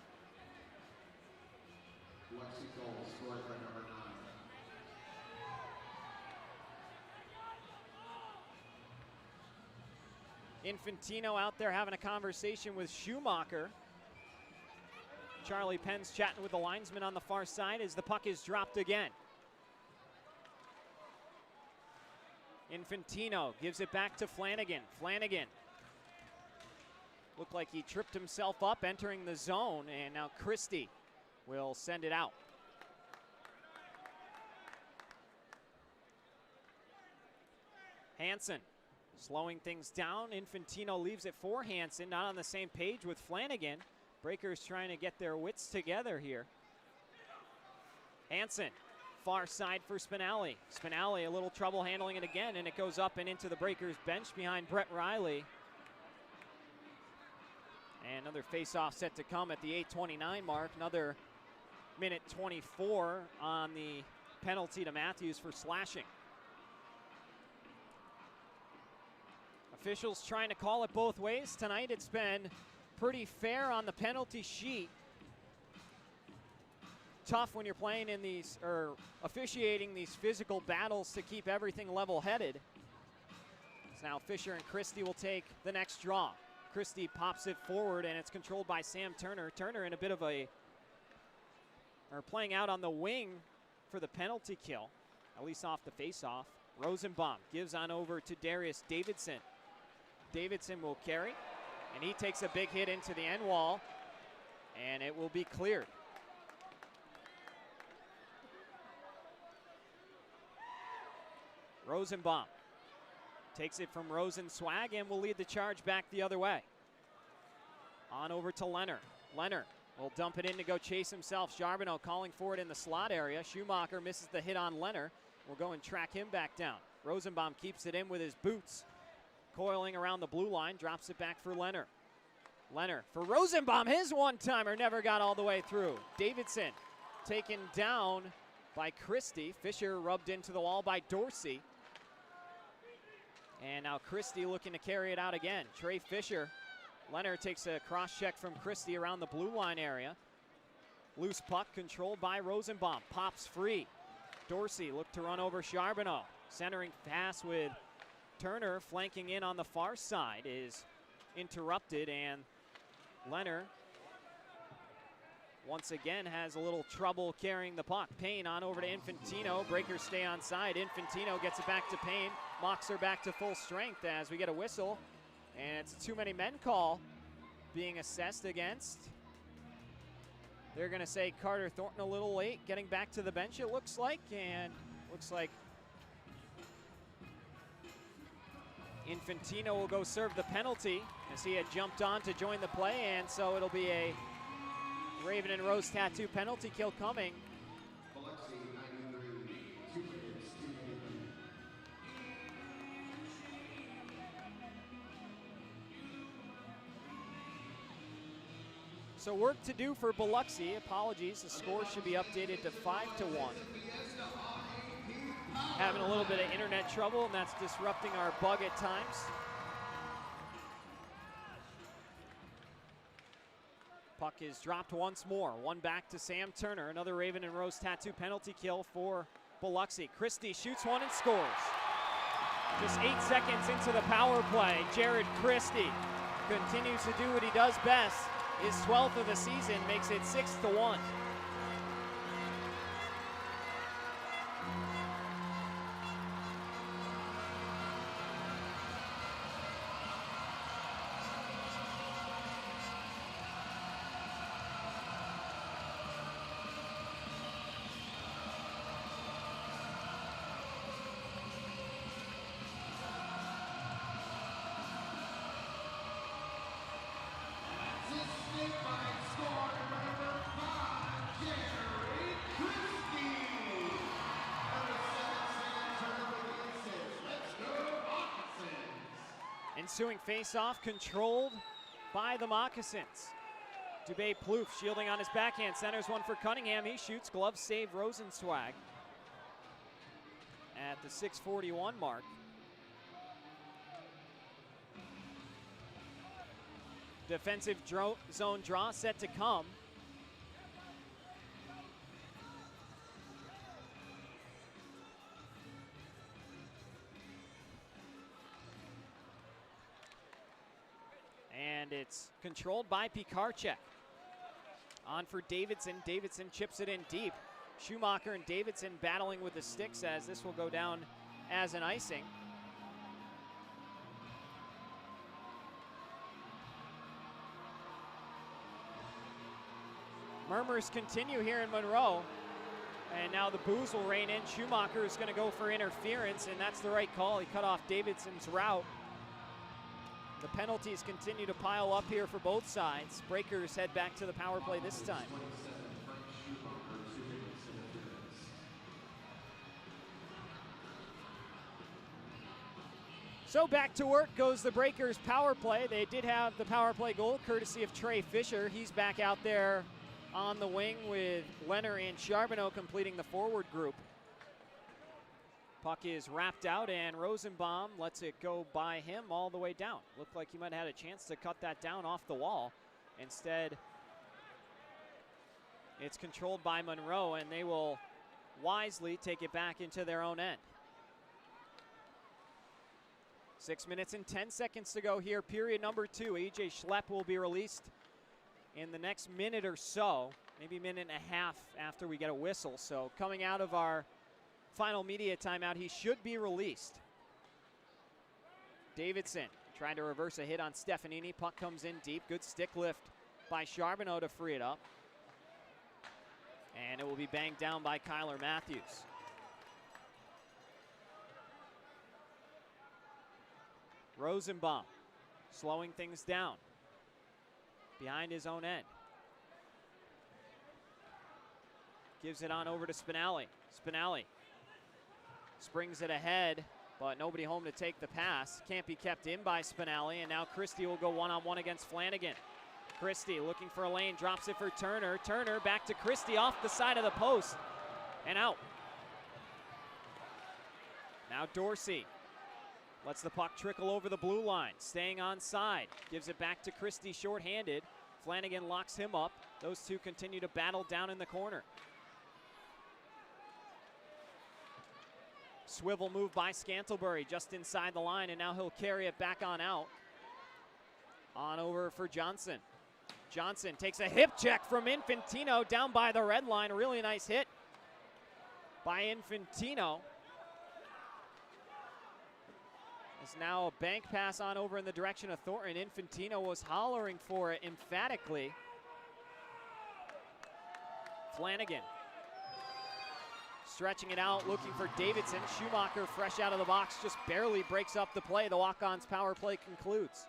L: Biloxi goal scored by number 9.
O: Infantino out there having a conversation with Schumacher. Charlie Penn's chatting with the linesman on the far side as the puck is dropped again. Infantino gives it back to Flanagan. Flanagan looked like he tripped himself up entering the zone, and now Christie will send it out. Hansen slowing things down. Infantino leaves it for Hansen, not on the same page with Flanagan. Breakers trying to get their wits together here. Hansen, far side for Spinelli. Spinelli a little trouble handling it again, and it goes up and into the Breakers bench behind Brett Riley. And another face-off set to come at the 8:29 mark. Another minute 24 on the penalty to Matthews for slashing. Officials trying to call it both ways tonight. It's been pretty fair on the penalty sheet. Tough when you're playing in these, or officiating these physical battles to keep everything level-headed. So now Fisher and Christie will take the next draw. Christie pops it forward, and it's controlled by Sam Turner. Turner in a bit of a, or playing out on the wing for the penalty kill, at least off the face-off. Rosenbaum gives on over to Darius Davidson. Davidson will carry, and he takes a big hit into the end wall, and it will be cleared. Rosenbaum takes it from Rosenswag and will lead the charge back the other way. On over to Leonard. Leonard will dump it in to go chase himself. Charbonneau calling for it in the slot area. Schumacher misses the hit on Leonard. We'll go and track him back down. Rosenbaum keeps it in with his boots. Coiling around the blue line, drops it back for Leonard. Leonard for Rosenbaum, his one-timer never got all the way through. Davidson taken down by Christie. Fisher rubbed into the wall by Dorsey. And now Christie looking to carry it out again. Trey Fisher. Leonard takes a cross check from Christie around the blue line area. Loose puck controlled by Rosenbaum. Pops free. Dorsey looked to run over Charbonneau. Centering pass with Turner flanking in on the far side is interrupted, and Leonard once again has a little trouble carrying the puck. Payne on over to Infantino. Breakers stay on side. Infantino gets it back to Payne. Moxer back to full strength as we get a whistle, and it's too many men call being assessed against. They're going to say Carter Thornton a little late getting back to the bench, it looks like, and looks like Infantino will go serve the penalty as he had jumped on to join the play, and so it'll be a Raven and Rose tattoo penalty kill coming.
L: Biloxi 93, 2 minutes, 2 minutes.
O: So work to do for Biloxi. Apologies, the score should be updated to 5-1. Having a little bit of internet trouble, and that's disrupting our bug at times. Puck is dropped once more. One back to Sam Turner. Another Raven and Rose tattoo penalty kill for Biloxi. Christie shoots one and scores. Just 8 seconds into the power play, Jared Christie continues to do what he does best. His 12th of the season makes it 6-1. ensuing face-off controlled by the Moccasins. Dubé Plouffe shielding on his backhand, centers one for Cunningham. He shoots, glove save Rosenzweig at the 6:41 mark. Defensive zone draw set to come. And it's controlled by Pikarczyk. On for Davidson. Davidson chips it in deep. Schumacher and Davidson battling with the sticks as this will go down as an icing. Murmurs continue here in Monroe. And now the boos will rein in. Schumacher is going to go for interference, and that's the right call. He cut off Davidson's route. The penalties continue to pile up here for both sides. Breakers head back to the power play this time. So back to work goes the Breakers power play. They did have the power play goal courtesy of Trey Fisher. He's back out there on the wing with Leonard and Charbonneau completing the forward group. Puck is wrapped out, and Rosenbaum lets it go by him all the way down. Looked like he might have had a chance to cut that down off the wall. Instead, it's controlled by Monroe, and they will wisely take it back into their own end. 6 minutes and 10 seconds to go here, period number 2. A.J. Schlepp will be released in the next minute or so, maybe a minute and a half after we get a whistle. So coming out of our final media timeout, he should be released. Davidson trying to reverse a hit on Stefanini. Puck comes in deep. Good stick lift by Charbonneau to free it up. And it will be banged down by Kyler Matthews. Rosenbaum slowing things down behind his own end. Gives it on over to Spinelli. Spinelli springs it ahead, but nobody home to take the pass. Can't be kept in by Spinelli, and now Christie will go one-on-one against Flanagan. Christie looking for a lane, drops it for Turner. Turner back to Christie off the side of the post and out. Now Dorsey lets the puck trickle over the blue line, staying on side. Gives it back to Christie shorthanded. Flanagan locks him up. Those two continue to battle down in the corner. Swivel move by Scantlebury just inside the line, and now he'll carry it back on out. On over for Johnson. Johnson takes a hip check from Infantino down by the red line. A really nice hit by Infantino. It's now a bank pass on over in the direction of Thornton. Infantino was hollering for it emphatically. Flanagan stretching it out, looking for Davidson. Schumacher, fresh out of the box, just barely breaks up the play. The walk-on's power play concludes.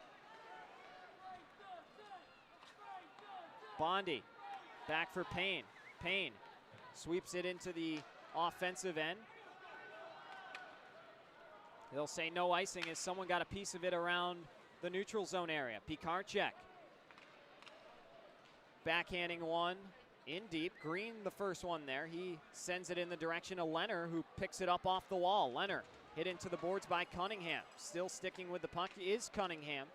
O: Bondi back for Payne. Payne sweeps it into the offensive end. They'll say no icing as someone got a piece of it around the neutral zone area. Pikarczyk backhanding one in deep. Green the first one there. He sends it in the direction of Leonard, who picks it up off the wall. Leonard hit into the boards by Cunningham. Still sticking with the puck is Cunningham.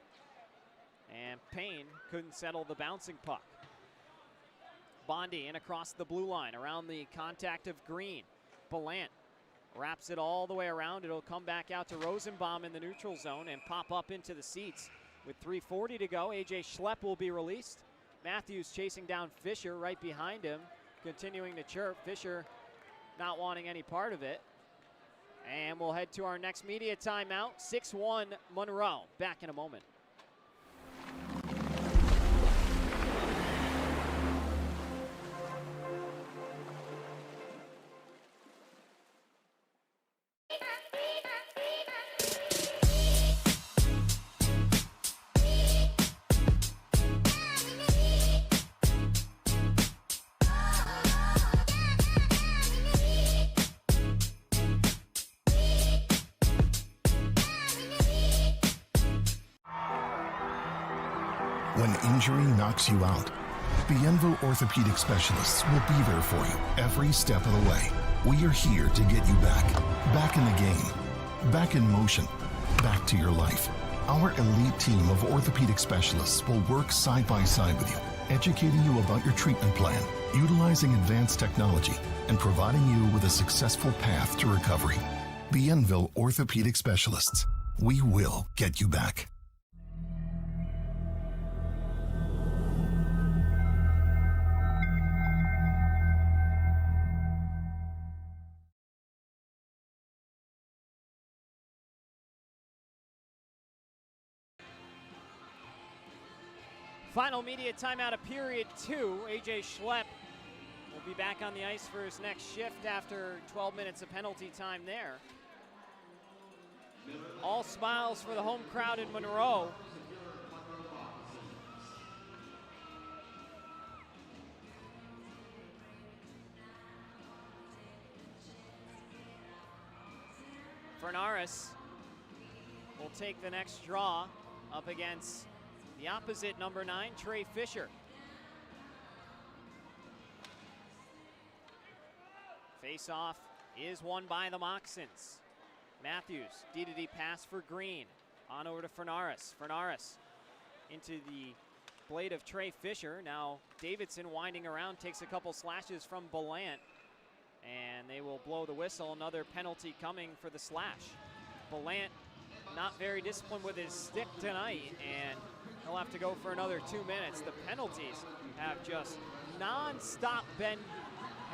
O: And Payne couldn't settle the bouncing puck. Bondi in across the blue line around the contact of Green. Ballant wraps it all the way around. It'll come back out to Rosenbaum in the neutral zone and pop up into the seats. With 3:40 to go, A.J. Schlepp will be released. Matthews chasing down Fisher right behind him, continuing to chirp. Fisher not wanting any part of it. And we'll head to our next media timeout. 6-1 Monroe. Back in a moment.
I: When injury knocks you out, Bienville Orthopedic Specialists will be there for you every step of the way. We are here to get you back in the game, back in motion, back to your life. Our elite team of orthopedic specialists will work side by side with you, educating you about your treatment plan, utilizing advanced technology, and providing you with a successful path to recovery. Bienville Orthopedic Specialists. We will get you back.
O: Final media timeout of period 2. AJ Schlepp will be back on the ice for his next shift after 12 minutes of penalty time there. All smiles for the home crowd in Monroe. Fernaris will take the next draw up against the opposite number 9, Trey Fisher. Face-off is won by the Moccasins. Matthews, D-to-D pass for Green. On over to Fernaris. Fernaris into the blade of Trey Fisher. Now Davidson winding around, takes a couple slashes from Belant. And they will blow the whistle. Another penalty coming for the slash. Belant not very disciplined with his stick tonight, and he'll have to go for another 2 minutes. The penalties have just non-stop been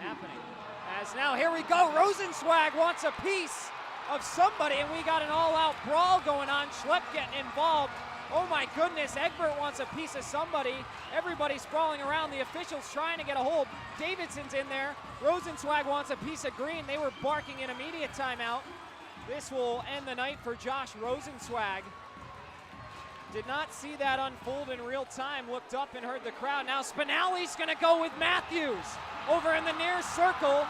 O: happening. As now, here we go, Rosenzweig wants a piece of somebody, and we got an all-out brawl going on. Schlepp getting involved. Oh my goodness, Egbert wants a piece of somebody. Everybody's sprawling around, the officials trying to get a hold. Davidson's in there. Rosenzweig wants a piece of Green. They were barking an immediate timeout. This will end the night for Josh Rosenzweig. Did not see that unfold in real time. Looked up and heard the crowd. Now Spinelli's gonna go with Matthews over in the near circle.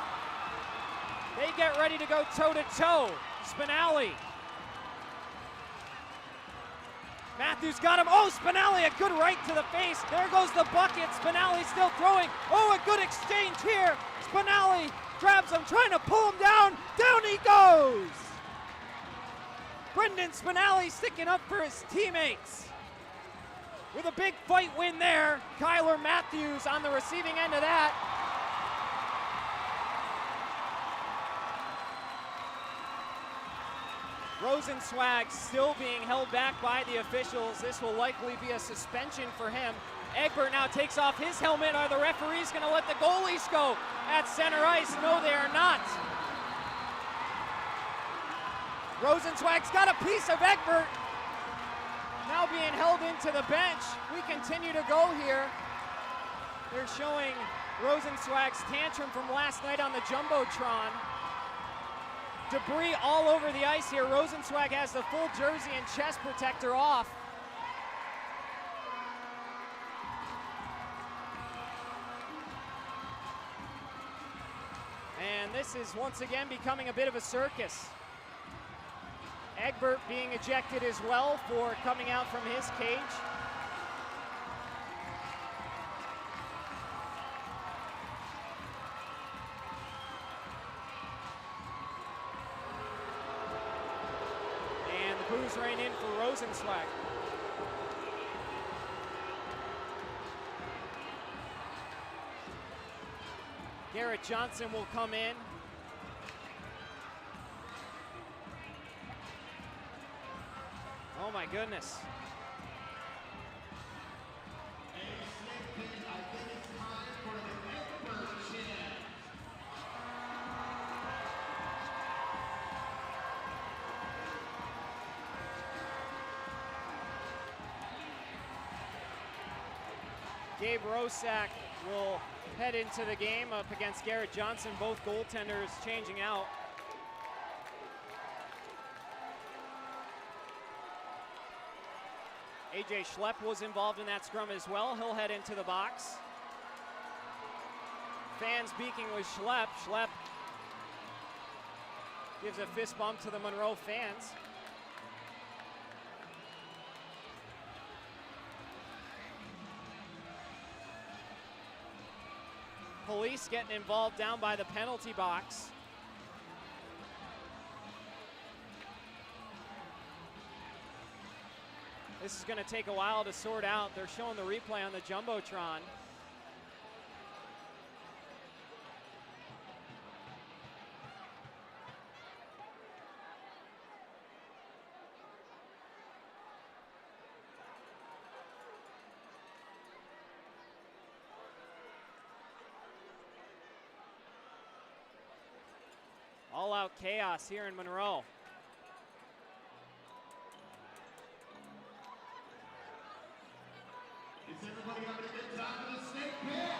O: They get ready to go toe-to-toe. Spinelli. Matthews got him. Oh, Spinelli, a good right to the face. There goes the bucket. Spinelli still throwing. Oh, a good exchange here. Spinelli grabs him, trying to pull him down. Down he goes. Brendan Spinelli sticking up for his teammates. With a big fight win there. Kyler Matthews on the receiving end of that. Rosenzweig still being held back by the officials. This will likely be a suspension for him. Egbert now takes off his helmet. Are the referees going to let the goalies go at center ice? No, they are not. Rosenzweig's got a piece of Egbert. Now being held into the bench. We continue to go here. They're showing Rosenzweig's tantrum from last night on the Jumbotron. Debris all over the ice here. Rosenzweig has the full jersey and chest protector off. And this is once again becoming a bit of a circus. Egbert being ejected as well for coming out from his cage. And the boos rain in for Rosenzweig. Garrett Johnson will come in. Oh my goodness. Gabe Rosak will head into the game up against Garrett Johnson, both goaltenders changing out. AJ Schlepp was involved in that scrum as well. He'll head into the box. Fans speaking with Schlepp. Schlepp gives a fist bump to the Monroe fans. Police getting involved down by the penalty box. This is going to take a while to sort out. They're showing the replay on the Jumbotron. All-out chaos here in Monroe.
L: Is everybody having a good time in the snake pit?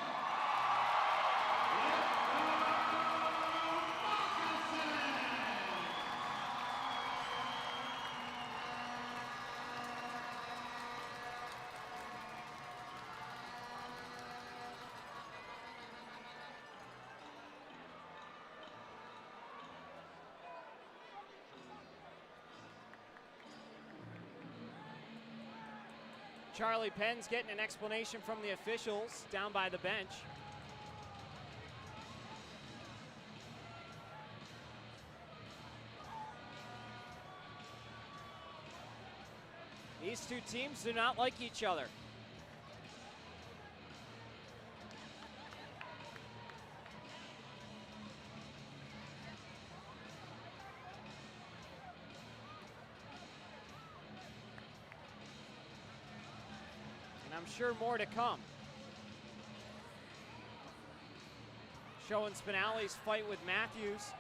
O: Charlie Penn's getting an explanation from the officials down by the bench. These two teams do not like each other. I'm sure more to come. Showing Spinelli's fight with Matthews.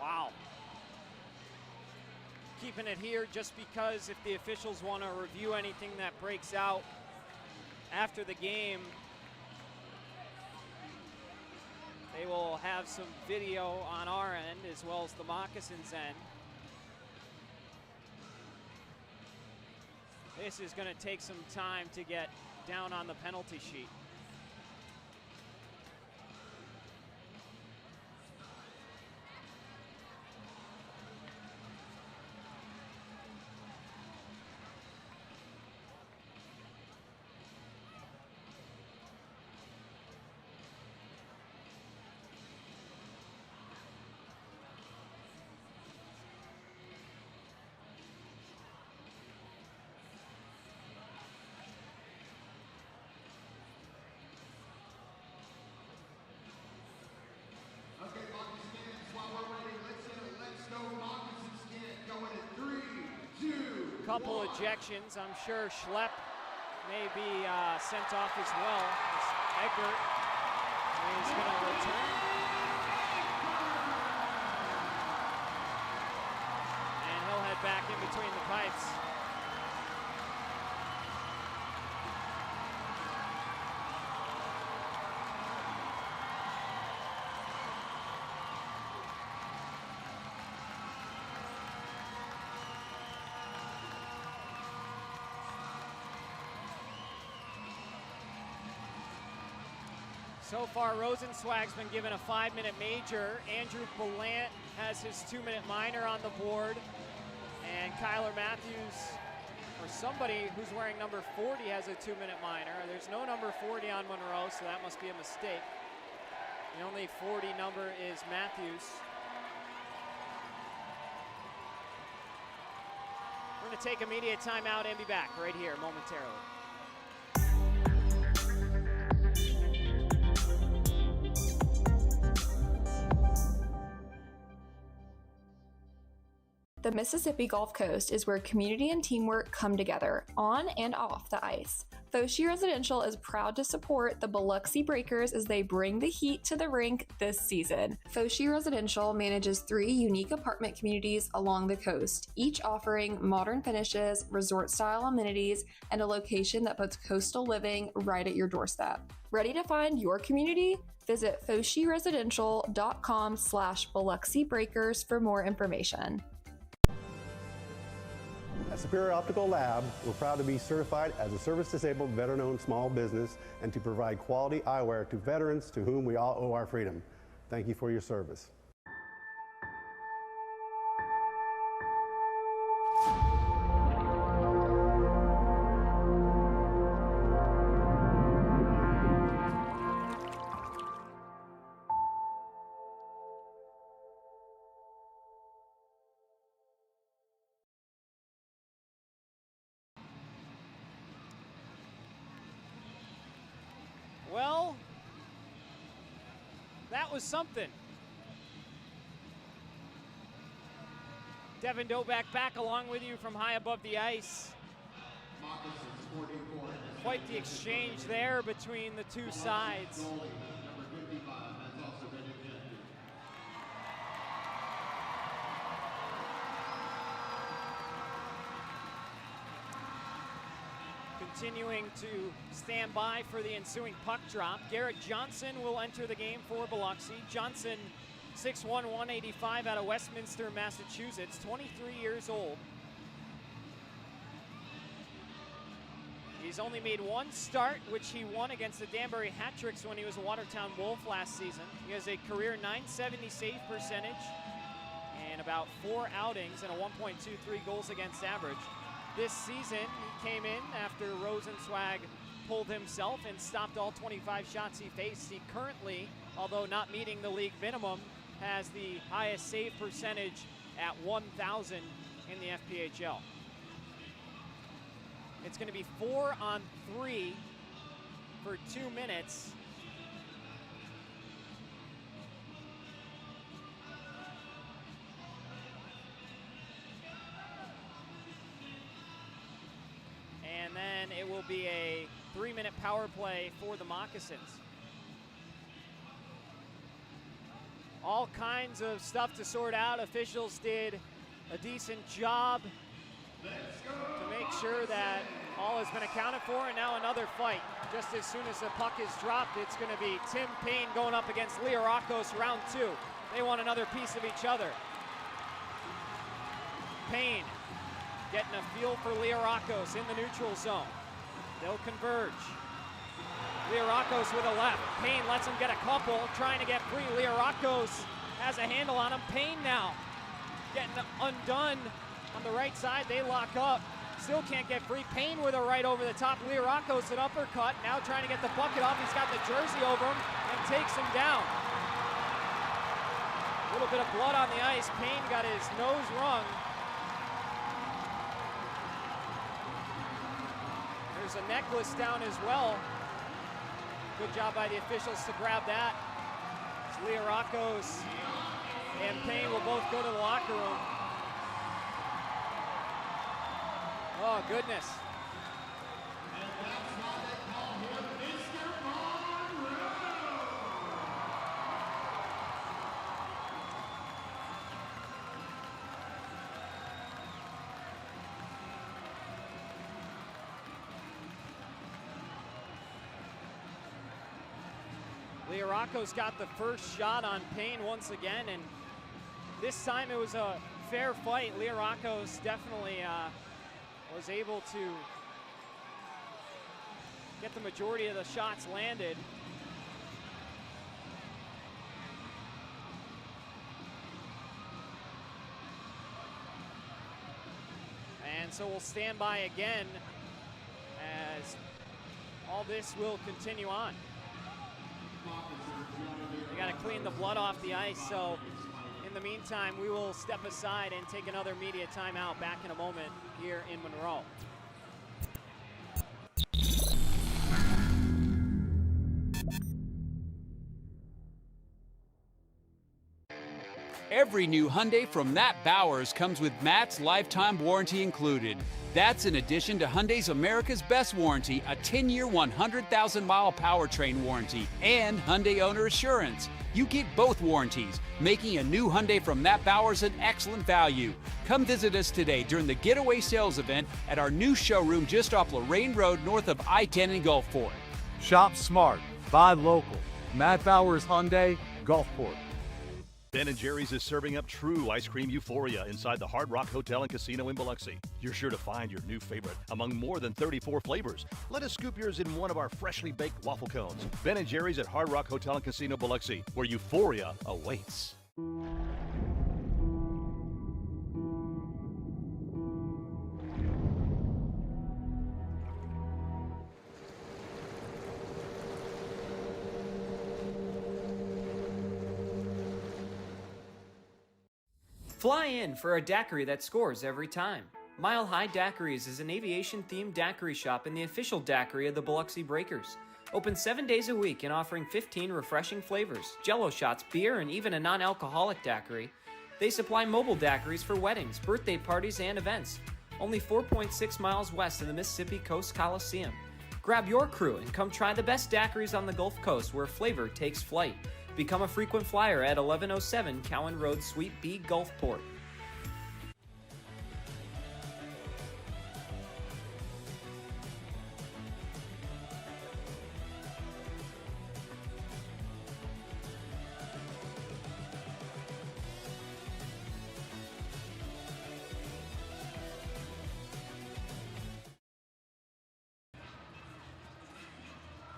O: Wow. Keeping it here just because if the officials want to review anything that breaks out after the game, they will have some video on our end as well as the Moccasins end. This is going to take some time to get down on the penalty sheet.
L: Okay, Moccasins, while we're waiting, let's go Moccasins can going in 3, 2,
O: Couple ejections. I'm sure Schlepp may be sent off as well. Egbert is going to return. And he'll head back in between the pipes. So far, Rosenzweig's been given a 5-minute major. Andrew Ballant has his 2-minute minor on the board. And Kyler Matthews, or somebody who's wearing number 40, has a 2-minute minor. There's no number 40 on Monroe, so that must be a mistake. The only 40 number is Matthews. We're going to take immediate timeout and be back right here momentarily.
H: The Mississippi Gulf Coast is where community and teamwork come together, on and off the ice. Foshi Residential is proud to support the Biloxi Breakers as they bring the heat to the rink this season. Foshi Residential manages 3 unique apartment communities along the coast, each offering modern finishes, resort-style amenities, and a location that puts coastal living right at your doorstep. Ready to find your community? Visit foshiresidential.com/Biloxi Breakers for more information.
E: At Superior Optical Lab, we're proud to be certified as a service-disabled, veteran-owned small business and to provide quality eyewear to veterans to whom we all owe our freedom. Thank you for your service.
O: Well, that was something. Devin Doback back along with you from high above the ice. Quite the exchange there between the two sides. Continuing to stand by for the ensuing puck drop. Garrett Johnson will enter the game for Biloxi. Johnson, 6'1", 185 out of Westminster, Massachusetts, 23 years old. He's only made one start, which he won against the Danbury Hat-Tricks when he was a Watertown Wolf last season. He has a career .970 save percentage and about 4 outings and a 1.23 goals against average. This season, he came in after Rosenzweig pulled himself and stopped all 25 shots he faced. He currently, although not meeting the league minimum, has the highest save percentage at 1,000 in the FPHL. It's going to be 4-on-3 for 2 minutes. And then it will be a 3-minute power play for the Moccasins. All kinds of stuff to sort out. Officials did a decent job to make sure that all has been accounted for, and now another fight. Just as soon as the puck is dropped, it's going to be Tim Payne going up against Liarakos, round 2. They want another piece of each other. Payne getting a feel for Liarakos in the neutral zone. They'll converge. Liarakos with a left. Payne lets him get a couple, trying to get free. Liarakos has a handle on him. Payne now getting undone on the right side. They lock up. Still can't get free. Payne with a right over the top. Liarakos an uppercut. Now trying to get the bucket off. He's got the jersey over him and takes him down. A little bit of blood on the ice. Payne got his nose wrung. There's a necklace down as well. Good job by the officials to grab that. Liarakos and Payne will both go to the locker room. Oh, goodness. Liarakos got the first shot on Payne once again, and this time it was a fair fight. Liarakos definitely was able to get the majority of the shots landed. And so we'll stand by again as all this will continue on. They got to clean the blood off the ice, so in the meantime, we will step aside and take another media timeout. Back in a moment here in Monroe.
C: Every new Hyundai from Matt Bowers comes with Matt's lifetime warranty included. That's in addition to Hyundai's America's Best Warranty, a 10-year, 100,000-mile powertrain warranty, and Hyundai Owner Assurance. You get both warranties, making a new Hyundai from Matt Bowers an excellent value. Come visit us today during the Getaway Sales event at our new showroom just off Lorraine Road north of I-10 in Gulfport.
Q: Shop smart, buy local. Matt Bowers Hyundai, Gulfport.
D: Ben & Jerry's is serving up true ice cream euphoria inside the Hard Rock Hotel and Casino in Biloxi. You're sure to find your new favorite among more than 34 flavors. Let us scoop yours in one of our freshly baked waffle cones. Ben & Jerry's at Hard Rock Hotel and Casino Biloxi, where euphoria awaits.
A: Fly in for a daiquiri that scores every time. Mile High Daiquiris is an aviation-themed daiquiri shop and the official daiquiri of the Biloxi Breakers. Open 7 days a week and offering 15 refreshing flavors, jello shots, beer, and even a non-alcoholic daiquiri. They supply mobile daiquiris for weddings, birthday parties, and events. Only 4.6 miles west of the Mississippi Coast Coliseum. Grab your crew and come try the best daiquiris on the Gulf Coast where flavor takes flight. Become a frequent flyer at 1107 Cowan Road, Suite B, Gulfport.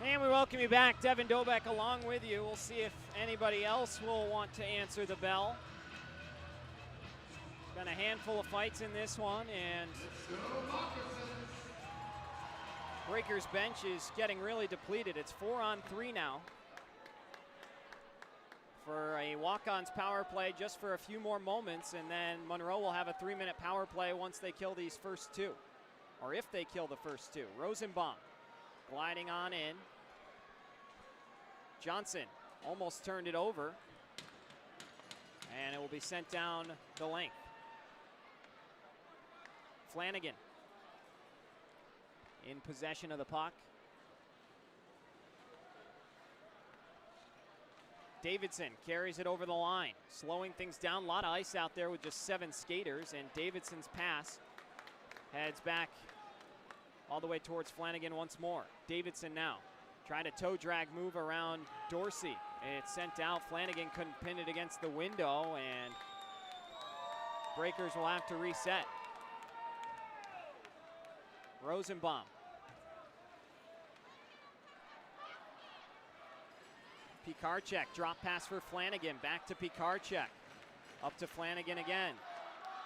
O: And we welcome you back. Devin Dobeck along with you. We'll see if anybody else will want to answer the bell. Been a handful of fights in this one, and Breakers bench is getting really depleted. It's 4-on-3 now for a walk-ons power play just for a few more moments, and then Monroe will have a 3-minute power play once they kill these first two, or if they kill the first two. Rosenbaum gliding on in. Johnson almost turned it over, and it will be sent down the length. Flanagan in possession of the puck. Davidson carries it over the line, slowing things down. A lot of ice out there with just 7 skaters, and Davidson's pass heads back all the way towards Flanagan once more. Davidson now trying to toe drag move around Dorsey. It's sent out. Flanagan couldn't pin it against the window, and Breakers will have to reset. Rosenbaum. Pikarczyk, drop pass for Flanagan. Back to Pikarczyk. Up to Flanagan again.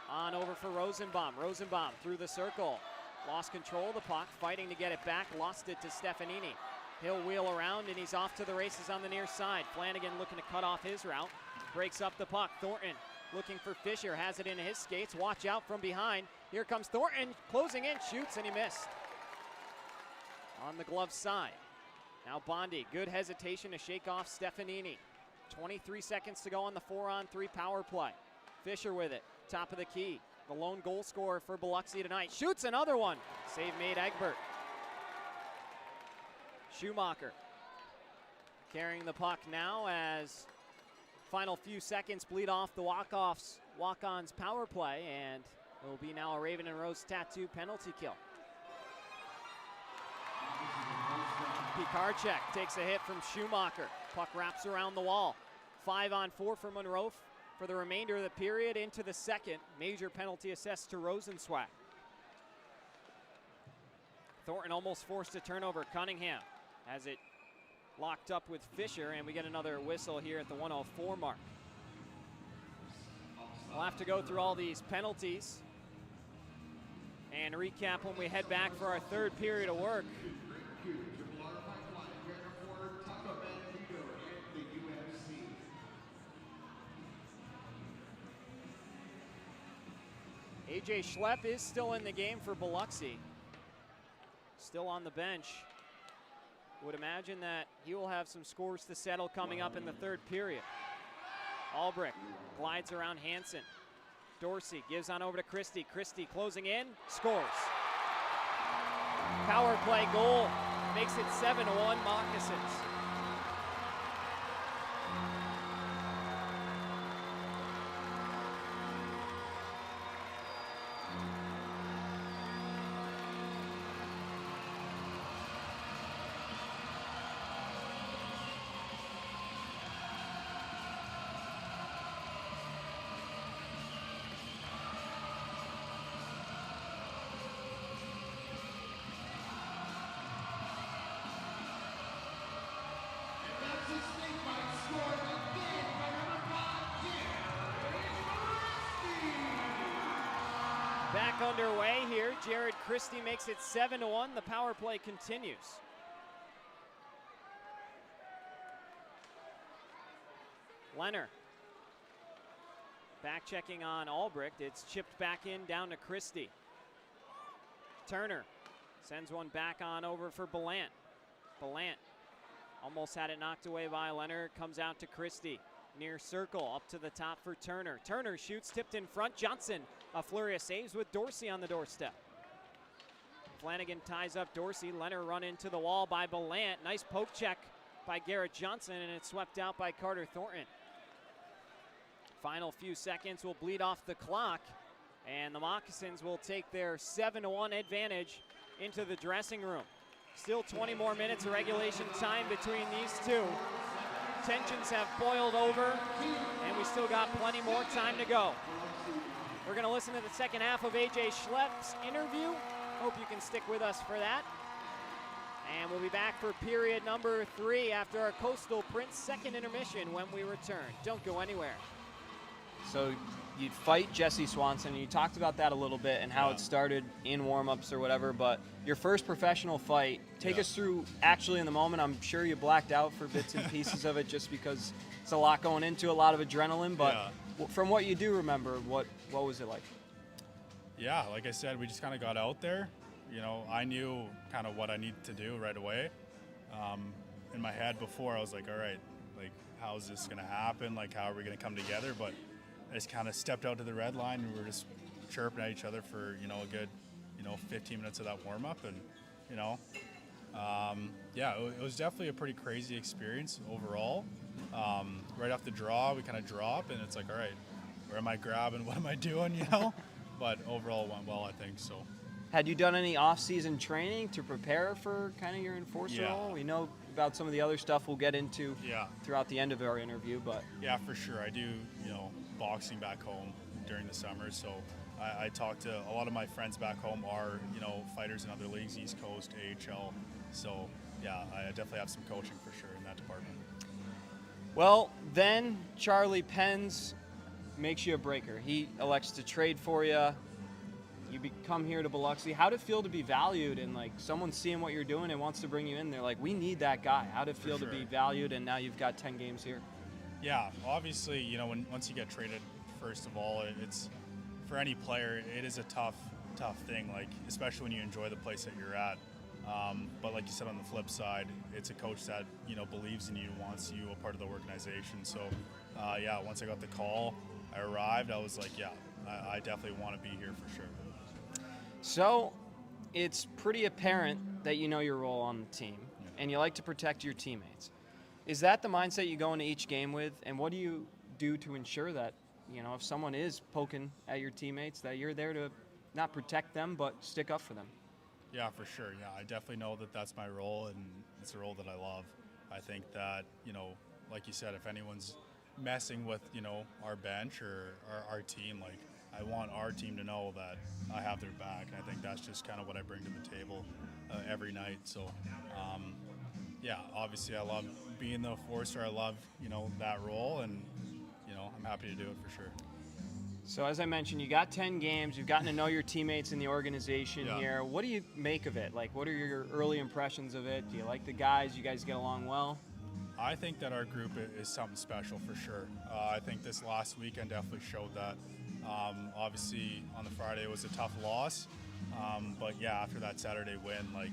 O: On over for Rosenbaum. Rosenbaum through the circle. Lost control of the puck, fighting to get it back. Lost it to Stefanini. He'll wheel around, and he's off to the races on the near side. Flanagan looking to cut off his route. Breaks up the puck. Thornton looking for Fisher. Has it in his skates. Watch out from behind. Here comes Thornton. Closing in. Shoots, and he missed. On the glove side. Now Bondi. Good hesitation to shake off Stefanini. 23 seconds to go on the 4-on-3 power play. Fisher with it. Top of the key. The lone goal scorer for Biloxi tonight. Shoots another one. Save made Egbert. Schumacher carrying the puck now as final few seconds bleed off the walk-ons power play, and it will be now a Raven and Rose tattoo penalty kill. Pikarczyk takes a hit from Schumacher. Puck wraps around the wall. 5-on-4 for Monroe for the remainder of the period into the second. Major penalty assessed to Rosenzweig. Thornton almost forced a turnover. Cunningham has it locked up with Fisher, and we get another whistle here at the 1:04 mark. We'll have to go through all these penalties and recap when we head back for our third period of work. AJ Schlepp is still in the game for Biloxi. Still on the bench. Would imagine that he will have some scores to settle coming up in the third period. Albrecht glides around Hansen. Dorsey gives on over to Christie. Christie closing in, scores. Power play goal makes it 7-1 Moccasins. back underway here. Jared Christie makes it 7-1. The power play continues. Leonard. Back checking on Albrecht. It's chipped back in down to Christie. Turner sends one back on over for Belant. Belant almost had it knocked away by Leonard. Comes out to Christie. Near circle, up to the top for Turner. Turner shoots, tipped in front. Johnson, a flurry of saves with Dorsey on the doorstep. Flanagan ties up Dorsey. Leonard run into the wall by Belant. Nice poke check by Garrett Johnson, and it's swept out by Carter Thornton. Final few seconds will bleed off the clock, and the Moccasins will take their 7-1 advantage into the dressing room. Still 20 more minutes of regulation time between these two. Tensions have boiled over, and we still got plenty more time to go. We're going to listen to the second half of A.J. Schlepp's interview. Hope you can stick with us for that. And we'll be back for period number 3 after our Coastal Prince second intermission when we return. Don't go anywhere.
A: So you'd fight Jesse Swanson, and you talked about that a little bit and how it started in warm-ups or whatever, but your first professional fight, take us through actually in the moment. I'm sure you blacked out for bits and pieces of it just because it's a lot going into, a lot of adrenaline, but from what you do remember, what was it like?
R: Yeah, like I said, we just kind of got out there. You know, I knew kind of what I needed to do right away. In my head before, I was like, all right, like, how is this going to happen? Like, how are we going to come together? But I just kind of stepped out to the red line, and we were just chirping at each other for, you know, a good, 15 minutes of that warm-up. And, it was definitely a pretty crazy experience overall. Right off the draw, we kind of drop, and it's like, all right, where am I grabbing? What am I doing, But overall it went well, I think, so.
A: Had you done any off-season training to prepare for kind of your enforcer role? We know about some of the other stuff we'll get into throughout the end of our interview, but.
R: Yeah, for sure. I do, boxing back home during the summer, so I talk to a lot of my friends back home are, fighters in other leagues, East Coast, AHL, so yeah, I definitely have some coaching for sure in that department.
A: Well, then Charlie Penns makes you a breaker. He elects to trade for you. You come here to Biloxi. How'd it feel to be valued and like someone seeing what you're doing and wants to bring you in? They're like, we need that guy. How'd it feel to be valued and now you've got 10 games here?
R: Yeah, obviously, once you get traded, first of all, it's for any player, it is a tough thing, like especially when you enjoy the place that you're at. But like you said, on the flip side, it's a coach that believes in you, wants you a part of the organization. So, once I got the call, I arrived. I was like, I definitely want to be here for sure.
A: So, it's pretty apparent that you know your role on the team, and you like to protect your teammates. Is that the mindset you go into each game with, and what do you do to ensure that, if someone is poking at your teammates, that you're there to not protect them, but stick up for them?
R: Yeah, for sure. Yeah, I definitely know that that's my role, and it's a role that I love. I think that, like you said, if anyone's messing with, our bench or our team, like, I want our team to know that I have their back. And I think that's just kind of what I bring to the table every night. So, obviously I love being the enforcer. I love, that role, and, I'm happy to do it for sure.
A: So as I mentioned, you got 10 games. You've gotten to know your teammates in the organization here. What do you make of it? Like, what are your early impressions of it? Do you like the guys? You guys get along well?
R: I think that our group is something special for sure. I think this last weekend definitely showed that. Obviously, on the Friday it was a tough loss, but after that Saturday win, like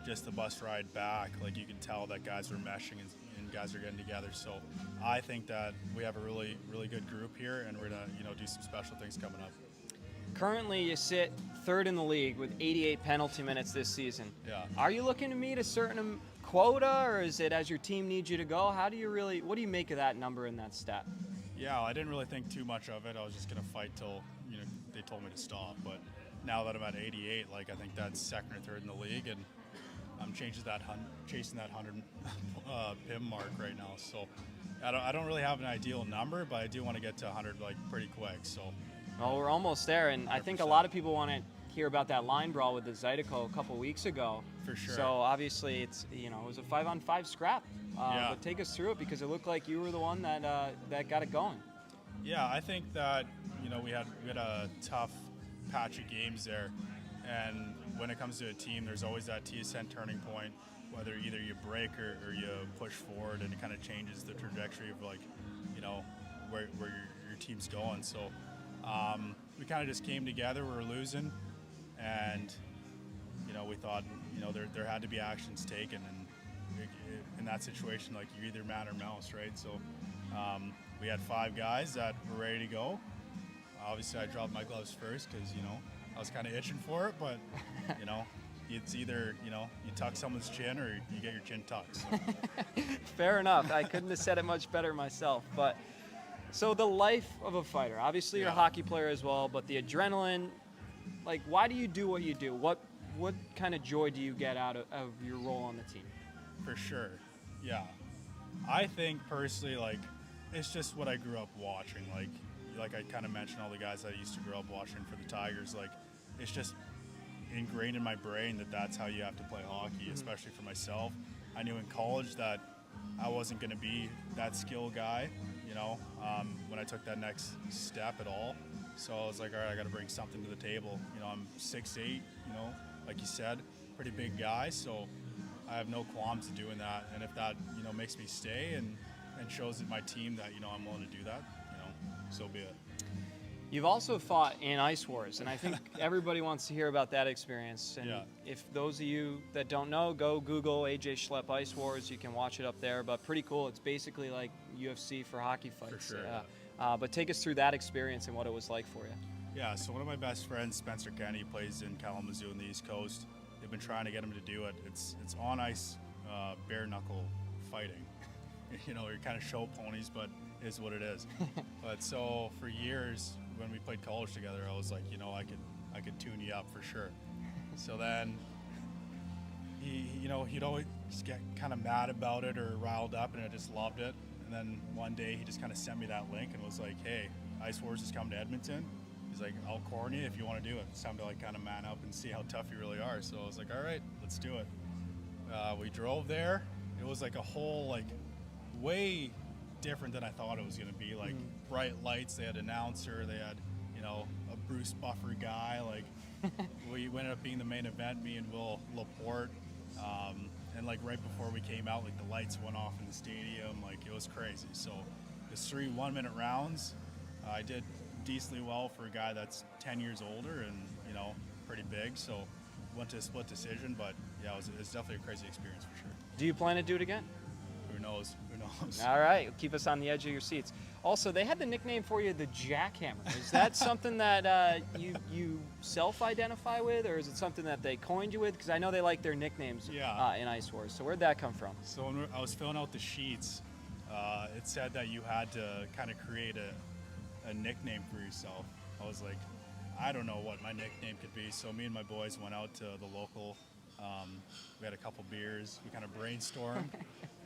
R: just the bus ride back, like you can tell that guys were meshing and guys are getting together. So I think that we have a really, really good group here, and we're gonna, do some special things coming up.
A: Currently, you sit third in the league with 88 penalty minutes this season.
R: Yeah.
A: Are you looking to meet a certain quota, or is it as your team needs you to go? What do you make of that number and that stat?
R: Yeah, I didn't really think too much of it. I was just going to fight till, they told me to stop. But now that I'm at 88, like, I think that's second or third in the league, and I'm chasing that 100 PIM mark right now. So I don't really have an ideal number, but I do want to get to 100 like pretty quick. So.
A: Well, we're almost there, and 100%. I think a lot of people want to hear about that line brawl with the Zydeco a couple weeks ago.
R: For sure.
A: So obviously it's it was a 5-on-5 scrap. But take us through it, because it looked like you were the one that got it going.
R: Yeah, I think that we had a tough patch of games there. And when it comes to a team, there's always that TSN turning point, whether either you break or you push forward, and it kind of changes the trajectory of like, you know, where your team's going. So we kind of just came together. We were losing, and you know, we thought, you know, there had to be actions taken, and in that situation, like, you're either man or mouse, right? So we had 5 guys that were ready to go. Obviously, I dropped my gloves first because, you know, I was kind of itching for it, but you know, it's either, you know, you tuck someone's chin or you get your chin tucked. So.
A: Fair enough. I couldn't have said it much better myself. But so the life of a fighter, obviously you're a hockey player as well, but the adrenaline, like, why do you do what you do? What kind of joy do you get out of your role on the team?
R: For sure, yeah. I think personally, like, it's just what I grew up watching. Like I kind of mentioned, all the guys I used to grow up watching for the Tigers, like, it's just ingrained in my brain that that's how you have to play hockey, especially for myself. I knew in college that I wasn't going to be that skill guy, you know, when I took that next step at all. So I was like, all right, I got to bring something to the table. You know, I'm 6'8", you know, like you said, pretty big guy. So I have no qualms of doing that. And if that, you know, makes me stay and shows my team that, you know, I'm willing to do that, you know, so be it.
A: You've also fought in Ice Wars, and I think everybody wants to hear about that experience. And if those of you that don't know, go Google AJ Schlepp Ice Wars. You can watch it up there, but pretty cool. It's basically like UFC for hockey fights.
R: For sure,
A: but take us through that experience and what it was like for you.
R: Yeah, so one of my best friends, Spencer Kenny, plays in Kalamazoo on the East Coast. They've been trying to get him to do it. It's on ice, bare knuckle fighting. You know, you're kind of show ponies, but it is what it is. But so for years, when we played college together, I was like, you know, I could tune you up for sure. So then he'd always get kind of mad about it or riled up, and I just loved it. And then one day he just kind of sent me that link and was like, hey, Ice Wars is coming to Edmonton. He's like, I'll corn you if you want to do it. It's time to like kind of man up and see how tough you really are. So I was like, all right, let's do it. We drove there. It was like a whole, like, way different than I thought it was going to be. Like, bright lights, they had an announcer, they had, you know, a Bruce Buffer guy. Like, we ended up being the main event, me and Will Laporte. And like right before we came out, like the lights went off in the stadium. Like, it was crazy. So it's 3 1-minute rounds. I did decently well for a guy that's 10 years older and, you know, pretty big. So went to a split decision, but yeah, it was definitely a crazy experience for sure.
A: Do you plan to do it again?
R: Who knows? Who knows?
A: All right, keep us on the edge of your seats. Also, they had the nickname for you, the Jackhammer. Is that something that you self-identify with, or is it something that they coined you with? Because I know they like their nicknames in Ice Wars. So where'd that come from?
R: So when I was filling out the sheets, it said that you had to kind of create a nickname for yourself. I was like, I don't know what my nickname could be. So me and my boys went out to the local. We had a couple beers. We kind of brainstormed,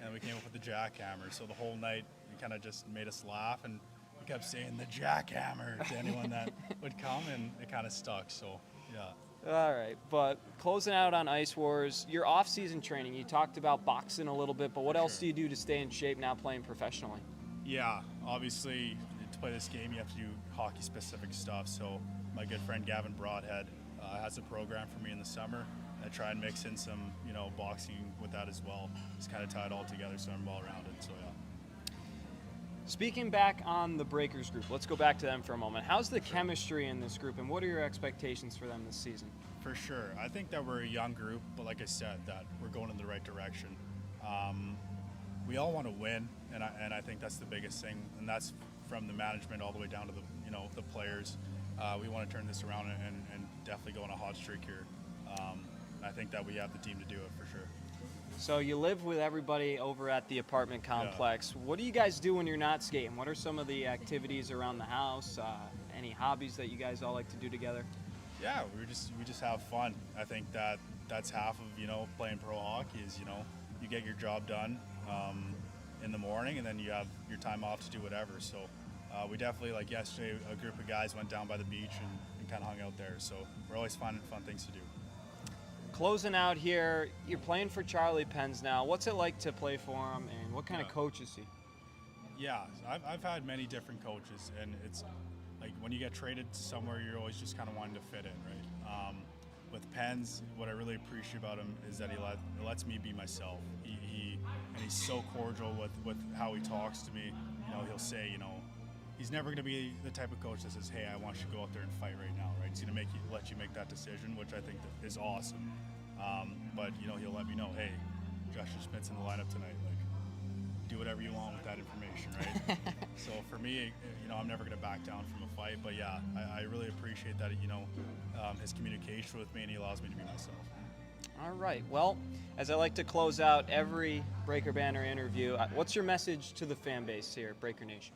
R: and we came up with the Jackhammer. So the whole night, it kind of just made us laugh, and we kept saying the Jackhammer to anyone that would come, and it kind of stuck. So, yeah.
A: All right, but closing out on Ice Wars, your off-season training, you talked about boxing a little bit, but what else do you do to stay in shape now playing professionally?
R: Yeah, obviously, to play this game, you have to do hockey-specific stuff. So my good friend Gavin Broadhead has a program for me in the summer. I try and mix in some, you know, boxing with that as well. Just kind of tie it all together so I'm well-rounded, so yeah.
A: Speaking back on the Breakers group, let's go back to them for a moment. How's the chemistry in this group, and what are your expectations for them this season?
R: For sure. I think that we're a young group, but like I said, that we're going in the right direction. We all want to win, and I think that's the biggest thing, and that's from the management all the way down to the, you know, the players. We want to turn this around and definitely go on a hot streak here. I think that we have the team to do it for sure.
A: So you live with everybody over at the apartment complex. Yeah. What do you guys do when you're not skating? What are some of the activities around the house? Any hobbies that you guys all like to do together?
R: Yeah, we just have fun. I think that's half of, you know, playing pro hockey is, you know, you get your job done in the morning, and then you have your time off to do whatever. So we definitely, like yesterday, a group of guys went down by the beach and kind of hung out there. So we're always finding fun things to do.
A: Closing out here, you're playing for Charlie Pens now. What's it like to play for him, and what kind of coach is he?
R: Yeah, I've had many different coaches, and like when you get traded to somewhere, you're always just kind of wanting to fit in, right? With Pens, what I really appreciate about him is that he lets me be myself. And he's so cordial with how he talks to me. You know, he'll say, you know, he's never going to be the type of coach that says, hey, I want you to go out there and fight right now, right? He's going to let you make that decision, which I think is awesome. But, you know, he'll let me know, hey, Justin Smith's in the lineup tonight. Like, do whatever you want with that information, right? So for me, you know, I'm never going to back down from a fight. But, yeah, I really appreciate that, you know, his communication with me, and he allows me to be myself.
A: All right. Well, as I like to close out every Breaker Banner interview, what's your message to the fan base here at Breaker Nation?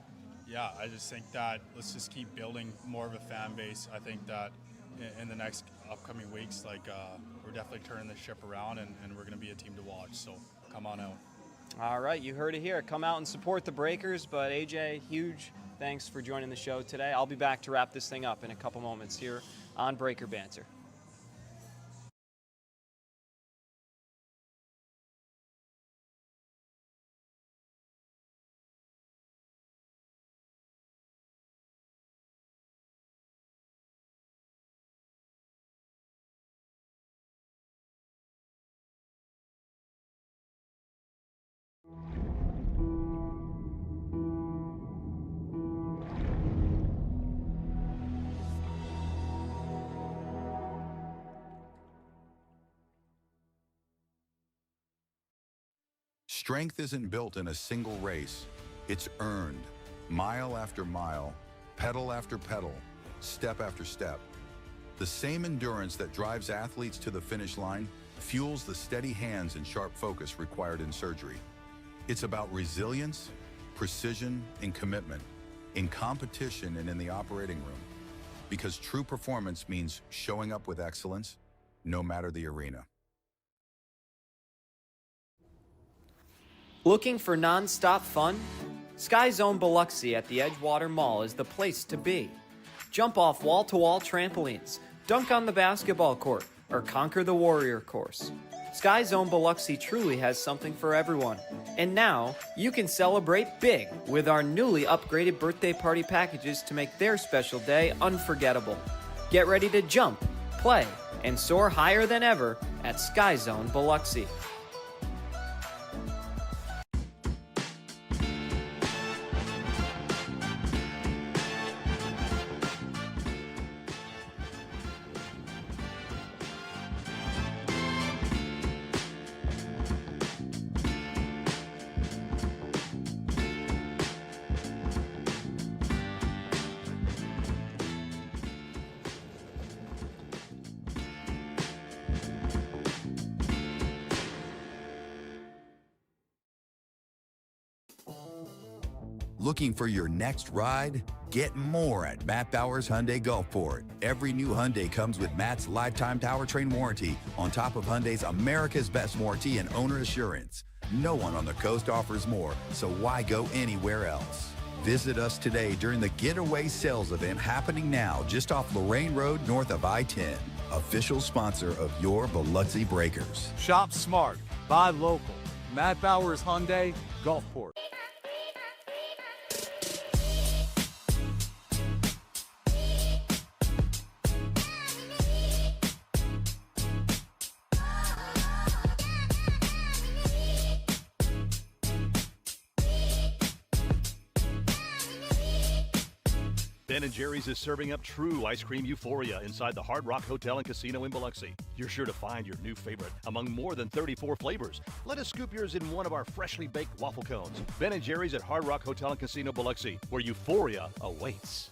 R: Yeah, I just think that let's just keep building more of a fan base. I think that in the next upcoming weeks, like we're definitely turning the ship around, and we're going to be a team to watch. So come on out.
A: All right, you heard it here. Come out and support the Breakers. But AJ, huge thanks for joining the show today. I'll be back to wrap this thing up in a couple moments here on Breaker Banter.
B: Strength isn't built in a single race. It's earned, mile after mile, pedal after pedal, step after step. The same endurance that drives athletes to the finish line fuels the steady hands and sharp focus required in surgery. It's about resilience, precision, and commitment in competition and in the operating room. Because true performance means showing up with excellence, no matter the arena.
A: Looking for non-stop fun? Sky Zone Biloxi at the Edgewater Mall is the place to be. Jump off wall-to-wall trampolines, dunk on the basketball court, or conquer the warrior course. Sky Zone Biloxi truly has something for everyone. And now, you can celebrate big with our newly upgraded birthday party packages to make their special day unforgettable. Get ready to jump, play, and soar higher than ever at Sky Zone Biloxi.
S: Looking for your next ride? Get more at Matt Bowers Hyundai Gulfport. Every new Hyundai comes with Matt's lifetime powertrain warranty on top of Hyundai's America's Best warranty and owner assurance. No one on the coast offers more, so why go anywhere else? Visit us today during the Getaway Sales event happening now just off Lorraine Road north of I-10. Official sponsor of your Biloxi Breakers.
Q: Shop smart, buy local. Matt Bowers Hyundai, Gulfport.
D: Ben & Jerry's is serving up true ice cream euphoria inside the Hard Rock Hotel and Casino in Biloxi. You're sure to find your new favorite among more than 34 flavors. Let us scoop yours in one of our freshly baked waffle cones. Ben & Jerry's at Hard Rock Hotel and Casino Biloxi, where euphoria awaits.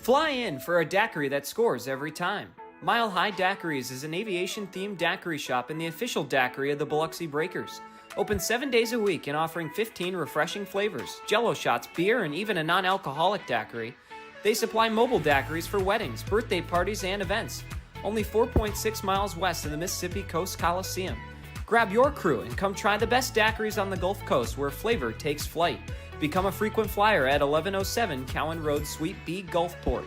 A: Fly in for a daiquiri that scores every time. Mile High Daiquiris is an aviation-themed daiquiri shop and the official daiquiri of the Biloxi Breakers. Open 7 days a week and offering 15 refreshing flavors, Jello shots, beer, and even a non-alcoholic daiquiri. They supply mobile daiquiris for weddings, birthday parties, and events. Only 4.6 miles west of the Mississippi Coast Coliseum. Grab your crew and come try the best daiquiris on the Gulf Coast where flavor takes flight. Become a frequent flyer at 1107 Cowan Road, Suite B, Gulfport.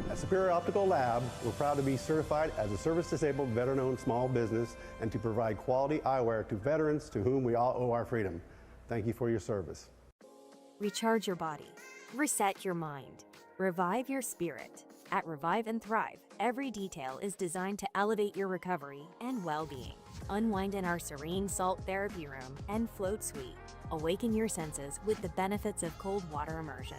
E: At Superior Optical Lab, we're proud to be certified as a service-disabled, veteran-owned small business and to provide quality eyewear to veterans to whom we all owe our freedom. Thank you for your service.
F: Recharge your body. Reset your mind. Revive your spirit. At Revive and Thrive, every detail is designed to elevate your recovery and well-being. Unwind in our serene salt therapy room and float suite. Awaken your senses with the benefits of cold water immersion.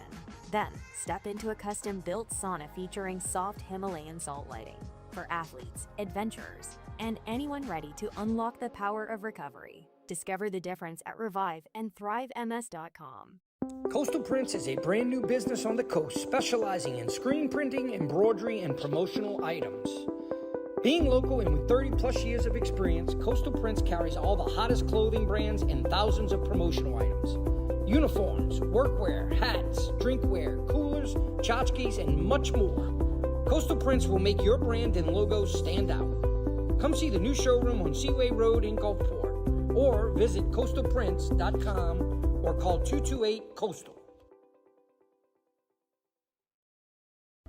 F: Then, step into a custom-built sauna featuring soft Himalayan salt lighting for athletes, adventurers, and anyone ready to unlock the power of recovery. Discover the difference at reviveandthrivems.com.
G: Coastal Prints is a brand new business on the coast specializing in screen printing, embroidery, and promotional items. Being local and with 30 plus years of experience, Coastal Prints carries all the hottest clothing brands and thousands of promotional items. Uniforms, workwear, hats, drinkware, coolers, tchotchkes, and much more. Coastal Prints will make your brand and logos stand out. Come see the new showroom on Seaway Road in Gulfport or visit coastalprints.com or call 228-COASTAL.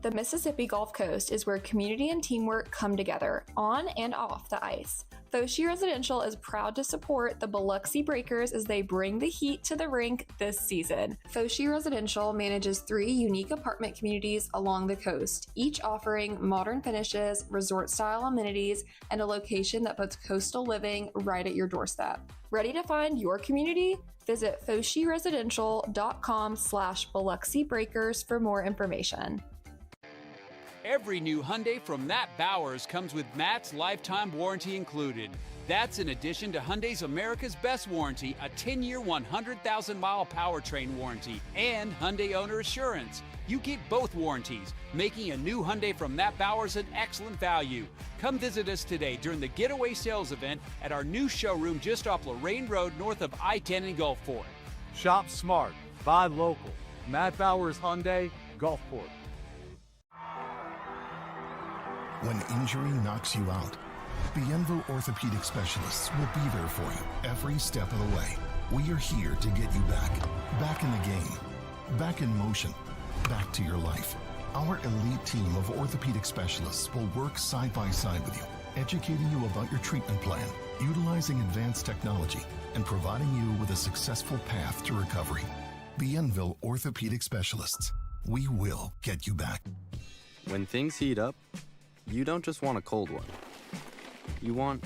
H: The Mississippi Gulf Coast is where community and teamwork come together on and off the ice. Foshi Residential is proud to support the Biloxi Breakers as they bring the heat to the rink this season. Foshi Residential manages 3 unique apartment communities along the coast, each offering modern finishes, resort-style amenities, and a location that puts coastal living right at your doorstep. Ready to find your community? Visit foshiresidential.com/Biloxi Breakers for more information.
C: Every new Hyundai from Matt Bowers comes with Matt's lifetime warranty included. That's in addition to Hyundai's America's Best Warranty, a 10-year, 100,000-mile powertrain warranty, and Hyundai Owner Assurance. You get both warranties, making a new Hyundai from Matt Bowers an excellent value. Come visit us today during the Getaway Sales event at our new showroom just off Lorraine Road north of I-10 in Gulfport.
Q: Shop smart, buy local. Matt Bowers Hyundai, Gulfport.
I: When injury knocks you out, Bienvo Orthopedic Specialists will be there for you every step of the way. We are here to get you back in the game, back in motion, back to your life. Our elite team of orthopedic specialists will work side by side with you, educating you about your treatment plan, utilizing advanced technology, and providing you with a successful path to recovery. Bienville Orthopedic Specialists. We will get you back.
J: When things heat up, you don't just want a cold one. You want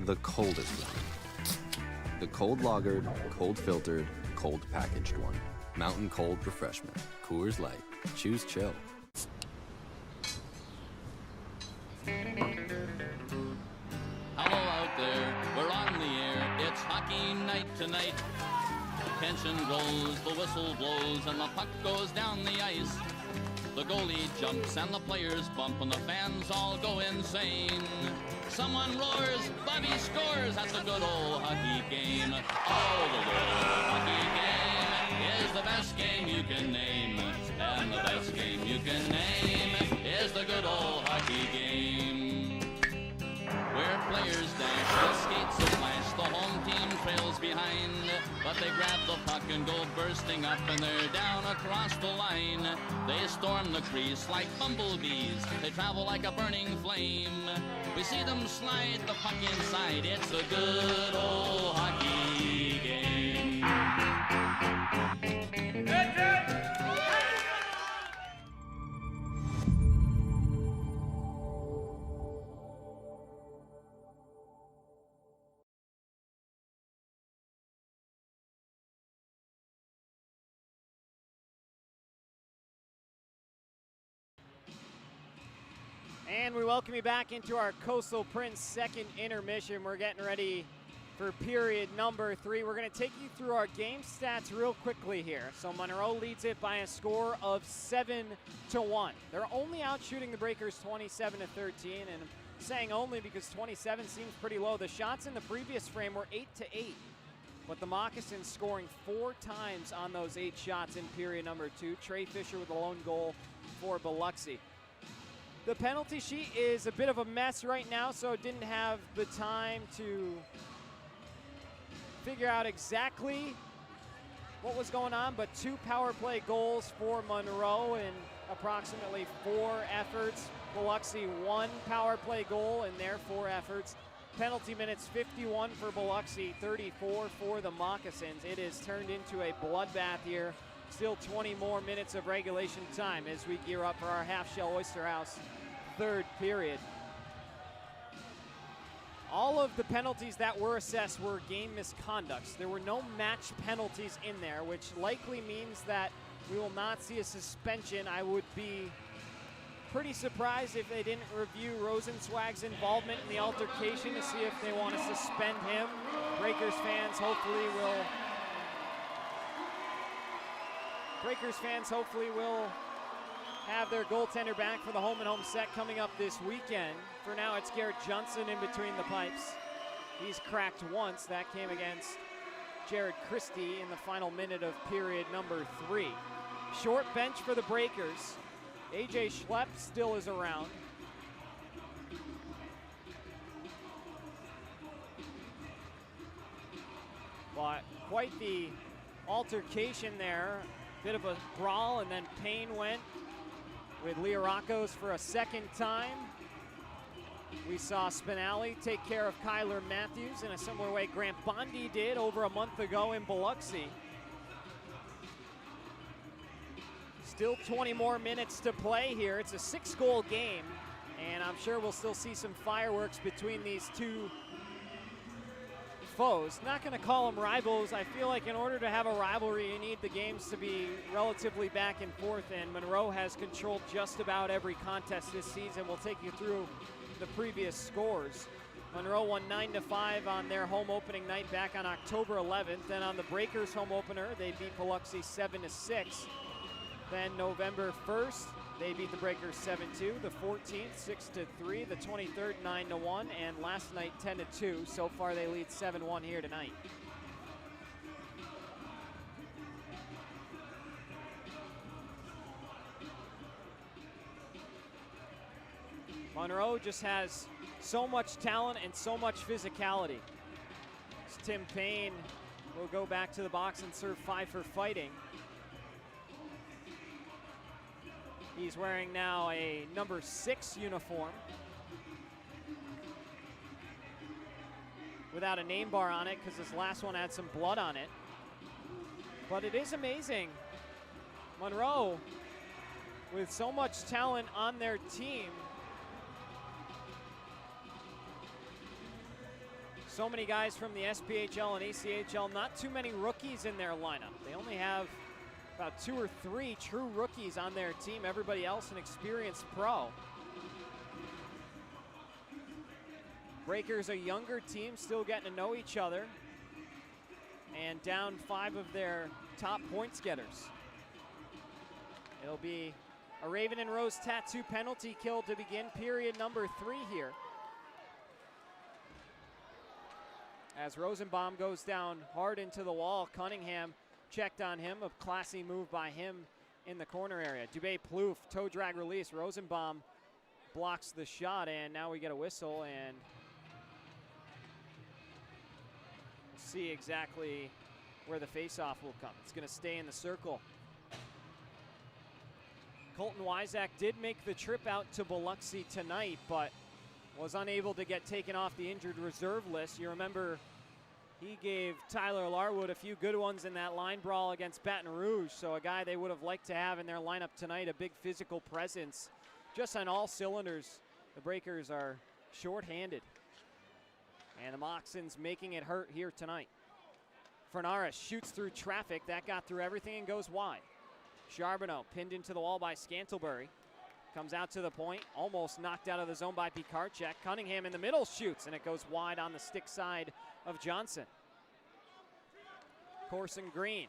J: the coldest one. The cold lagered, cold filtered, cold packaged one. Mountain Cold Refreshment. Coors Light. Choose chill.
K: Hello out there, we're on the air. It's hockey night tonight. Tension grows, the whistle blows, and the puck goes down the ice. The goalie jumps and the players bump and the fans all go insane. Someone roars, Bobby scores at the good old hockey game. Oh, the good old hockey game is the best game you can name. And the best game you can name is the good old hockey game. Where players dash and skates so flash, the home team trails behind. But they grab the puck and go bursting up and they're down across the line. They storm the crease like bumblebees. They travel like a burning flame. We see them slide the puck inside. It's a good old hockey game.
O: And we welcome you back into our Coastal Prince second intermission. We're getting ready for period number 3. We're going to take you through our game stats real quickly here. So Monroe leads it by a score of 7-1. They're only out shooting the Breakers 27-13, and I'm saying only because 27 seems pretty low. The shots in the previous frame were 8-8. But the Moccasins scoring 4 times on those 8 shots in period number 2. Trey Fisher with a lone goal for Biloxi. The penalty sheet is a bit of a mess right now, so didn't have the time to figure out exactly what was going on, but 2 power play goals for Monroe in approximately 4 efforts. Biloxi 1 power play goal in their 4 efforts. Penalty minutes 51 for Biloxi, 34 for the Moccasins. It has turned into a bloodbath here. Still 20 more minutes of regulation time as we gear up for our half-shell Oyster House 3rd period. All of the penalties that were assessed were game misconducts. There were no match penalties in there, which likely means that we will not see a suspension. I would be pretty surprised if they didn't review Rosenzweig's involvement in the altercation to see if they want to suspend him. Breakers fans hopefully will have their goaltender back for the home and home set coming up this weekend. For now, it's Garrett Johnson in between the pipes. He's cracked once. That came against Jared Christie in the final minute of period number 3. Short bench for the Breakers. AJ Schlepp still is around. But quite the altercation there. Bit of a brawl, and then Payne went with Leorakos for a 2nd time. We saw Spinelli take care of Kyler Matthews in a similar way Grant Bondi did over a month ago in Biloxi. Still 20 more minutes to play here. It's a 6-goal game, and I'm sure we'll still see some fireworks between these 2 foes. Not going to call them rivals. I feel like in order to have a rivalry, you need the games to be relatively back and forth, and Monroe has controlled just about every contest this season. We'll take you through the previous scores. Monroe won 9-5 on their home opening night back on October 11th. Then on the Breakers home opener, they beat Biloxi 7-6. Then November 1st, they beat the Breakers 7-2. The 14th, 6-3. The 23rd, 9-1. And last night, 10-2. So far, they lead 7-1 here tonight. Monroe just has so much talent and so much physicality. As Tim Payne will go back to the box and serve 5 for fighting. He's wearing now a number 6 uniform without a name bar on it because this last one had some blood on it. But it is amazing. Monroe, with so much talent on their team, so many guys from the SPHL and ACHL, not too many rookies in their lineup. They only have about 2 or 3 true rookies on their team. Everybody else an experienced pro. Breakers, a younger team, still getting to know each other. And down 5 of their top points getters. It'll be a Raven and Rose tattoo penalty kill to begin period number 3 here. As Rosenbaum goes down hard into the wall, Cunningham checked on him, a classy move by him in the corner area. Dubé Plouffe, toe drag release. Rosenbaum blocks the shot, and now we get a whistle, and see exactly where the faceoff will come. It's going to stay in the circle. Colton Wyzak did make the trip out to Biloxi tonight, but was unable to get taken off the injured reserve list. You remember he gave Tyler Larwood a few good ones in that line brawl against Baton Rouge, so a guy they would have liked to have in their lineup tonight, a big physical presence. Just on all cylinders, the Breakers are shorthanded. And the Moccasins making it hurt here tonight. Fernaris shoots through traffic. That got through everything and goes wide. Charbonneau pinned into the wall by Scantlebury. Comes out to the point, almost knocked out of the zone by Pikarczyk. Cunningham in the middle shoots, and it goes wide on the stick side of Johnson. Corson Green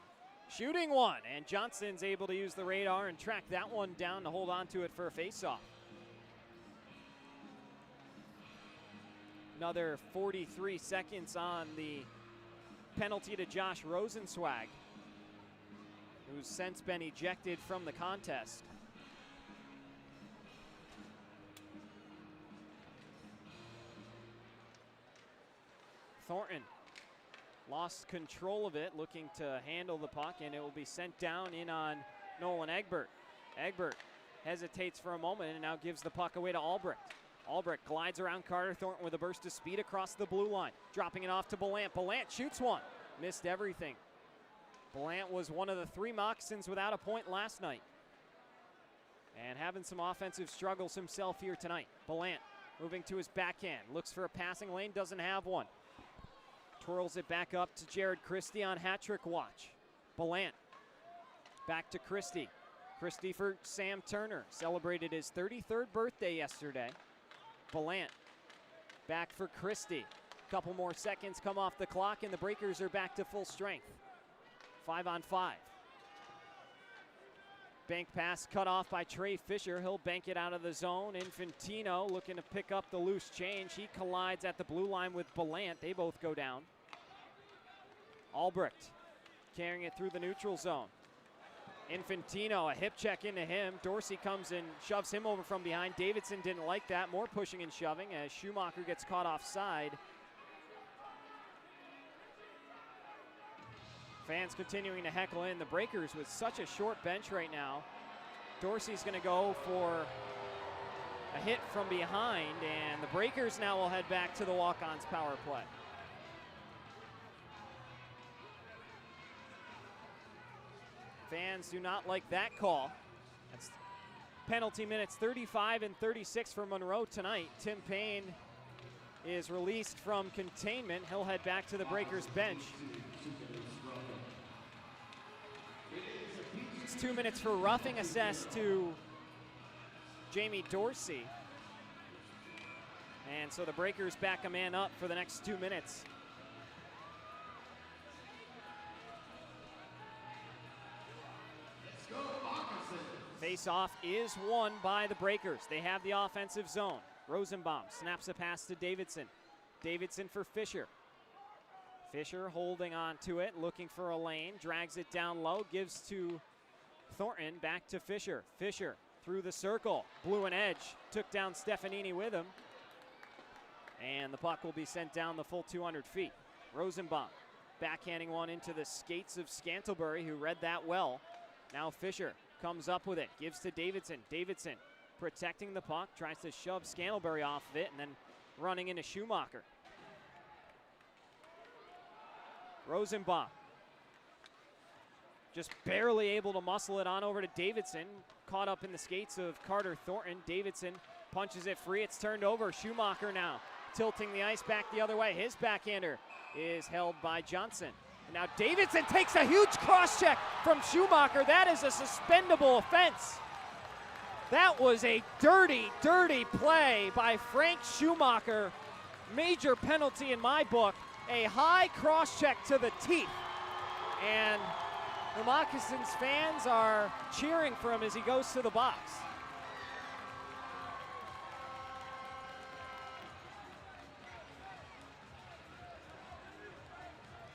O: shooting one, and Johnson's able to use the radar and track that one down to hold on to it for a faceoff. Another 43 seconds on the penalty to Josh Rosenzweig, who's since been ejected from the contest. Thornton lost control of it, looking to handle the puck, and it will be sent down in on Nolan Egbert. Egbert hesitates for a moment and now gives the puck away to Albrecht. Albrecht glides around Carter Thornton with a burst of speed across the blue line, dropping it off to Ballant. Ballant shoots one, missed everything. Ballant was one of the 3 Moccasins without a point last night, and having some offensive struggles himself here tonight. Ballant moving to his backhand, looks for a passing lane, doesn't have one. Twirls it back up to Jared Christie on hat-trick watch. Ballant back to Christie. Christie for Sam Turner, celebrated his 33rd birthday yesterday. Ballant back for Christie. Couple more seconds come off the clock and the Breakers are back to full strength. 5-on-5. Bank pass cut off by Trey Fisher. He'll bank it out of the zone. Infantino looking to pick up the loose change. He collides at the blue line with Ballant. They both go down. Albrecht carrying it through the neutral zone. Infantino, a hip check into him. Dorsey comes and shoves him over from behind. Davidson didn't like that. More pushing and shoving as Schumacher gets caught offside. Fans continuing to heckle in. The Breakers with such a short bench right now. Dorsey's going to go for a hit from behind, and the Breakers now will head back to the walk-ons power play. Fans do not like that call. That's penalty minutes 35 and 36 for Monroe tonight. Tim Payne is released from containment. He'll head back to the Breakers bench. It's 2 minutes for roughing assessed to Jamie Dorsey. And so the Breakers back a man up for the next 2 minutes. Face-off is won by the Breakers. They have the offensive zone. Rosenbaum snaps a pass to Davidson. Davidson for Fisher. Fisher holding on to it, looking for a lane, drags it down low, gives to Thornton, back to Fisher. Fisher through the circle, blew an edge, took down Stefanini with him, and the puck will be sent down the full 200 feet. Rosenbaum backhanding one into the skates of Scantlebury, who read that well. Now Fisher comes up with it, gives to Davidson. Davidson protecting the puck, tries to shove Scantlebury off of it, and then running into Schumacher. Rosenbaum just barely able to muscle it on over to Davidson. Caught up in the skates of Carter Thornton. Davidson punches it free. It's turned over. Schumacher now tilting the ice back the other way. His backhander is held by Johnson. And now Davidson takes a huge cross check from Schumacher. That is a suspendable offense. That was a dirty, dirty play by Frank Schumacher. Major penalty in my book. A high cross check to the teeth. And the Moccasins fans are cheering for him as he goes to the box.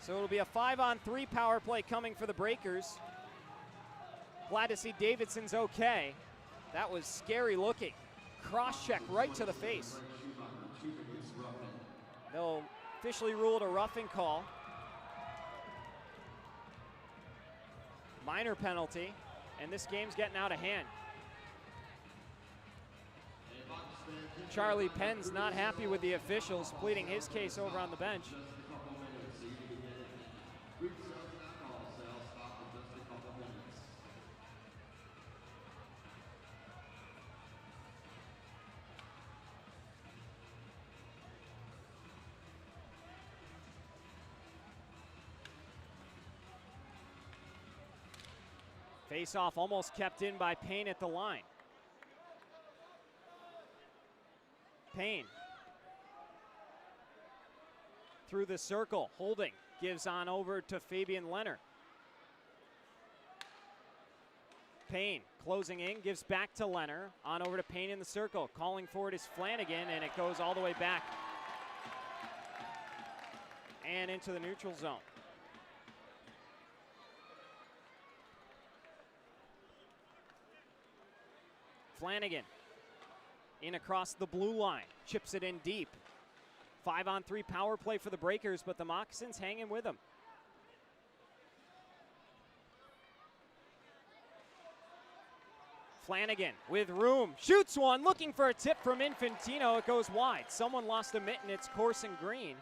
O: So it'll be a 5-on-3 power play coming for the Breakers. Glad to see Davidson's okay. That was scary looking. Cross check right to the face. They'll officially rule it a roughing call. Minor penalty, and this game's getting out of hand. Charlie Penn's not happy with the officials, pleading his case over on the bench. Face-off almost kept in by Payne at the line. Payne through the circle, holding, gives on over to Fabian Leonard. Payne closing in, gives back to Leonard, on over to Payne in the circle. Calling for it is Flanagan, and it goes all the way back and into the neutral zone. Flanagan in across the blue line, chips it in deep. 5-on-3 power play for the Breakers, but the Moccasins hanging with them. Flanagan with room, shoots one, looking for a tip from Infantino. It goes wide. Someone lost a mitten. It's Corson Green.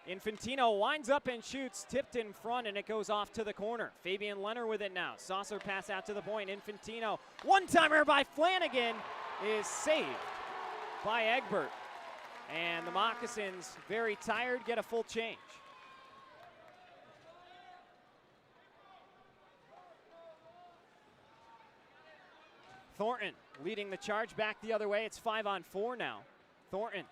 O: Infantino winds up and shoots, tipped in front, and it goes off to the corner. Fabian Leonard with it now. Saucer pass out to the point. Infantino, one-timer by Flanagan is saved by Egbert. And the Moccasins, very tired, get a full change. Thornton leading the charge back the other way. It's 5-on-4 now. Thornton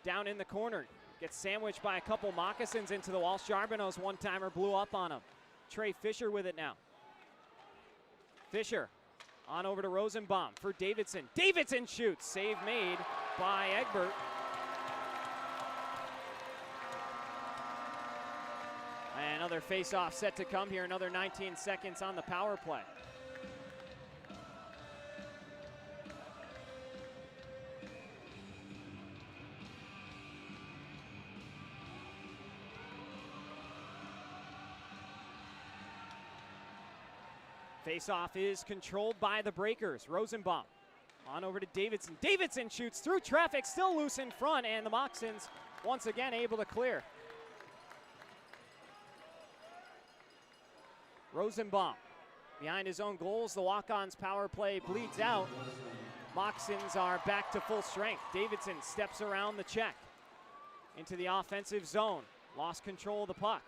O: down in the corner. Gets sandwiched by a couple Moccasins into the wall. Charbonneau's one-timer blew up on him. Trey Fisher with it now. Fisher on over to Rosenbaum for Davidson. Davidson shoots. Save made by Egbert. And another face-off set to come here. Another 19 seconds on the power play. Face-off is controlled by the Breakers. Rosenbaum on over to Davidson. Davidson shoots through traffic, still loose in front, and the Moccasins once again able to clear. Rosenbaum behind his own goals. The walk-on's power play bleeds out. Moccasins are back to full strength. Davidson steps around the check into the offensive zone. Lost control of the puck.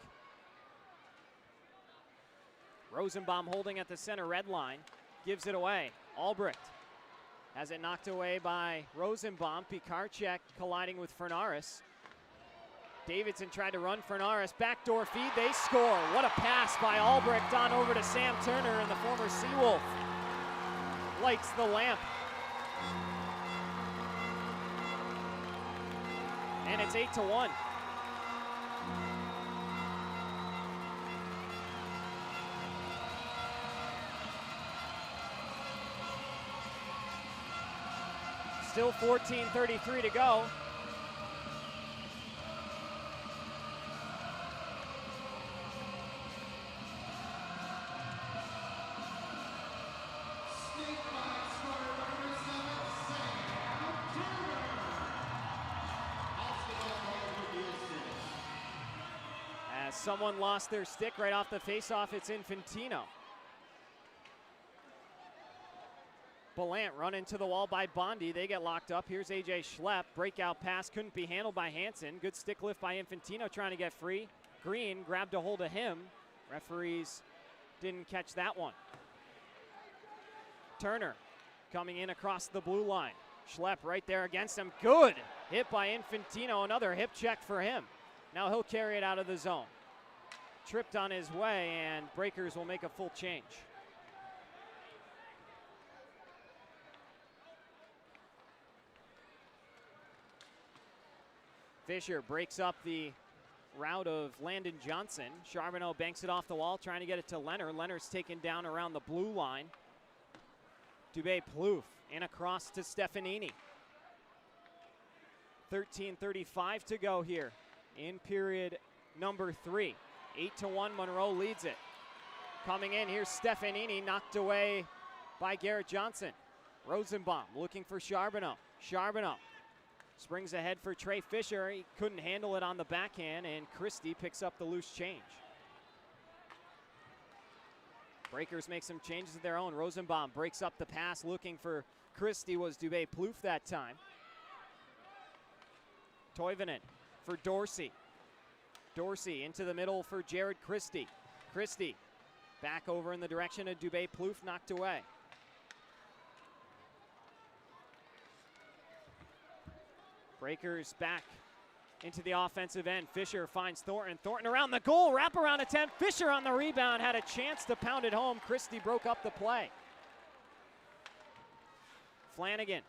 O: Rosenbaum holding at the center red line, gives it away. Albrecht has it knocked away by Rosenbaum. Pikarczyk colliding with Fernaris. Davidson tried to run Fernaris, backdoor feed, they score. What a pass by Albrecht on over to Sam Turner, and the former Seawolf lights the lamp. And it's 8-1. Still 14:33 to go. As someone lost their stick right off the faceoff, it's Infantino. Ballant run into the wall by Bondi. They get locked up. Here's A.J. Schlepp. Breakout pass couldn't be handled by Hansen. Good stick lift by Infantino trying to get free. Green grabbed a hold of him. Referees didn't catch that one. Turner coming in across the blue line. Schlepp right there against him. Good hit by Infantino. Another hip check for him. Now he'll carry it out of the zone. Tripped on his way, and Breakers will make a full change. Fisher breaks up the route of Landon Johnson. Charbonneau banks it off the wall, trying to get it to Leonard. Leonard's taken down around the blue line. Dubé-Plouffe in across to Stefanini. 13:35 to go here in period number 3. 8-1, Monroe leads it. Coming in, here's Stefanini, knocked away by Garrett Johnson. Rosenbaum looking for Charbonneau. Charbonneau springs ahead for Trey Fisher. He couldn't handle it on the backhand, and Christie picks up the loose change. Breakers make some changes of their own. Rosenbaum breaks up the pass, looking for Christie. Was Dubé-Plouffe that time. Toivonen for Dorsey. Dorsey into the middle for Jared Christie. Christie back over in the direction of Dubé-Plouffe, knocked away. Breakers back into the offensive end. Fisher finds Thornton. Thornton around the goal, wraparound attempt. Fisher on the rebound, had a chance to pound it home. Christie broke up the play. Flanagan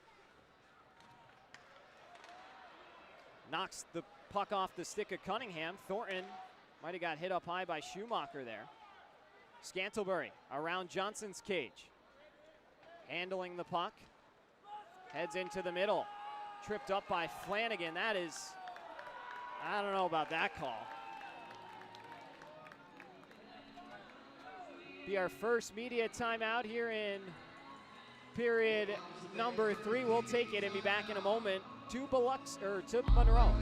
O: knocks the puck off the stick of Cunningham. Thornton might have got hit up high by Schumacher there. Scantlebury around Johnson's cage. Handling the puck. Heads into the middle. Tripped up by Flanagan. That is, I don't know about that call. Be our first media timeout here in period number 3. We'll take it and be back in a moment to Monroe.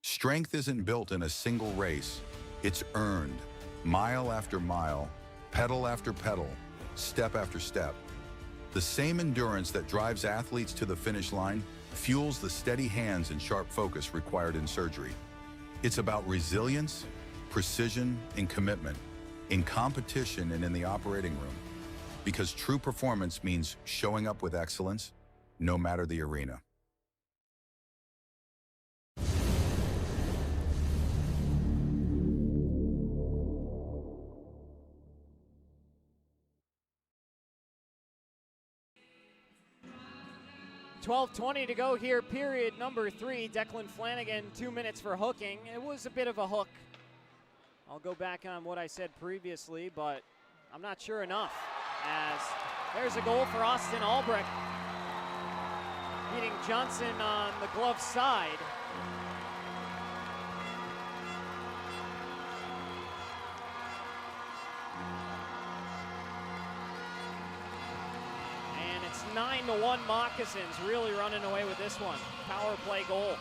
B: Strength isn't built in a single race. It's earned, mile after mile, pedal after pedal, step after step. The same endurance that drives athletes to the finish line fuels the steady hands and sharp focus required in surgery. It's about resilience, precision, and commitment in competition and in the operating room. Because true performance means showing up with excellence, no matter the arena.
O: .12:20 to go here, period number 3. Declan Flanagan, 2 minutes for hooking. It was a bit of a hook. I'll go back on what I said previously, but I'm not sure enough. As there's a goal for Austin Albrecht, beating Johnson on the glove side. And it's 9-1 Moccasins, really running away with this one. Power play goal.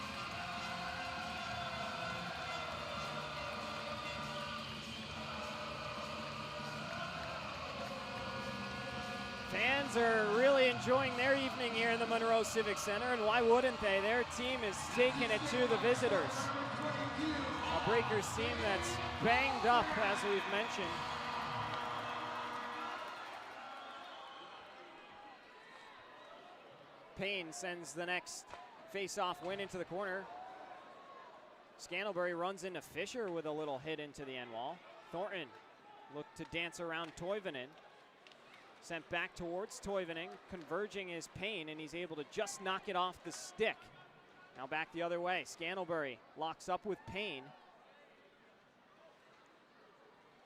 O: Fans are really enjoying their evening here in the Monroe Civic Center, and why wouldn't they? Their team is taking it to the visitors. A Breakers team that's banged up, as we've mentioned. Payne sends the next face-off win into the corner. Scantlebury runs into Fisher with a little hit into the end wall. Thornton looked to dance around Toivonen. Sent back towards Toivonen. Converging is Payne, and he's able to just knock it off the stick. Now back the other way. Scantlebury locks up with Payne.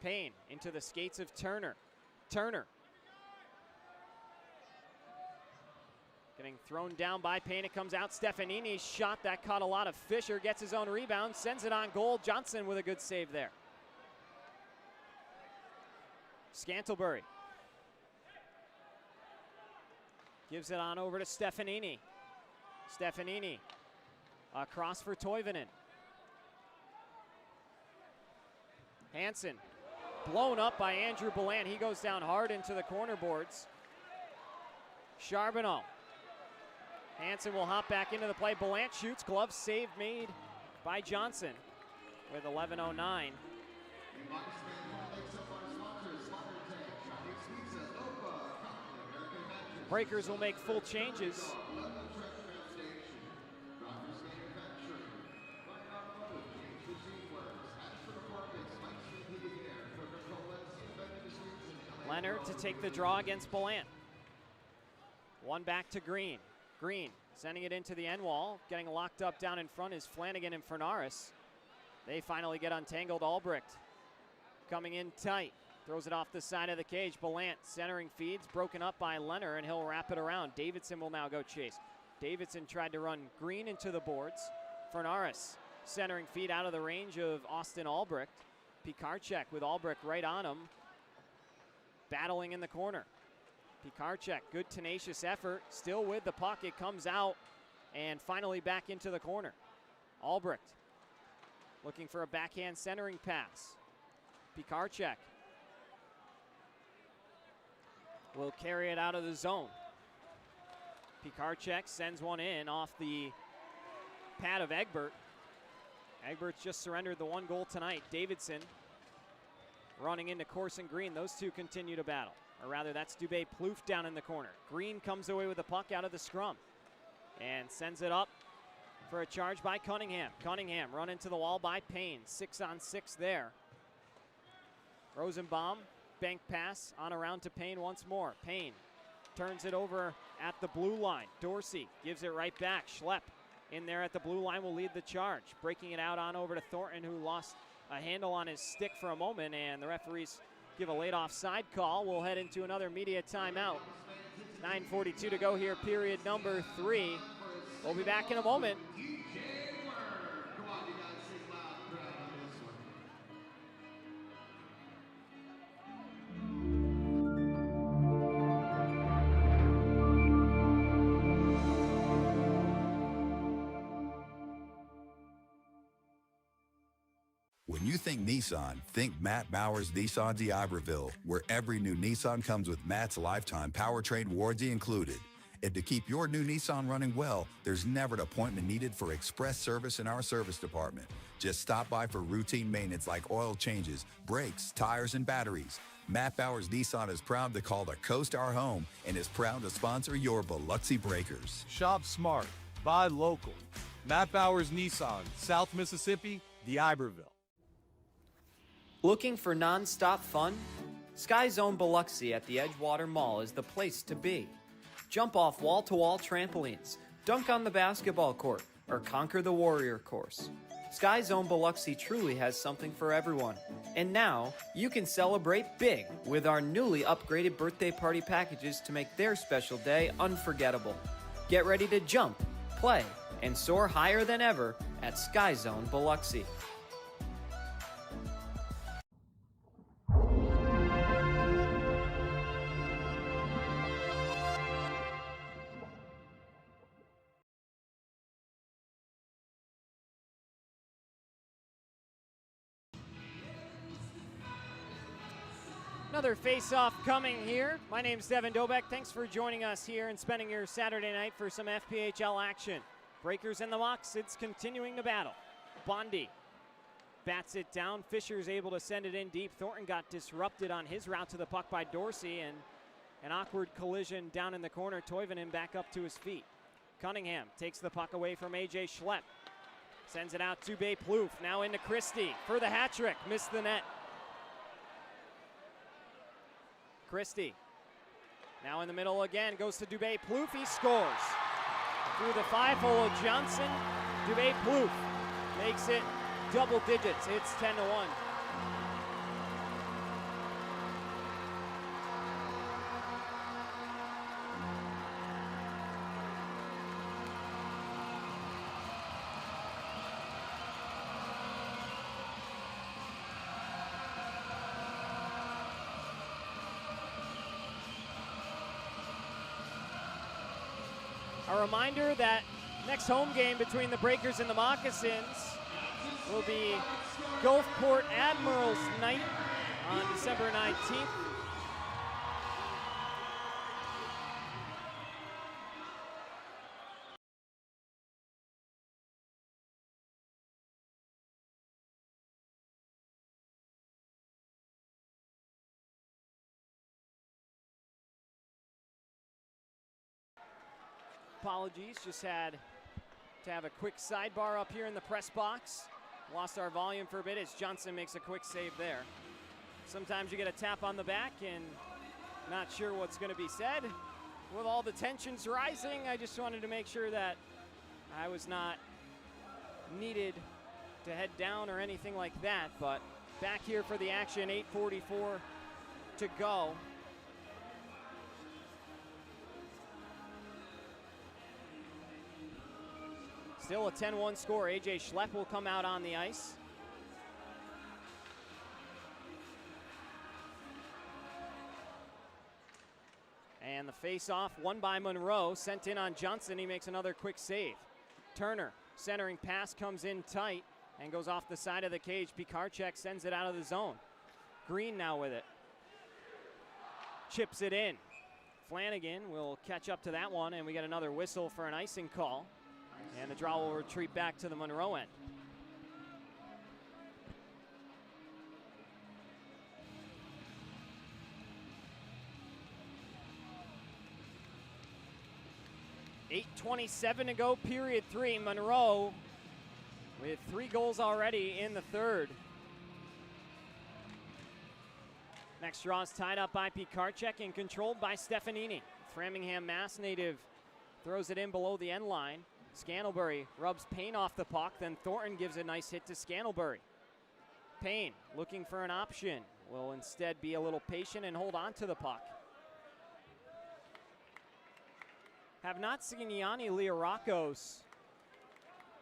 O: Payne into the skates of Turner. Turner. Getting thrown down by Payne. It comes out. Stefanini's shot that caught a lot of Fisher. Gets his own rebound. Sends it on goal. Johnson with a good save there. Scantlebury. Gives it on over to Stefanini. Stefanini across for Toivonen. Hansen blown up by Andrew Ballant. He goes down hard into the corner boards. Charbonneau. Hansen will hop back into the play. Ballant shoots. Glove save made by Johnson with 11:09. Breakers will make full changes. Leonard to take the draw against Ballant. One back to Green. Green sending it into the end wall. Getting locked up down in front is Flanagan and Fernaris. They finally get untangled. Albrecht coming in tight. Throws it off the side of the cage. Ballant centering feeds, broken up by Leonard, and he'll wrap it around. Davidson will now go chase. Davidson tried to run Green into the boards. Fernaris centering feed out of the range of Austin Albrecht. Pikarczyk with Albrecht right on him. Battling in the corner. Pikarczyk, good tenacious effort. Still with the puck. It comes out and finally back into the corner. Albrecht looking for a backhand centering pass. Pikarczyk will carry it out of the zone. Pikarczyk sends one in off the pad of Egbert. Egbert's just surrendered the 1 goal tonight. Davidson running into Corson Green. Those two continue to battle. Or rather, that's Dubé Plouffe down in the corner. Green comes away with the puck out of the scrum and sends it up for a charge by Cunningham. Cunningham run into the wall by Payne. 6-on-6 there. Rosenbaum, bank pass on around to Payne once more. Payne turns it over at the blue line. Dorsey gives it right back. Schlepp in there at the blue line will lead the charge. Breaking it out on over to Thornton, who lost a handle on his stick for a moment, and the referees give a late offside call. We'll head into another media timeout. 9:42 to go here, period number 3. We'll be back in a moment.
S: When you think Nissan, think Matt Bowers Nissan d'Iberville, where every new Nissan comes with Matt's lifetime powertrain warranty included. And to keep your new Nissan running well, there's never an appointment needed for express service in our service department. Just stop by for routine maintenance like oil changes, brakes, tires, and batteries. Matt Bowers Nissan is proud to call the coast our home and is proud to sponsor your Biloxi Breakers.
Q: Shop smart, buy local. Matt Bowers Nissan, South Mississippi, d'Iberville.
A: Looking for non-stop fun? Sky Zone Biloxi at the Edgewater Mall is the place to be. Jump off wall-to-wall trampolines, dunk on the basketball court, or conquer the warrior course. Sky Zone Biloxi truly has something for everyone. And now, you can celebrate big with our newly upgraded birthday party packages to make their special day unforgettable. Get ready to jump, play, and soar higher than ever at Sky Zone Biloxi.
O: Another face-off coming here. My name's Devin Dobeck. Thanks for joining us here and spending your Saturday night for some FPHL action. Breakers and the Moccasins continuing to battle. Bondi bats it down. Fisher's able to send it in deep. Thornton got disrupted on his route to the puck by Dorsey, and an awkward collision down in the corner. Toivonen back up to his feet. Cunningham takes the puck away from A.J. Schlepp. Sends it out to Dubé Plouffe. Now into Christie for the hat trick. Missed the net. Christie now in the middle again, goes to Dubé Plouffe. He scores through the 5-hole of Johnson. Dubé Plouffe makes it double digits. It's 10-1. A reminder that next home game between the Breakers and the Moccasins will be Gulfport Admirals night on December 19th. Apologies, just had to have a quick sidebar up here in the press box. Lost our volume for a bit as Johnson makes a quick save there. Sometimes you get a tap on the back and not sure what's going to be said. With all the tensions rising, I just wanted to make sure that I was not needed to head down or anything like that. But back here for the action, 8:44 to go. Still a 10-1 score. A.J. Schlepp will come out on the ice. And the face-off won by Monroe. Sent in on Johnson. He makes another quick save. Turner, centering pass comes in tight and goes off the side of the cage. Pikarczyk sends it out of the zone. Green now with it. Chips it in. Flanagan will catch up to that one, and we get another whistle for an icing call. And the draw will retreat back to the Monroe end. .8:27 to go, period 3. Monroe with 3 goals already in the third. Next draw is tied up by Pikarczyk and controlled by Stefanini. Framingham, Mass native, throws it in below the end line. Scantlebury rubs Payne off the puck, then Thornton gives a nice hit to Scantlebury. Payne looking for an option, will instead be a little patient and hold on to the puck. Have not seen Yanni Liarakos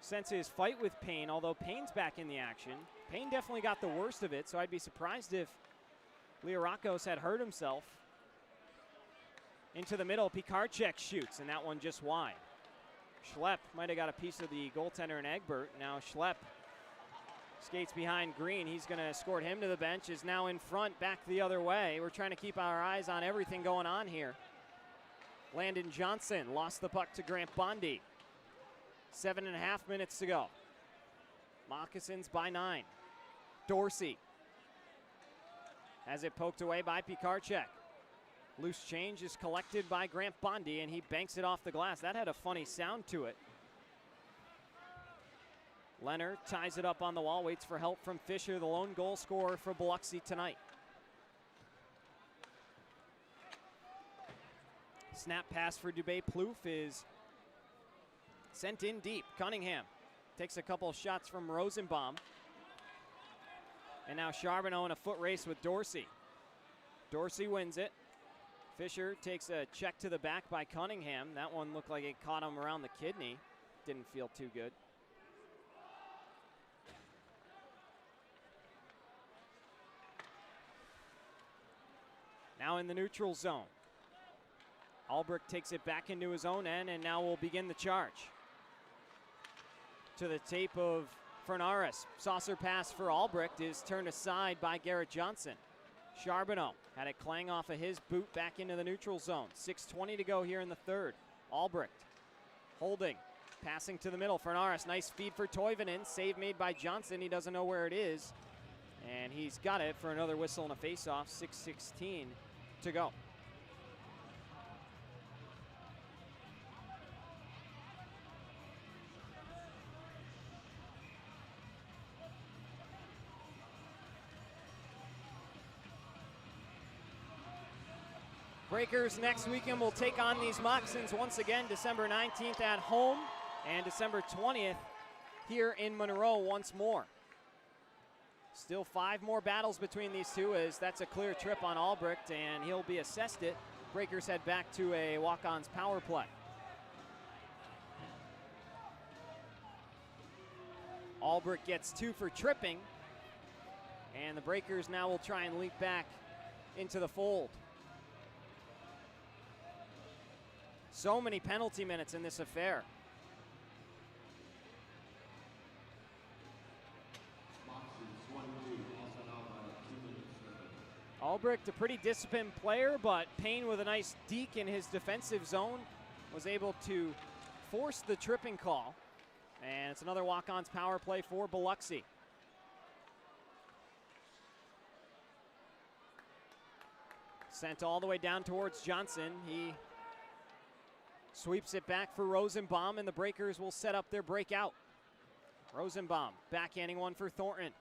O: since his fight with Payne, although Payne's back in the action. Payne definitely got the worst of it, so I'd be surprised if Liarakos had hurt himself. Into the middle, Pikarczyk shoots, and that one just wide. Schlepp might have got a piece of the goaltender in Egbert. Now Schlepp skates behind Green. He's going to escort him to the bench, is now in front, back the other way. We're trying to keep our eyes on everything going on here. Landon Johnson lost the puck to Grant Bondi. 7.5 minutes to go. Moccasins by 9. Dorsey has it poked away by Pikarczyk. Loose change is collected by Grant Bondi, and he banks it off the glass. That had a funny sound to it. Leonard ties it up on the wall, waits for help from Fisher, the lone goal scorer for Biloxi tonight. Snap pass for Dubé Plouffe is sent in deep. Cunningham takes a couple shots from Rosenbaum. And now Charbonneau in a foot race with Dorsey. Dorsey wins it. Fisher takes a check to the back by Cunningham. That one looked like it caught him around the kidney. Didn't feel too good. Now in the neutral zone. Albrecht takes it back into his own end, and now will begin the charge. To the tape of Fernaris. Saucer pass for Albrecht is turned aside by Garrett Johnson. Charbonneau had it clang off of his boot back into the neutral zone. 6:20 to go here in the third. Albrecht holding, passing to the middle. Fernaris, nice feed for Toivonen. Save made by Johnson. He doesn't know where it is. And he's got it for another whistle and a face-off. 6:16 to go. Breakers next weekend will take on these Moccasins once again, December 19th at home and December 20th here in Monroe once more. Still 5 more battles between these two, as that's a clear trip on Albrecht and he'll be assessed it. Breakers head back to a walk-ons power play. Albrecht gets 2 for tripping, and the Breakers now will try and leap back into the fold. So many penalty minutes in this affair. Albrecht, a pretty disciplined player, but Payne with a nice deke in his defensive zone was able to force the tripping call. And it's another walk-ons power play for Biloxi. Sent all the way down towards Johnson. He sweeps it back for Rosenbaum, and the Breakers will set up their breakout. Rosenbaum backhanding one for Thornton.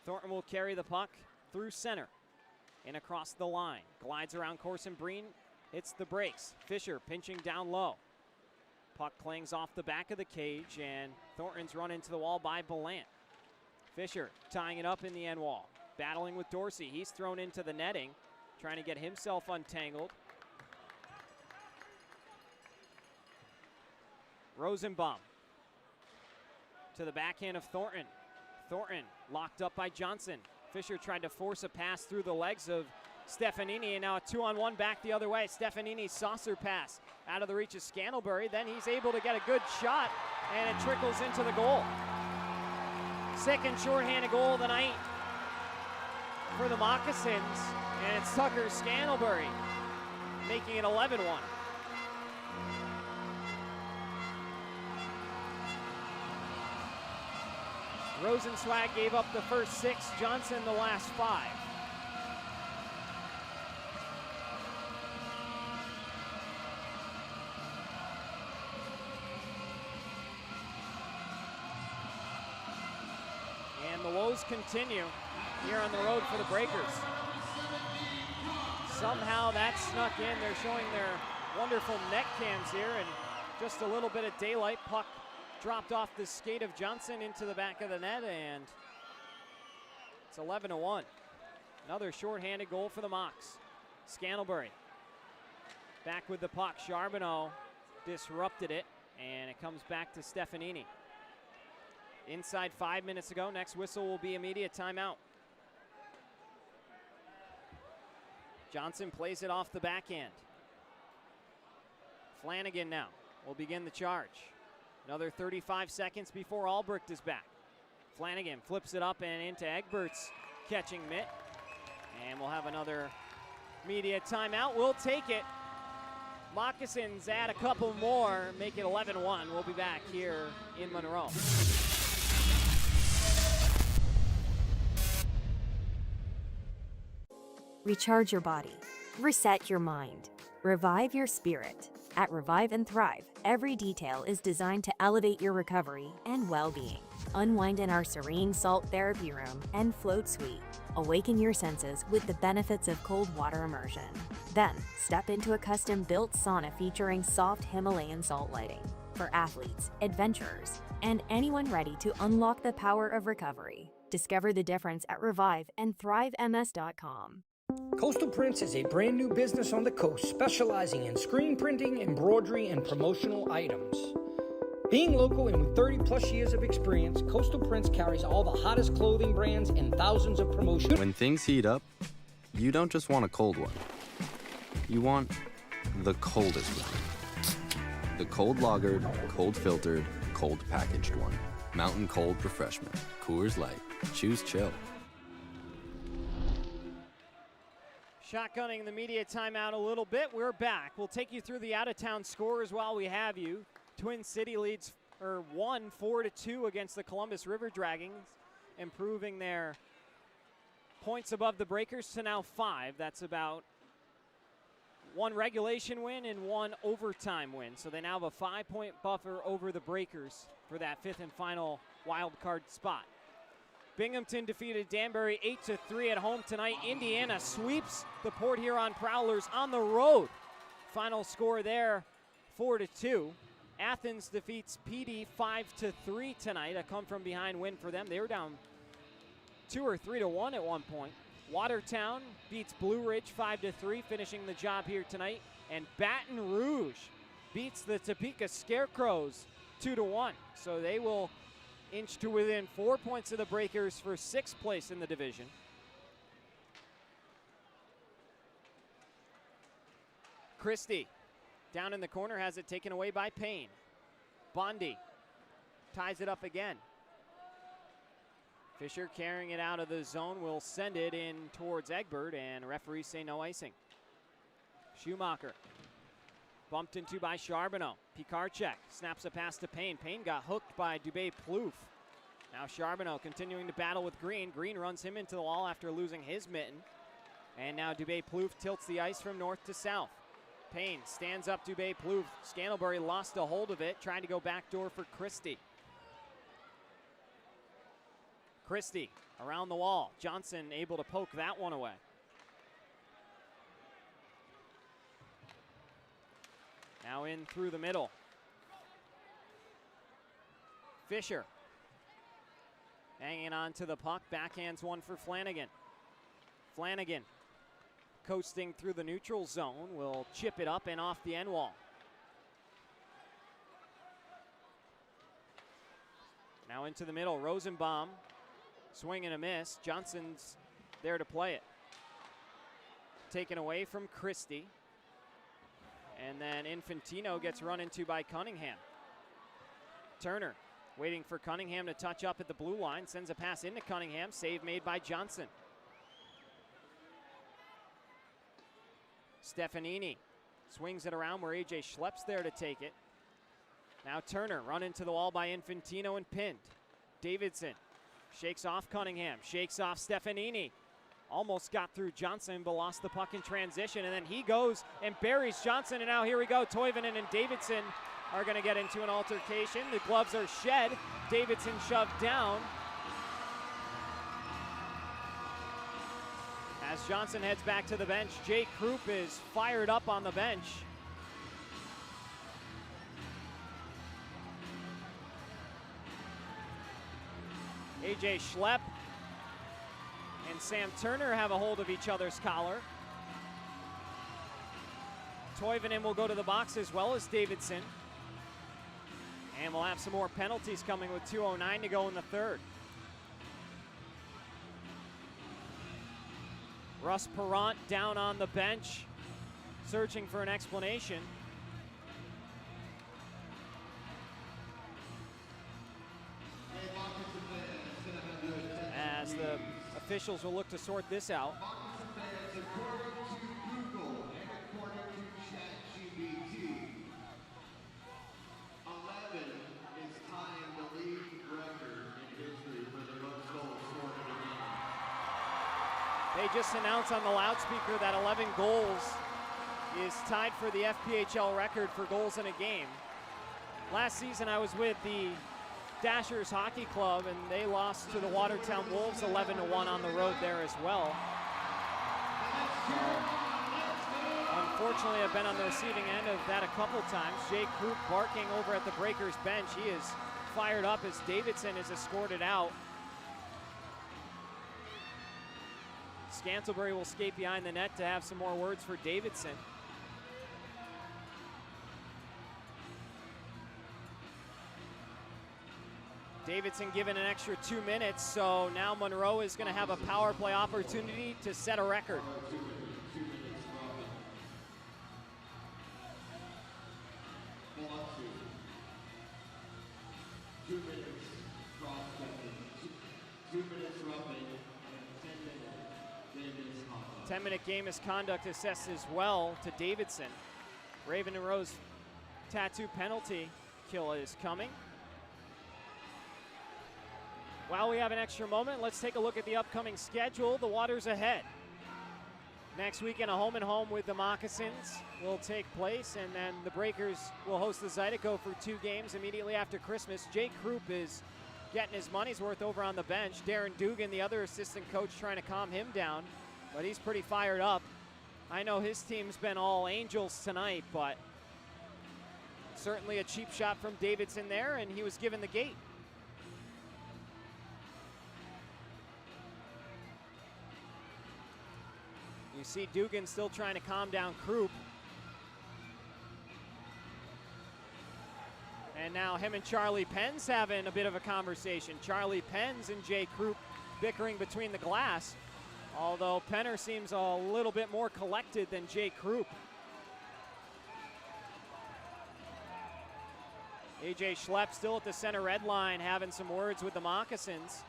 O: Thornton will carry the puck through center and across the line. Glides around Corson Breen, hits the brakes. Fisher pinching down low. Puck clings off the back of the cage, and Thornton's run into the wall by Belant. Fisher tying it up in the end wall. Battling with Dorsey. He's thrown into the netting, trying to get himself untangled. Rosenbaum to the backhand of Thornton. Thornton locked up by Johnson. Fisher tried to force a pass through the legs of Stefanini, and now a 2-on-1 back the other way. Stefanini's saucer pass out of the reach of Scantlebury. Then he's able to get a good shot, and it trickles into the goal. Second shorthanded goal of the night for the Moccasins, and it's Tucker Scantlebury making it 11-1. Rosenzweig gave up the first 6, Johnson the last 5. And the woes continue here on the road for the Breakers. Somehow that snuck in. They're showing their wonderful net cams here, and just a little bit of daylight. Puck dropped off the skate of Johnson into the back of the net, and it's 11-1. Another shorthanded goal for the Mocs. Scantlebury back with the puck. Charbonneau disrupted it, and it comes back to Stefanini. Inside 5 minutes ago. Next whistle will be immediate timeout. Johnson plays it off the backhand. Flanagan now will begin the charge. Another 35 seconds before Albrecht is back. Flanagan flips it up and into Egbert's catching mitt. And we'll have another media timeout. We'll take it. Moccasins add a couple more, make it 11-1. We'll be back here in Monroe.
F: Recharge your body. Reset your mind. Revive your spirit. At Revive and Thrive, every detail is designed to elevate your recovery and well-being. Unwind in our serene salt therapy room and float suite. Awaken your senses with the benefits of cold water immersion. Then, step into a custom-built sauna featuring soft Himalayan salt lighting for athletes, adventurers, and anyone ready to unlock the power of recovery. Discover the difference at reviveandthrivems.com.
G: Coastal Prints is a brand new business on the coast specializing in screen printing, embroidery, and promotional items. Being local and with 30 plus years of experience, Coastal Prints carries all the hottest clothing brands and thousands of promotions.
J: When things heat up, you don't just want a cold one. You want the coldest one. The cold lagered, cold filtered, cold packaged one. Mountain Cold Refreshment. Coors Light. Choose chill.
O: Shotgunning the media timeout a little bit. We're back. We'll take you through the out-of-town scores while we have you. Twin City leads won 4-2 against the Columbus River Dragons, improving their points above the Breakers to now 5. That's about 1 regulation win and 1 overtime win. So they now have a 5-point buffer over the Breakers for that 5th and final wild card spot. Binghamton defeated Danbury 8-3 at home tonight. Indiana sweeps the Port Huron Prowlers on the road. Final score there, 4-2. Athens defeats PD 5-3 tonight. A come-from-behind win for them. They were down 2 or 3-1 at one point. Watertown beats Blue Ridge 5-3, finishing the job here tonight. And Baton Rouge beats the Topeka Scarecrows 2-1. So they will inch to within 4 points of the Breakers for 6th place in the division. Christie down in the corner has it taken away by Payne. Bondi ties it up again. Fisher carrying it out of the zone will send it in towards Egbert, and referees say no icing. Schumacher bumped into by Charbonneau. Pikarczyk snaps a pass to Payne. Payne got hooked by Dubé-Plouffe. Now Charbonneau continuing to battle with Green. Green runs him into the wall after losing his mitten. And now Dubé-Plouffe tilts the ice from north to south. Payne stands up Dubé-Plouffe. Scantlebury lost a hold of it, trying to go backdoor for Christie. Christie around the wall. Johnson able to poke that one away. Now in through the middle. Fisher hanging on to the puck. Backhands one for Flanagan. Flanagan coasting through the neutral zone. Will chip it up and off the end wall. Now into the middle. Rosenbaum swing and a miss. Johnson's there to play it. Taken away from Christie. And then Infantino gets run into by Cunningham. Turner waiting for Cunningham to touch up at the blue line. Sends a pass into Cunningham. Save made by Johnson. Stefanini Swings it around where A.J. Schlepp's there to take it. Now Turner run into the wall by Infantino and pinned. Davidson shakes off Cunningham, shakes off Stefanini. Almost got through Johnson, but lost the puck in transition. And then he goes and buries Johnson. And now here we go. Toivonen and Davidson are going to get into an altercation. The gloves are shed. Davidson shoved down. As Johnson heads back to the bench, Jake Krupp is fired up on the bench. A.J. Schlepp and Sam Turner have a hold of each other's collar. Toivonen will go to the box as well as Davidson. And we'll have some more penalties coming with 2:09 to go in the third. Russ Perrant down on the bench, searching for an explanation. As the officials will look to sort this out.
L: According to Google and according to ChatGPT, 11 is tying the league record in history for the most goals scored in a game.
O: They just announced on the loudspeaker that 11 goals is tied for the FPHL record for goals in a game. Last season I was with the Dashers Hockey Club, and they lost to the Watertown Wolves 11-1 on the road there as well. Unfortunately, I've been on the receiving end of that a couple times. Jake Krupp barking over at the Breakers bench. He is fired up as Davidson is escorted out. Scantlebury will skate behind the net to have some more words for Davidson. Davidson given an extra 2 minutes, so now Monroe is going to have a power play opportunity to set a record. A 10-minute game misconduct assessed as well to Davidson. Raven and Rose tattoo penalty kill is coming. While we have an extra moment, let's take a look at the upcoming schedule. The Waters ahead. Next weekend, a home-and-home with the Moccasins will take place, and then the Breakers will host the Zydeco for 2 games immediately after Christmas. Jake Krupp is getting his money's worth over on the bench. Darren Dugan, the other assistant coach, trying to calm him down, but he's pretty fired up. I know his team's been all Angels tonight, but certainly a cheap shot from Davidson there, and he was given the gate. You see Dugan still trying to calm down Krupp. And now him and Charlie Penn's having a bit of a conversation. Charlie Penn's and Jay Krupp bickering between the glass, although Penner seems a little bit more collected than Jay Krupp. A.J. Schlepp still at the center red line having some words with the Moccasins.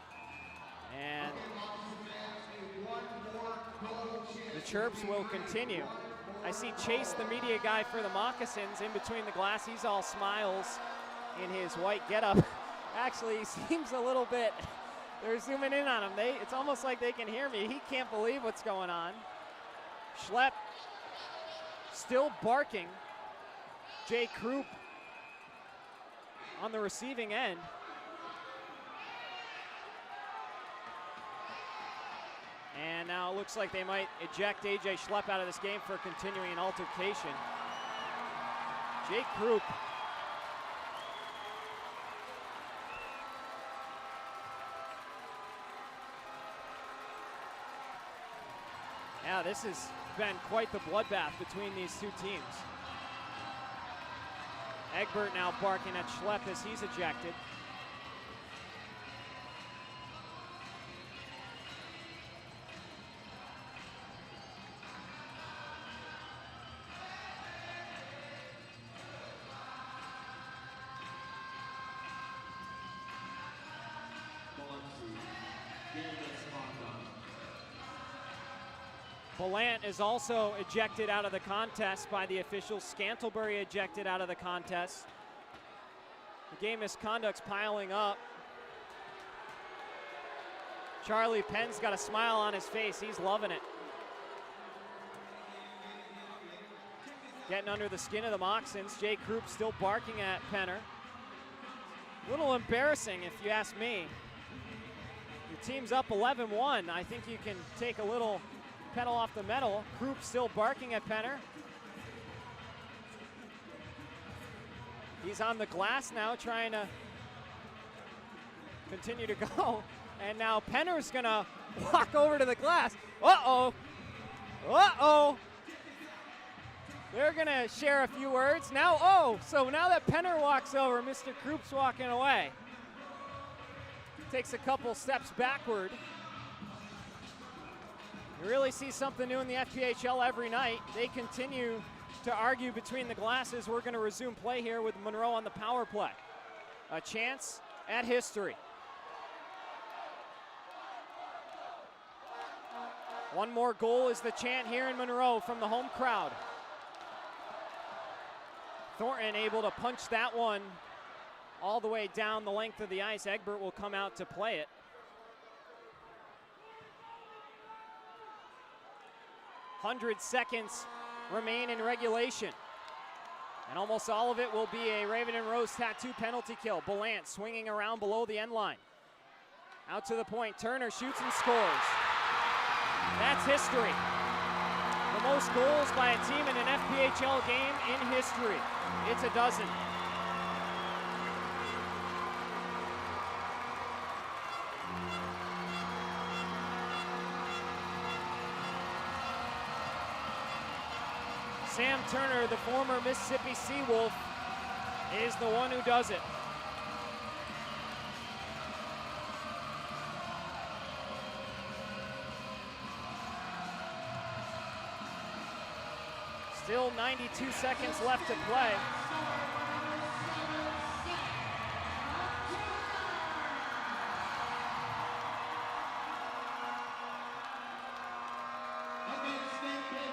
O: And the chirps will continue. I see Chase, the media guy for the Moccasins, in between the glass. He's all smiles in his white getup. Actually, he seems a little bit, they're zooming in on him. It's almost like they can hear me. He can't believe what's going on. Schlepp still barking. Jay Krupp on the receiving end. And now it looks like they might eject A.J. Schlepp out of this game for continuing an altercation. Jake Krupp. Yeah, this has been quite the bloodbath between these two teams. Egbert now barking at Schlepp as he's ejected. Ballant is also ejected out of the contest by the officials. Scantlebury ejected out of the contest. The game misconduct's piling up. Charlie Penn's got a smile on his face. He's loving it. Getting under the skin of the Moccasins. Jay Krupp still barking at Penner. A little embarrassing if you ask me. Your team's up 11-1. I think you can take a little pedal off the metal. Krupp still barking at Penner. He's on the glass now trying to continue to go. And now Penner's gonna walk over to the glass. Uh-oh. Uh-oh. They're gonna share a few words. Now, so now that Penner walks over, Mr. Krupp's walking away. Takes a couple steps backward. You really see something new in the FPHL every night. They continue to argue between the glasses. We're gonna resume play here with Monroe on the power play. A chance at history. One more goal is the chant here in Monroe from the home crowd. Thornton able to punch that one all the way down the length of the ice. Egbert will come out to play it. 100 seconds remain in regulation. And almost all of it will be a Raven and Rose tattoo penalty kill. Ballant swinging around below the end line. Out to the point, Turner shoots and scores. That's history. The most goals by a team in an FPHL game in history. It's a dozen. Sam Turner, the former Mississippi Seawolf, is the one who does it. Still 92 seconds left to play.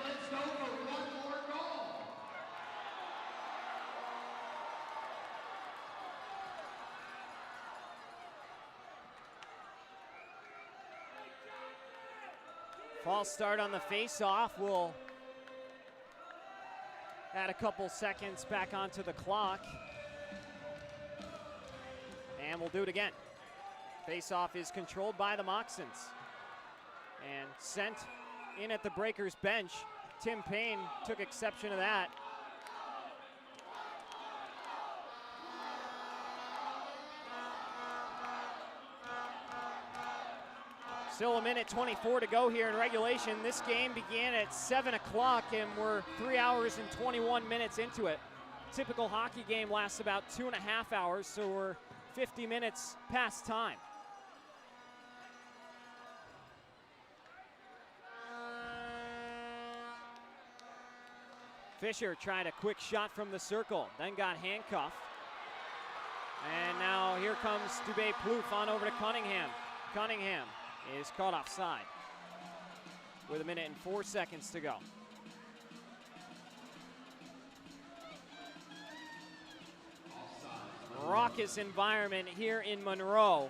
L: Let's go for one more goal.
O: False start on the face-off will add a couple seconds back onto the clock. And we'll do it again. Face-off is controlled by the Moccasins. And sent in at the Breakers bench. Tim Payne took exception to that. Still a minute 24 to go here in regulation. This game began at 7 o'clock and we're 3 hours and 21 minutes into it. Typical hockey game lasts about 2.5 hours, so we're 50 minutes past time. Fisher tried a quick shot from the circle, then got handcuffed. And now here comes Dubé Plouffe on over to Cunningham. Cunningham is caught offside with 1 minute and 4 seconds to go. Raucous environment here in Monroe.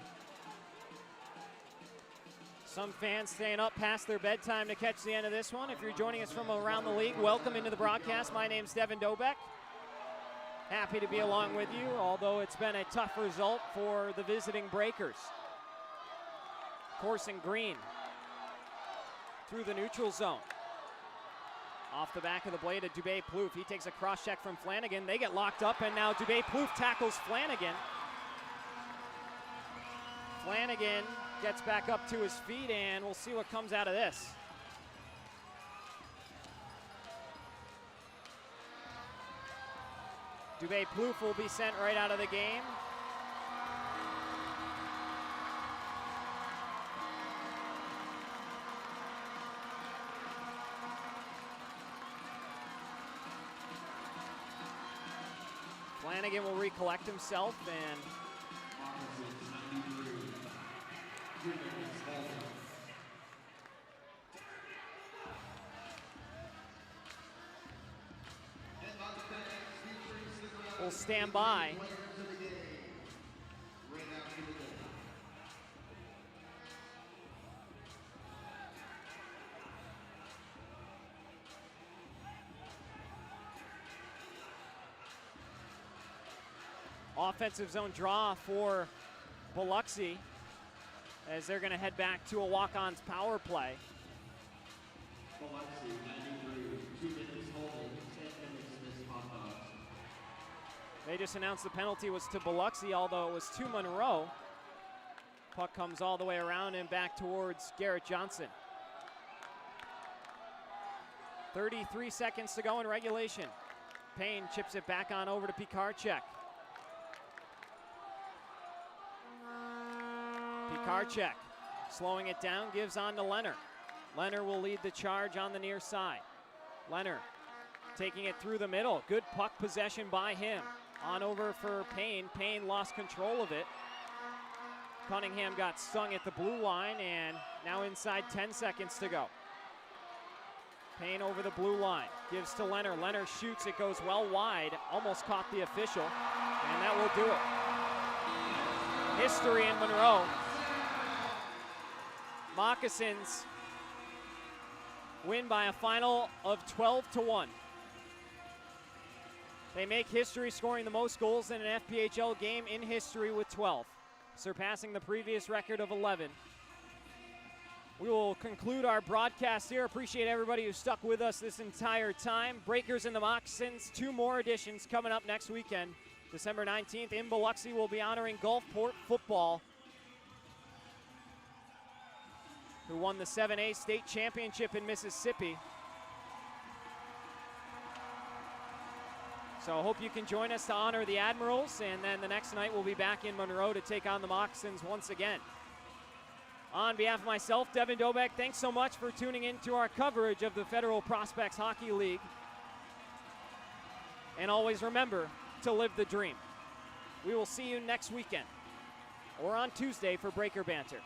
O: Some fans staying up past their bedtime to catch the end of this one. If you're joining us from around the league, welcome into the broadcast. My name's Devin Dobeck. Happy to be along with you, although it's been a tough result for the visiting Breakers. Corson Green through the neutral zone. Off the back of the blade of Dubé Plouffe. He takes a cross check from Flanagan. They get locked up, and now Dubé Plouffe tackles Flanagan. Flanagan gets back up to his feet, and we'll see what comes out of this. Dubé Plouffe will be sent right out of the game. Flanagan will recollect himself and stand by. Offensive zone draw for Biloxi as they're going to head back to a walk-ons power play.
L: Biloxi, 93, 2 minutes holding, 10 minutes missed hot dogs.
O: They just announced the penalty was to Biloxi, although it was to Monroe. Puck comes all the way around and back towards Garrett Johnson. 33 seconds to go in regulation. Payne chips it back on over to Pikarczyk. Pikarczyk slowing it down, gives on to Leonard. Leonard will lead the charge on the near side. Leonard taking it through the middle. Good puck possession by him. On over for Payne. Payne lost control of it. Cunningham got stung at the blue line, and now inside 10 seconds to go. Payne over the blue line, gives to Leonard. Leonard shoots, it goes well wide, almost caught the official, and that will do it. History in Monroe. Moccasins win by a final of 12-1. They make history, scoring the most goals in an FPHL game in history with 12, surpassing the previous record of 11. We will conclude our broadcast here. Appreciate everybody who stuck with us this entire time. Breakers and the Moccasins, 2 more editions coming up next weekend. December 19th in Biloxi, we'll be honoring Gulfport football, who won the 7A state championship in Mississippi. So I hope you can join us to honor the Admirals, and then the next night we'll be back in Monroe to take on the Moccasins once again. On behalf of myself, Devin Dobek, thanks so much for tuning in to our coverage of the Federal Prospects Hockey League. And always remember to live the dream. We will see you next weekend or on Tuesday for Breaker Banter.